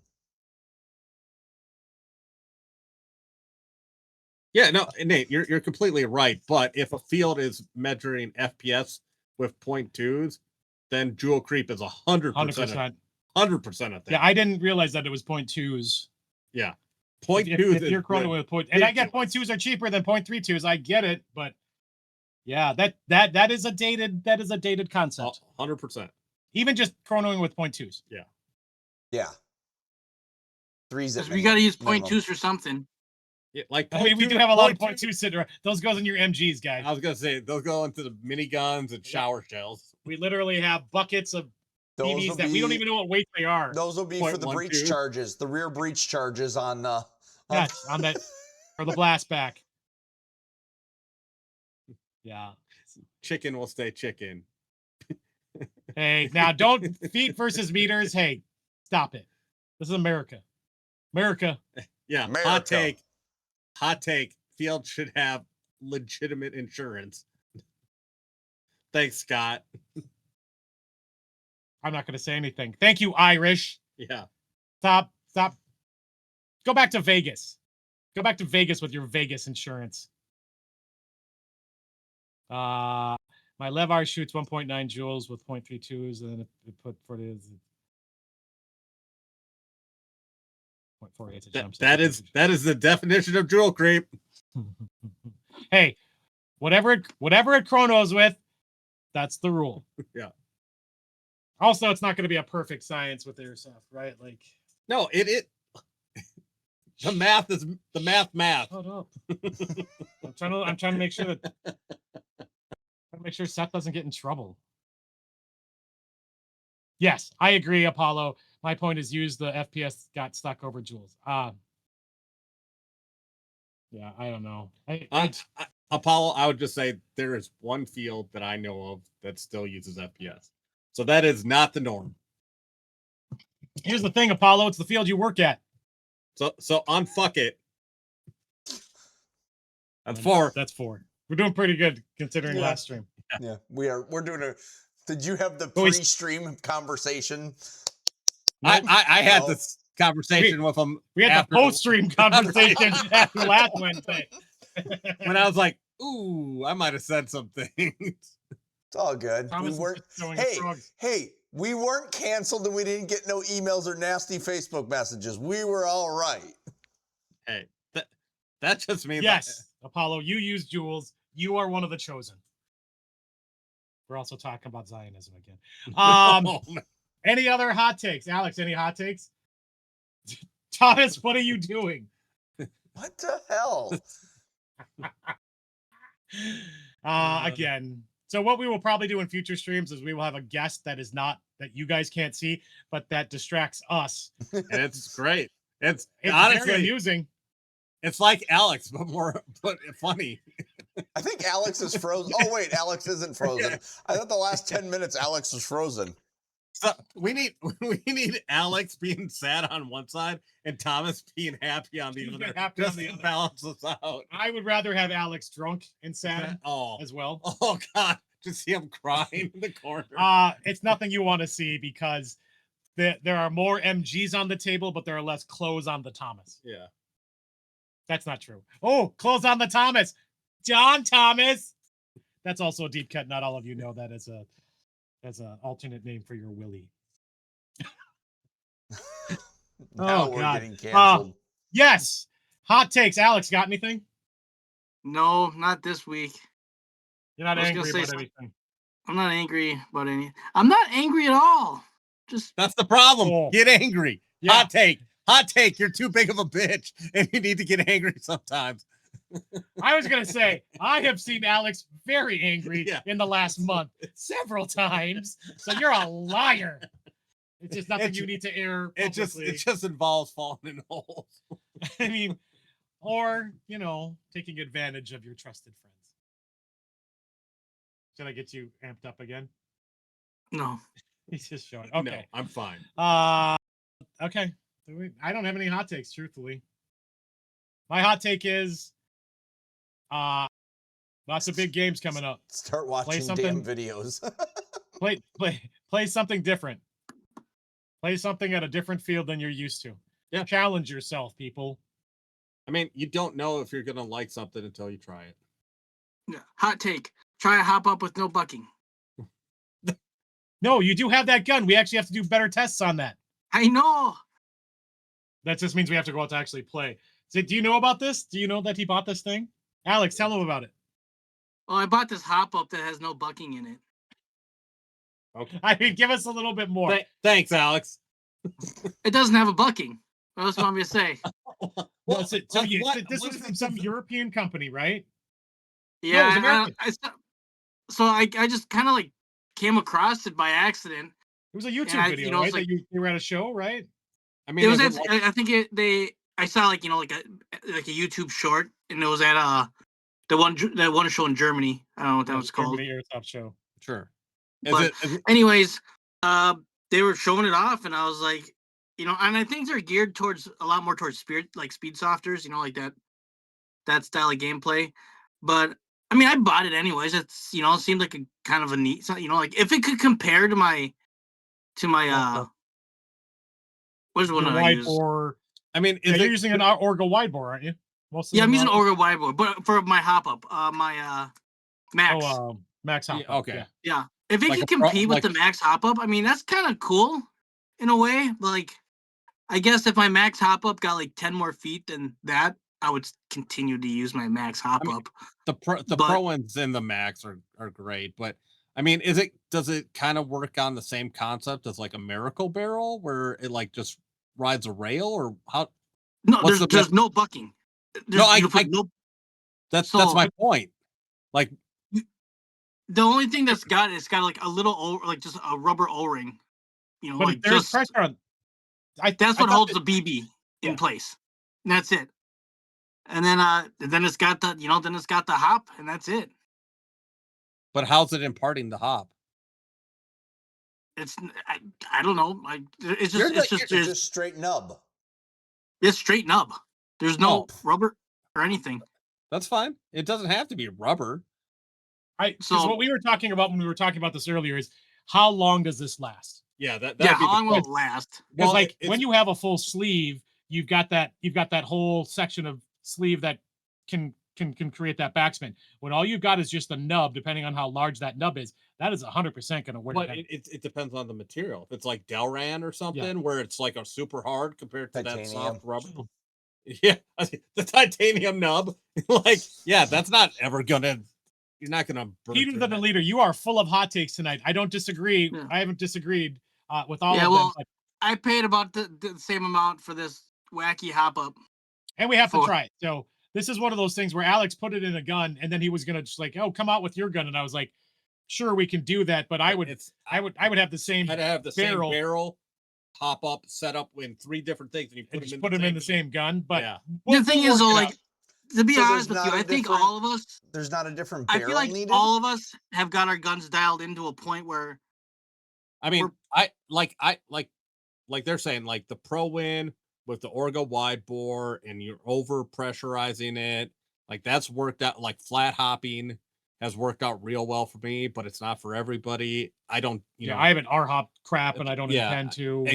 Yeah, no, Nate, you're completely right. But if a field is measuring FPS with 0.2s, then jewel creep is 100%. 100% of that. Yeah, I didn't realize that it was 0.2s. Yeah. 0.2s. If you're chrono with and I get 0.2s are cheaper than 0.32s. I get it, but yeah, that is a dated concept. 100%. Even just chronoing with 0.2s. Yeah. Yeah. 3s. We got to use 0.2s for something. Yeah, like we do have a lot of 0.2s sitting around. Those goes in your MGs, guys. I was gonna say those go into the miniguns and shower shells. We literally have buckets of BBs that we don't even know what weight they are. Those will be for the breach charges, the rear breach charges on yes, on that or the blast back. Yeah. Chicken will stay chicken. Hey, now don't feet versus meters. Hey, stop it. This is America. America. Yeah. America. Hot take. Field should have legitimate insurance. Thanks, Scott. I'm not going to say anything. Thank you, Irish. Yeah. Stop. Go back to Vegas. Go back to Vegas with your Vegas insurance. My Levar shoots 1.9 joules with 0.32s, and then it put for the 0.48. That is the definition of joule creep. Hey, whatever it chronos with, that's the rule. Yeah. Also, it's not going to be a perfect science with airsoft, right? Like, no, it the math is the math. Hold up. I'm trying to make sure Seth doesn't get in trouble. Yes, I agree, Apollo. My point is use the FPS got stuck over joules. Yeah, I don't know. Apollo, I would just say there is one field that I know of that still uses FPS. So that is not the norm. Here's the thing, Apollo. It's the field you work at. So unfuck it. That's 4. That's 4. We're doing pretty good considering last stream. Yeah, we're doing a. Did you have the pre-stream conversation? I had this conversation with him. We had the post-stream conversation after last Wednesday. When I was like, ooh, I might have said something. It's all good. Hey, we weren't canceled and we didn't get no emails or nasty Facebook messages. We were all right. Hey, that just means Apollo, you use joules. You are one of the chosen. We're also talking about Zionism again. Any other hot takes? Alex, any hot takes? Thomas, what are you doing? What the hell? Again. So what we will probably do in future streams is we will have a guest that you guys can't see, but that distracts us. And it's great. It's honestly very amusing. It's like Alex, but funny. I think Alex is frozen. Oh wait, Alex isn't frozen. Yeah. I thought the last 10 minutes Alex was frozen. So we need Alex being sad on one side and Thomas being happy on the other. Just to balance us out. I would rather have Alex drunk and sad as well. Oh God, to see him crying in the corner. It's nothing you want to see because there are more MGs on the table, but there are less clothes on the Thomas. Yeah. That's not true. Oh, clothes on the Thomas. John Thomas. That's also a deep cut. Not all of you know that as an alternate name for your Willie. Now we're getting canceled. Yes. Hot takes. Alex, got anything? No, not this week. You're not angry about anything. I'm not angry about any. I'm not angry at all. That's the problem. Get angry. Yeah. Hot take. You're too big of a bitch, and you need to get angry sometimes. I was gonna say I have seen Alex very angry in the last month several times. So you're a liar. It's just nothing you need to air publicly. It just involves falling in holes. I mean, or taking advantage of your trusted friends. Should I get you amped up again? No. He's just showing. Okay. No, I'm fine. Okay. I don't have any hot takes, truthfully. My hot take is lots of big games coming up. Start watching damn videos. play something different. Play something at a different field than you're used to. Yeah. Challenge yourself, people. I mean, you don't know if you're gonna like something until you try it. Yeah. Hot take. Try a hop up with no bucking. No, you do have that gun. We actually have to do better tests on that. I know. That just means we have to go out to actually play. So, do you know about this? Do you know that he bought this thing? Alex, tell him about it. Well, I bought this hop up that has no bucking in it. Okay. I mean, give us a little bit more. Thanks, Alex. It doesn't have a bucking. What else do you want me to say? This was from some European company, right? Yeah. No, I just kind of came across it by accident. It was a YouTube video, right? That you were at a show, right? I mean, I think I saw like a YouTube short, and it was at the one show in Germany. I don't know what that was called. Germany Airsoft show. Sure. Anyways, they were showing it off, and I was like, you know, and I think they're geared towards a lot more towards speed softers, you know, like that style of gameplay. But I mean, I bought it anyways. It's, you know, it seemed like a kind of a neat, you know, like if it could compare to my what's the one Your that I wide use? bore. I mean, Yeah, you're using an Orgo wide bore, aren't you? Most of Yeah, I'm them using are. Orga Whiteboard, but for my hop up, my Max. Max hop. Yeah, okay. Yeah. Yeah, if it Like could a pro- compete with like- the Max hop up, I mean that's kind of cool in a way. Like, I guess if my Max hop up got like 10 more feet than that, I would continue to use my Max hop mean, up. the but- pro ones and the Max are great, but I mean, does it kind of work on the same concept as like a Miracle Barrel where it like just rides a rail, or how? No, What's there's no bucking. No, That's that's my point. Like, the only thing it's got like a little like just a rubber O-ring. You know, But like if there's just pressure on, that's I what thought holds that- the BB in Yeah. place. And that's it. And then it's got the, you know, then it's got the hop, and that's it. but how's it imparting the hop? It's I don't know. It's just straight nub. It's straight nub. There's no Oh. rubber or anything. That's fine. It doesn't have to be rubber. Because So- what we were talking about when we were talking about this earlier is how long does this last? Yeah, that'd Yeah, be how the long will question. it last? Because Well, like it's- when you have a full sleeve, you've got that whole section of sleeve that can create that backspin. When all you've got is just the nub, depending on how large that nub is, that is 100% going to wear But down. it depends on the material. If it's like Delran or something, where it's like a super hard compared to that Titanium. soft rubber. Yeah, the titanium nub. Like, yeah, that's not ever gonna. You're not gonna. burn Peter through the that. leader, you are full of hot takes tonight. I don't disagree. Yeah. I haven't disagreed with all Yeah, of well, them. But, I paid about the same amount for this wacky hop up. and we have to for- try it. So this is one of those things where Alex put it in a gun, and then he was gonna just like, "Oh, come out with your gun," and I was like, "Sure, we can do that." But I would have the same I'd have the barrel. same barrel, pop up, set up in 3 different things, and you and put just them put them in the same gun. But Yeah. The thing is, work though, it like, out. to be So there's honest with you, not a I think different- all of us, There's not a different I barrel feel like needed. all of us have got our guns dialed into a point where I mean, We're- like they're saying, like the Pro Win with the Orga wide bore, and you're over pressurizing it. Like that's worked out. Like flat hopping has worked out real well for me, but it's not for everybody. I don't, you know, I have an R-hop crap, and I don't yeah, intend to.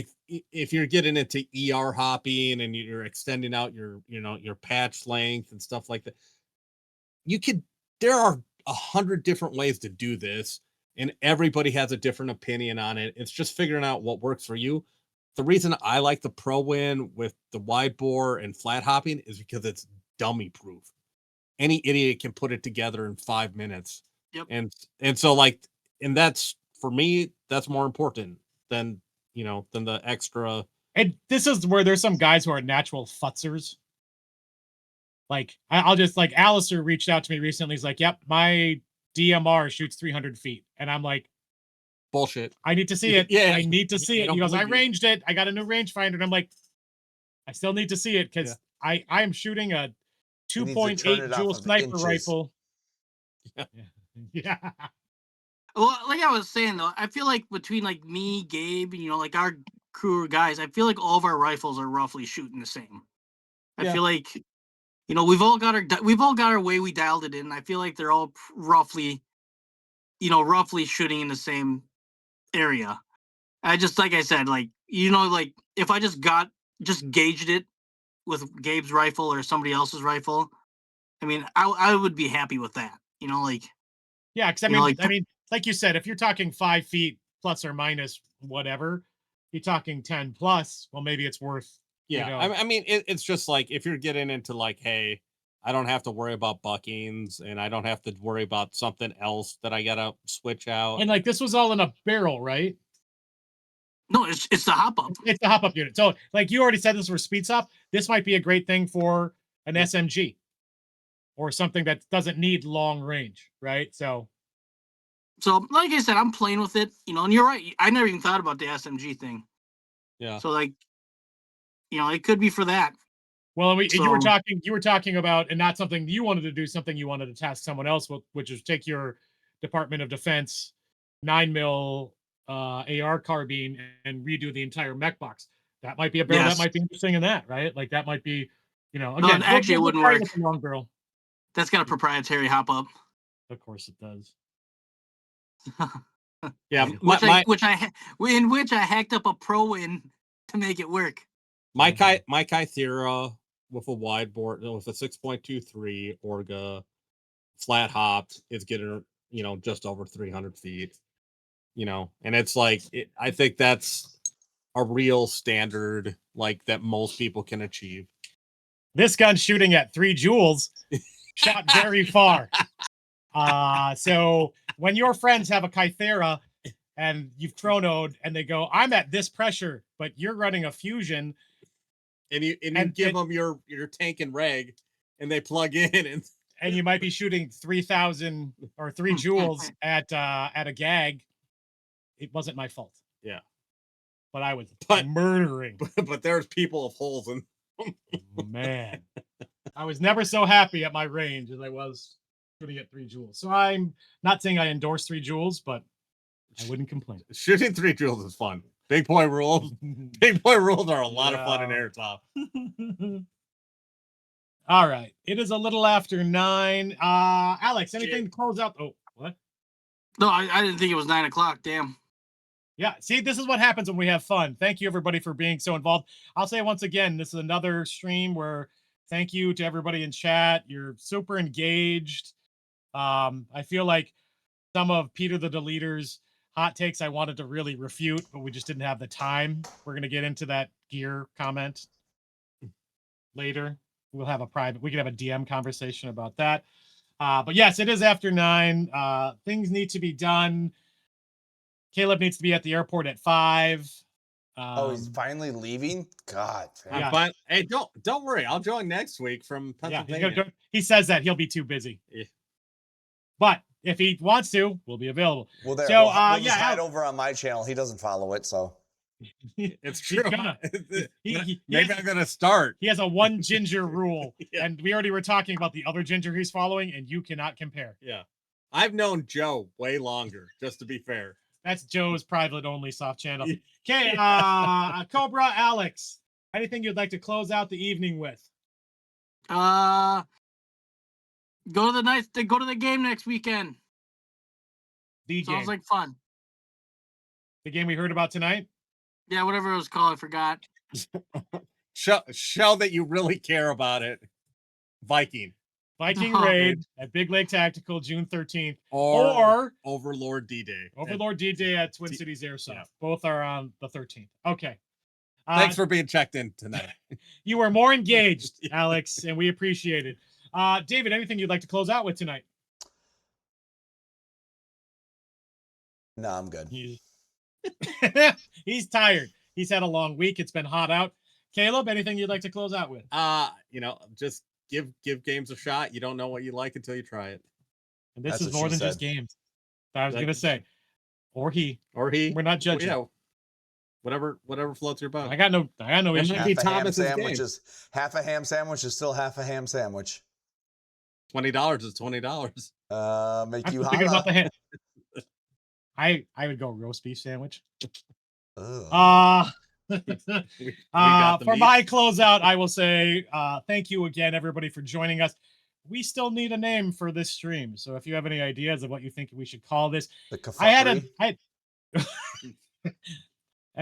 if you're getting into ER hopping and you're extending out your, you know, your patch length and stuff like that, there are 100 different ways to do this, and everybody has a different opinion on it. It's just figuring out what works for you. The reason I like the Pro Win with the wide bore and flat hopping is because it's dummy proof. Any idiot can put it together in 5 minutes. Yep. And so like, and that's, for me, that's more important than, you know, than the extra. And this is where there's some guys who are natural futzers. Like I'll just like Alistair reached out to me recently. He's like, "Yep, my DMR shoots 300 feet," and I'm like, Bullshit. "I need to see it. Yeah. I need to I see it." don't He goes, "I believe you. ranged it. I got a new rangefinder," and I'm like, "I still need to see it because I am shooting a He needs to turn 2.8 it jewel off of sniper inches. rifle." Yeah. Yeah. well, like I was saying though, I feel like between like me, Gabe, you know, like our crew of guys, I feel like all of our rifles are roughly shooting the same. I Yeah. feel like, you know, we've all got our way we dialed it in. I feel like they're all roughly shooting in the same area. I just, like I said, like, you know, like if I just gauged it with Gabe's rifle or somebody else's rifle, I mean, I would be happy with that. You know, like, Yeah, because You know, like- I mean, like you said, if you're talking 5 feet plus or minus whatever, you're talking 10 plus. Well, maybe it's worth. Yeah, You know. I mean, it's just like if you're getting into like, hey, I don't have to worry about buckings, and I don't have to worry about something else that I gotta switch out. And like this was all in a barrel, right? no, it's the hop up. It's the hop up unit. So, like you already said, this for speed stop. This might be a great thing for an SMG or something that doesn't need long range, right? So, So, like I said, I'm playing with it, you know, and you're right. I never even thought about the SMG thing. Yeah, So, like, you know, it could be for that. well, you were So- talking about, and not something you wanted to do, something you wanted to task someone else with, which is take your Department of Defense 9mm AR carbine and redo the entire mech box. That might be a barrel Yes. that might be interesting in that, right? Like that might be, No, again, actually, it wouldn't try work. with the long barrel. That's got a proprietary hop up. Of course it does. Yeah, in which I hacked up a pro in to make it work. My Kythera with a wide board with a 6.23 Orga flat hopped is getting just over 300 feet. And it's like I think that's a real standard like that most people can achieve. This gun's shooting at 3 joules, shot very far. So when your friends have a Kythera and you've chronoed and they go, I'm at this pressure, but you're running a fusion, and you give them your tank and reg, and they plug in and you might be shooting 3,000 or 3 joules at a gag. It wasn't my fault. Yeah, but I was murdering. But there's people of holes in. Man, I was never so happy at my range as I was shooting at 3 joules. So I'm not saying I endorse 3 joules, but I wouldn't complain. Shooting 3 joules is fun. Big boy rules. Big boy rules are a lot of fun in Airsoft. All right. It is a little after 9. Alex, anything to close out? Oh, what? No, I didn't think it was 9 o'clock. Damn. Yeah, see, this is what happens when we have fun. Thank you, everybody, for being so involved. I'll say once again, this is another stream where thank you to everybody in chat. You're super engaged. I feel like some of Peter the Deleter's hot takes I wanted to really refute, but we just didn't have the time. We're going to get into that gear comment later. We can have a DM conversation about that. But yes, it is after 9. Things need to be done. Caleb needs to be at the airport at 5. He's finally leaving? God. I'm fine. Hey, don't worry. I'll join next week from Pennsylvania. Yeah, he says that he'll be too busy. Yeah. But if he wants to, we'll be available. Well, there. So, we'll just hide over on my channel. He doesn't follow it, so. It's true. Maybe I'm gonna start. He has a 1 ginger rule, Yeah. and we already were talking about the other ginger he's following, and you cannot compare. Yeah, I've known Joe way longer. Just to be fair. That's Joe's private only soft channel. Okay, Cobra Alex, anything you'd like to close out the evening with? Go to the game next weekend. Sounds like fun. The game we heard about tonight? Yeah, whatever it was called, I forgot. Show that you really care about it. Viking Raid at Big Lake Tactical, June 13th. Or Overlord D-Day. Overlord D-Day at Twin Cities Airsoft. Yeah. Both are on the 13th. Okay. Thanks for being checked in tonight. You were more engaged, Alex, and we appreciate it. David, anything you'd like to close out with tonight? No, I'm good. He's tired. He's had a long week. It's been hot out. Caleb, anything you'd like to close out with? Just give games a shot. You don't know what you like until you try it. And this is more than just games. I was gonna say, or he. We're not judging. Yeah. Whatever floats your boat. I got no issue. Half a ham sandwich is still half a ham sandwich. $20 is $20. Make you thinking about the ham. I would go roast beef sandwich. For my closeout, I will say thank you again, everybody, for joining us. We still need a name for this stream, so if you have any ideas of what you think we should call this, I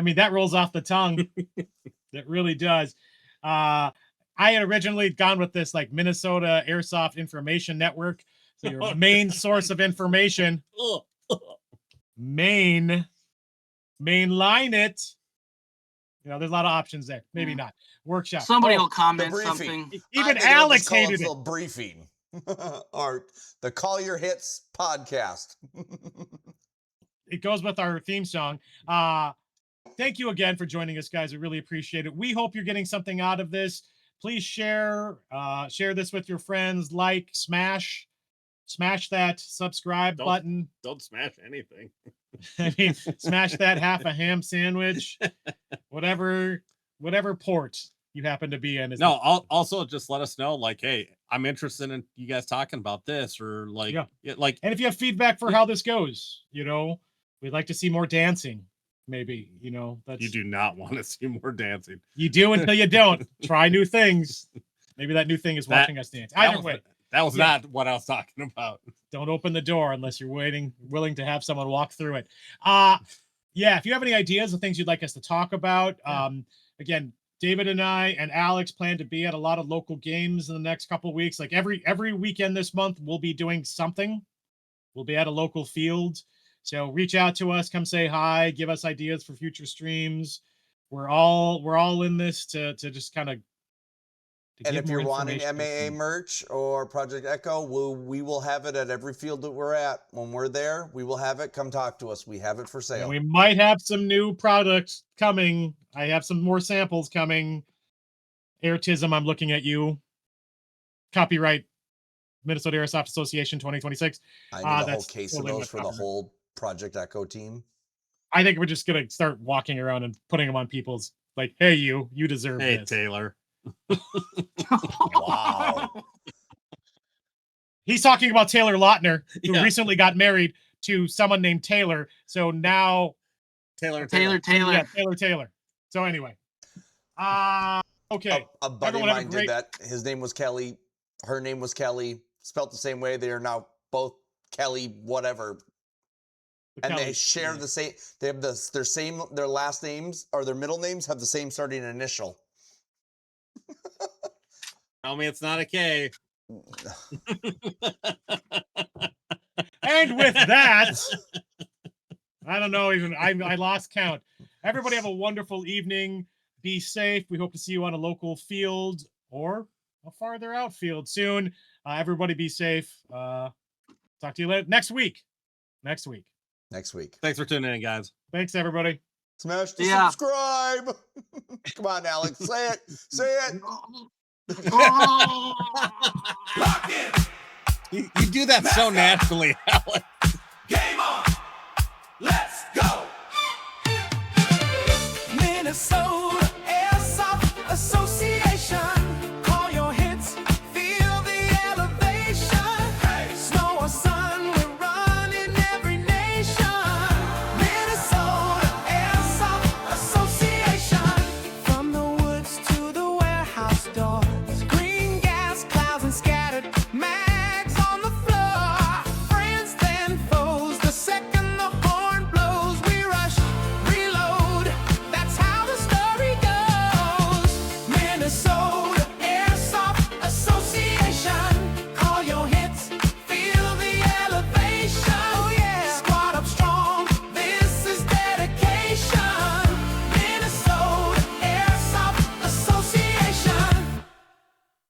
mean, that rolls off the tongue. It really does. I had originally gone with this like Minnesota Airsoft Information Network, so your main source of information. Mainline it. There's a lot of options there. Maybe not. Workshop. Somebody will comment something. Even Alex hated it. Briefing. Or the Call Your Hits podcast. It goes with our theme song. Thank you again for joining us, guys. I really appreciate it. We hope you're getting something out of this. Please share this with your friends. Like, smash that subscribe button. Don't smash anything. I mean, smash that half a ham sandwich, whatever port you happen to be in. Also just let us know, like, hey, I'm interested in you guys talking about this, or and if you have feedback for how this goes, we'd like to see more dancing. maybe, you know, that's You do not want to see more dancing. you do until you don't. Try new things. Maybe that new thing is watching us dance. Either way, that was not what I was talking about. don't open the door unless you're willing to have someone walk through it. Yeah, if you have any ideas of things you'd like us to talk about, again, David and I and Alex plan to be at a lot of local games in the next couple of weeks. Like every weekend this month, we'll be doing something. We'll be at a local field. So reach out to us, come say hi, give us ideas for future streams. We're all in this to just kind of. And if you're wanting MAA merch or Project Echo, we will have it at every field that we're at. When we're there, we will have it. Come talk to us. We have it for sale. And we might have some new products coming. I have some more samples coming. Airtism, I'm looking at you. Copyright Minnesota Airsoft Association 2026. I need a whole case of those for the whole Project Echo team. I think we're just going to start walking around and putting them on people's, like, hey, you deserve this. Hey, Taylor. Wow. He's talking about Taylor Lautner, who recently got married to someone named Taylor. So now Taylor. Yeah, Taylor. So anyway. Okay. A buddy of mine did that. His name was Kelly. Her name was Kelly. Spelt the same way. They are now both Kelly whatever. And they share the same, they have their last names or their middle names have the same starting initial. Tell me it's not a K. And with that, I don't know, even I lost count. Everybody have a wonderful evening. Be safe. We hope to see you on a local field or a farther out field soon. Everybody be safe. Talk to you later next week. Next week. Thanks for tuning in, guys. Thanks, everybody. Smash the subscribe. Come on, Alex. Say it. Say it. You do that so naturally, Alex. Game on. Let's go. Minnesota.